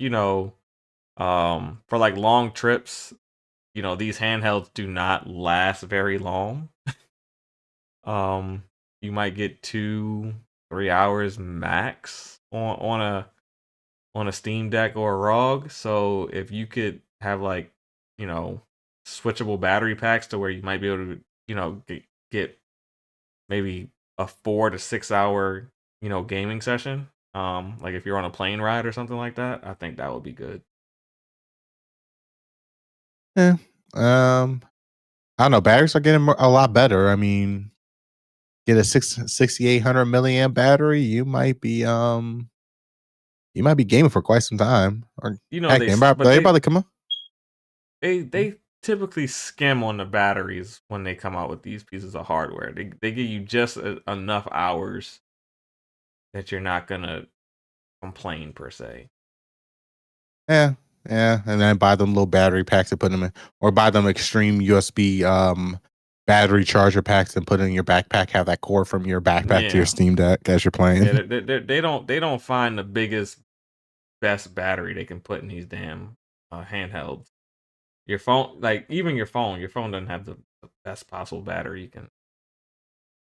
for like long trips, these handhelds do not last very long. You might get 2-3 hours max on a Steam Deck or a ROG. So if you could have like, switchable battery packs to where you might be able to, get maybe a 4 to 6 hour, gaming session. Like if you're on a plane ride or something like that, I think that would be good. Yeah. I don't know. Batteries are getting a lot better. I mean, get a 6800 milliamp battery, you might be gaming for quite some time. Or heck, they probably come on. They typically skim on the batteries when they come out with these pieces of hardware. They give you just enough hours that you're not gonna complain per se. Yeah, and then buy them little battery packs to put them in, or buy them extreme USB battery charger packs and put it in your backpack. Have that cord from your backpack to your Yeah. Steam Deck as you're playing. Yeah, they don't find the biggest best battery they can put in these damn handhelds. Your phone, like even your phone doesn't have the best possible battery you can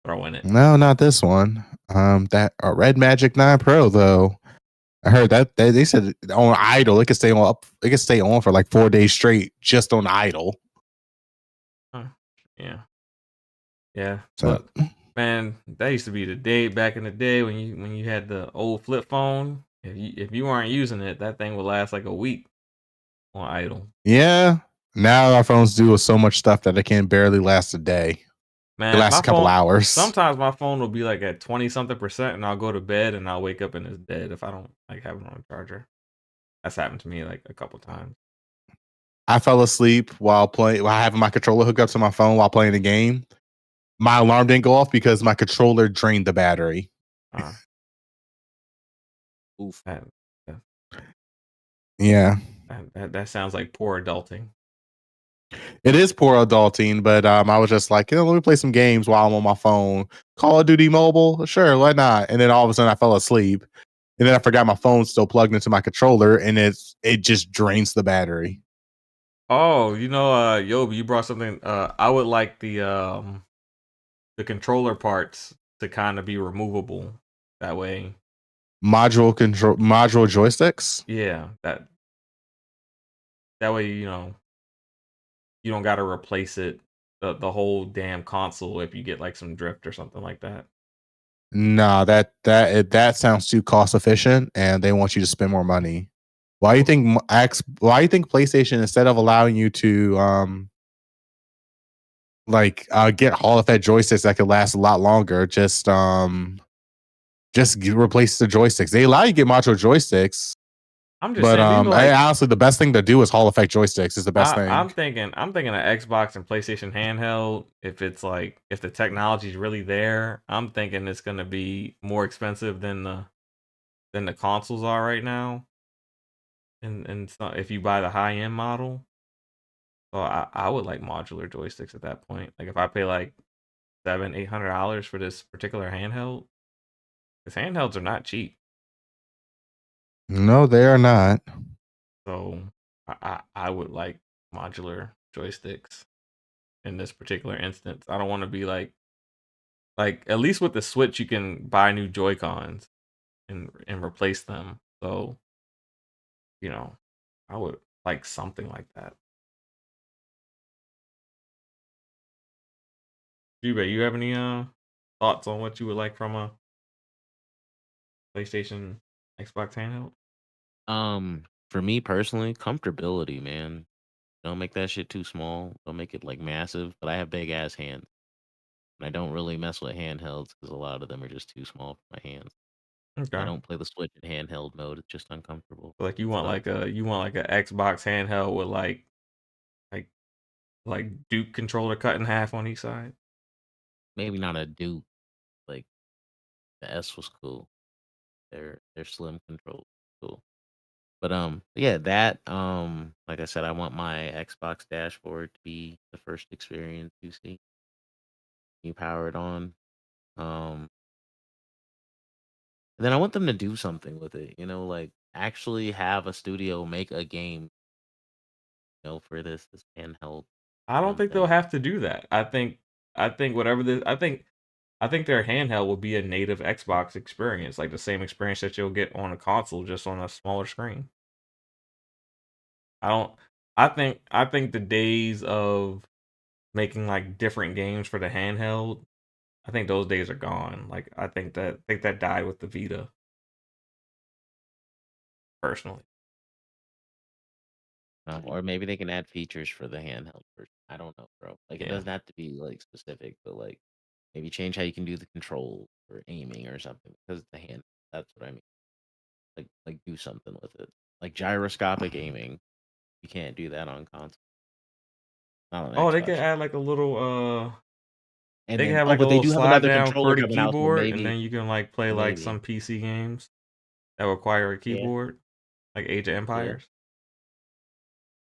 throw in it. No, not this one. That Red Magic 9 Pro though. I heard that they said on idle it could stay on up. It could stay on for like 4 days straight just on idle. Yeah. Yeah. So Look, man, that used to be the day back in the day when you had the old flip phone. If you weren't using it, that thing would last like a week on idle. yeah. Now our phones do so much stuff that it can barely last a day. Man, It lasts a couple hours. Sometimes my phone will be like at 20-something%, and I'll go to bed and I'll wake up and it's dead if I don't like have it on a charger. That's happened to me like a couple times. I fell asleep while having my controller hooked up to my phone while playing the game. My alarm didn't go off because my controller drained the battery. Oof. Yeah. That sounds like poor adulting. It is poor adulting, but I was just like, let me play some games while I'm on my phone. Call of Duty Mobile, sure, why not? And then all of a sudden I fell asleep, and then I forgot my phone's still plugged into my controller, and it just drains the battery. Oh, Yobi, you brought something. I would like the controller parts to kind of be removable. That way, module joysticks. Yeah, that way you don't got to replace it the whole damn console if you get like some drift or something like that. No, that sounds too cost efficient, and they want you to spend more money. Why do you think PlayStation, instead of allowing you to get Hall effect joysticks that could last a lot longer, just replace the joysticks? They allow you to get modular joysticks. I'm just saying, honestly, the best thing to do is Hall effect joysticks is the best thing. I'm thinking an Xbox and PlayStation handheld. If the technology is really there, I'm thinking it's gonna be more expensive than the consoles are right now. And so if you buy the high end model, so I would like modular joysticks at that point. Like if I pay like $700-800 for this particular handheld, because handhelds are not cheap. No, they are not. So I would like modular joysticks in this particular instance. I don't want to be like at least with the Switch you can buy new Joy-Cons and replace them. So I would like something like that. You have any thoughts on what you would like from a PlayStation, Xbox handheld? For me personally, comfortability, man. Don't make that shit too small. Don't make it like massive. But I have big ass hands, and I don't really mess with handhelds because a lot of them are just too small for my hands. Okay. I don't play the Switch in handheld mode. It's just uncomfortable. Like you want like a Xbox handheld with like Duke controller cut in half on each side. Maybe not a Duke. Like the S was cool. Their slim control cool. But yeah, that like I said, I want my Xbox dashboard to be the first experience you see. You power it on. And then I want them to do something with it, like actually have a studio make a game, for this handheld. I don't think they'll have to do that. I think whatever this I think their handheld will be a native Xbox experience, like the same experience that you'll get on a console, just on a smaller screen. I think the days of making like different games for the handheld, I think those days are gone. Like I think that died with the Vita. Personally. Or maybe they can add features for the handheld version. I don't know, bro. Like it doesn't have to be like specific, but like maybe change how you can do the control or aiming or something because the hand. That's what I mean. Like do something with it. Like gyroscopic aiming. You can't do that on console. Not on They Xbox. could add like a little And they then, can have like a but they little do have slide another down controller QWERTY coming out, so keyboard, and maybe then you can like play like some PC games that require a keyboard, like Age of Empires.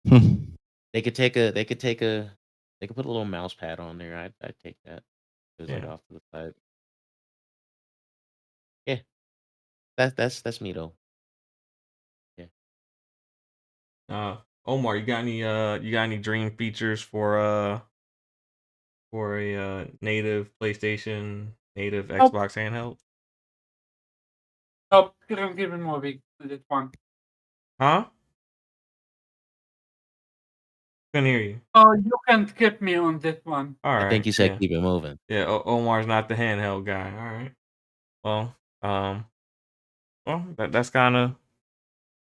They could take a They could put a little mouse pad on there. I'd take that. It's like Yeah. off to the side. Yeah, that's me though. Yeah. Omar, you got any dream features for a native PlayStation, native Nope. Xbox handheld? Nope. You don't give me movie this one. Huh? Couldn't hear you. Oh, you can skip me on this one. All I think right. you said Yeah. keep it moving. Yeah. Omar's not the handheld guy. All right. Well, that's kind of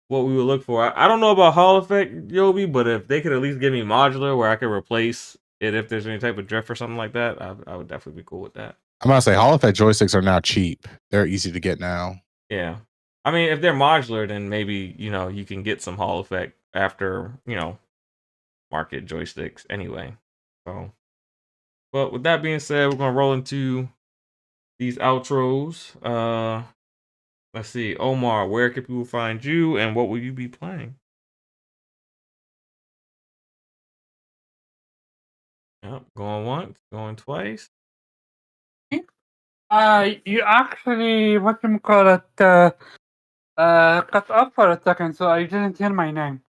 what we would look for. I don't know about Hall Effect, Yobi, but if they could at least give me modular where I could replace it if there's any type of drift or something like that, I would definitely be cool with that. I'm gonna say Hall Effect joysticks are now cheap. They're easy to get now. Yeah. I mean, if they're modular, then maybe, you can get some Hall Effect after, market joysticks anyway. So, but with that being said, we're going to roll into these outros. Let's see. Omar, where can people find you and what will you be playing? Yep, going once, going twice. You actually, cut off for a second, so I didn't hear my name.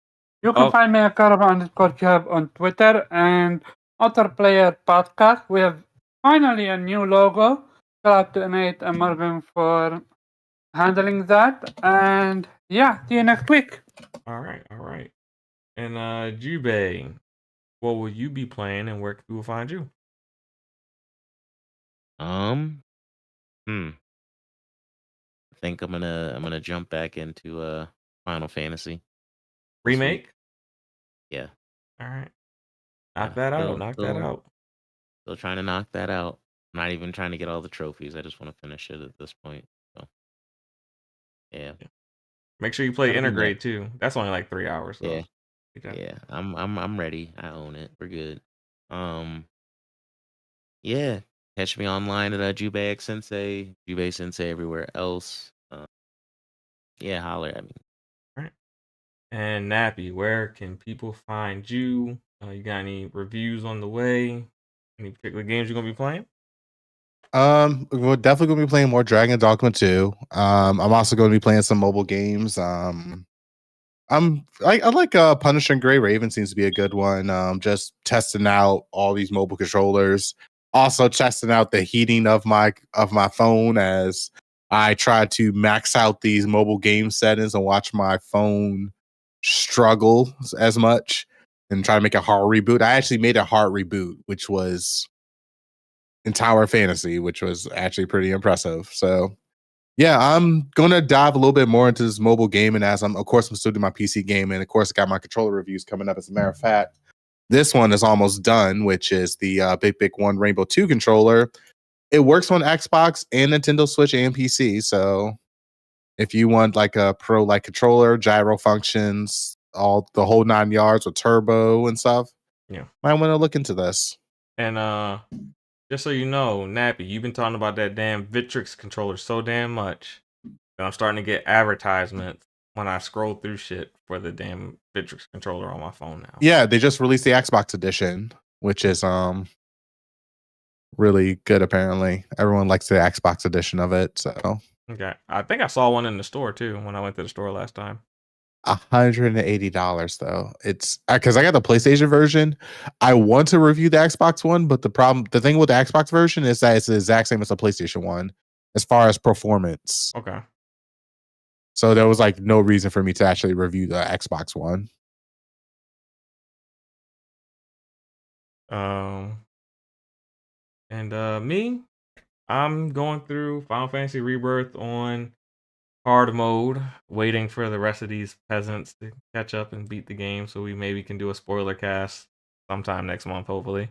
You can Oh, find me at Caraba_Cab on Twitter and Other Player Podcast. We have finally a new logo. Shout out to Nate and Marvin for handling that. And yeah, see you next week. all right, all right. And Jubei, what will you be playing and where can people find you? Hmm. I think I'm gonna jump back into Final Fantasy this week. Remake? Yeah. All right. Yeah. Knock that out. Knock that out. Still trying to knock that out. I'm not even trying to get all the trophies. I just want to finish it at this point. So yeah. Make sure you play Gotta be Integrate next. too. That's only like 3 hours. So Yeah. you got- Yeah. I'm ready. I own it. We're good. Yeah. Catch me online at Jubei X Sensei, Jubei Sensei everywhere else. Yeah, holler at me. All right. And Nappy, where can people find you? You got any reviews on the way? Any particular games you're gonna be playing? We're definitely gonna be playing more Dragon Dogma 2. I'm also gonna be playing some mobile games. I like Punisher and Gray Raven seems to be a good one. Just testing out all these mobile controllers. Also testing out the heating of my phone as I try to max out these mobile game settings and watch my phone struggle as much and try to make a hard reboot. I actually made a hard reboot, which was in Tower Fantasy, which was actually pretty impressive. So yeah, I'm gonna dive a little bit more into this mobile gaming as I'm still doing my PC game, and of course, I got my controller reviews coming up. As a matter of fact, this one is almost done, which is the Big One Rainbow 2 controller. It works on Xbox and Nintendo Switch and PC. So if you want like a pro like controller, gyro functions, all the whole 9 yards with turbo and stuff, Yeah. might want to look into this. And just so you know, Nappy, you've been talking about that damn Victrix controller so damn much that I'm starting to get advertisements when I scroll through shit for the damn Victrix controller on my phone now. Yeah, they just released the Xbox edition, which is really good. Apparently, everyone likes the Xbox edition of it. So Okay, I think I saw one in the store too when I went to the store last time. $180 though. It's because I got the PlayStation version. I want to review the Xbox one, but the thing with the Xbox version is that it's the exact same as the PlayStation one as far as performance. Okay. So there was like no reason for me to actually review the Xbox one. And me, I'm going through Final Fantasy Rebirth on hard mode, waiting for the rest of these peasants to catch up and beat the game, so we maybe can do a spoiler cast sometime next month, hopefully.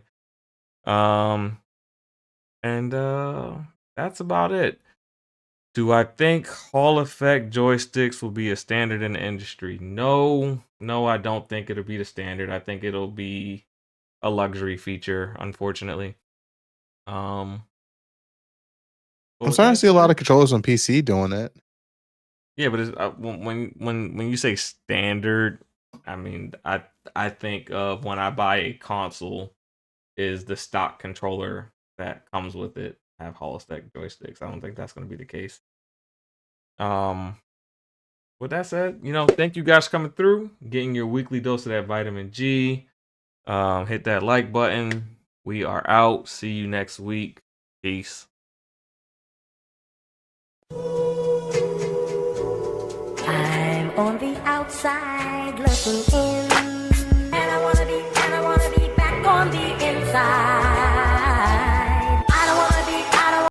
And that's about it. Do I think Hall Effect joysticks will be a standard in the industry? No, I don't think it'll be the standard. I think it'll be a luxury feature, unfortunately. I'm starting to see a lot of controllers on PC doing it. Yeah, but it's, when you say standard, I mean I think of when I buy a console is the stock controller that comes with it have holostack joysticks. I don't think that's going to be the case. With that said, thank you guys for coming through, getting your weekly dose of that vitamin G. Hit that like button. We are out. See you next week. Peace. I'm on the outside looking in, and I wanna be back on the inside.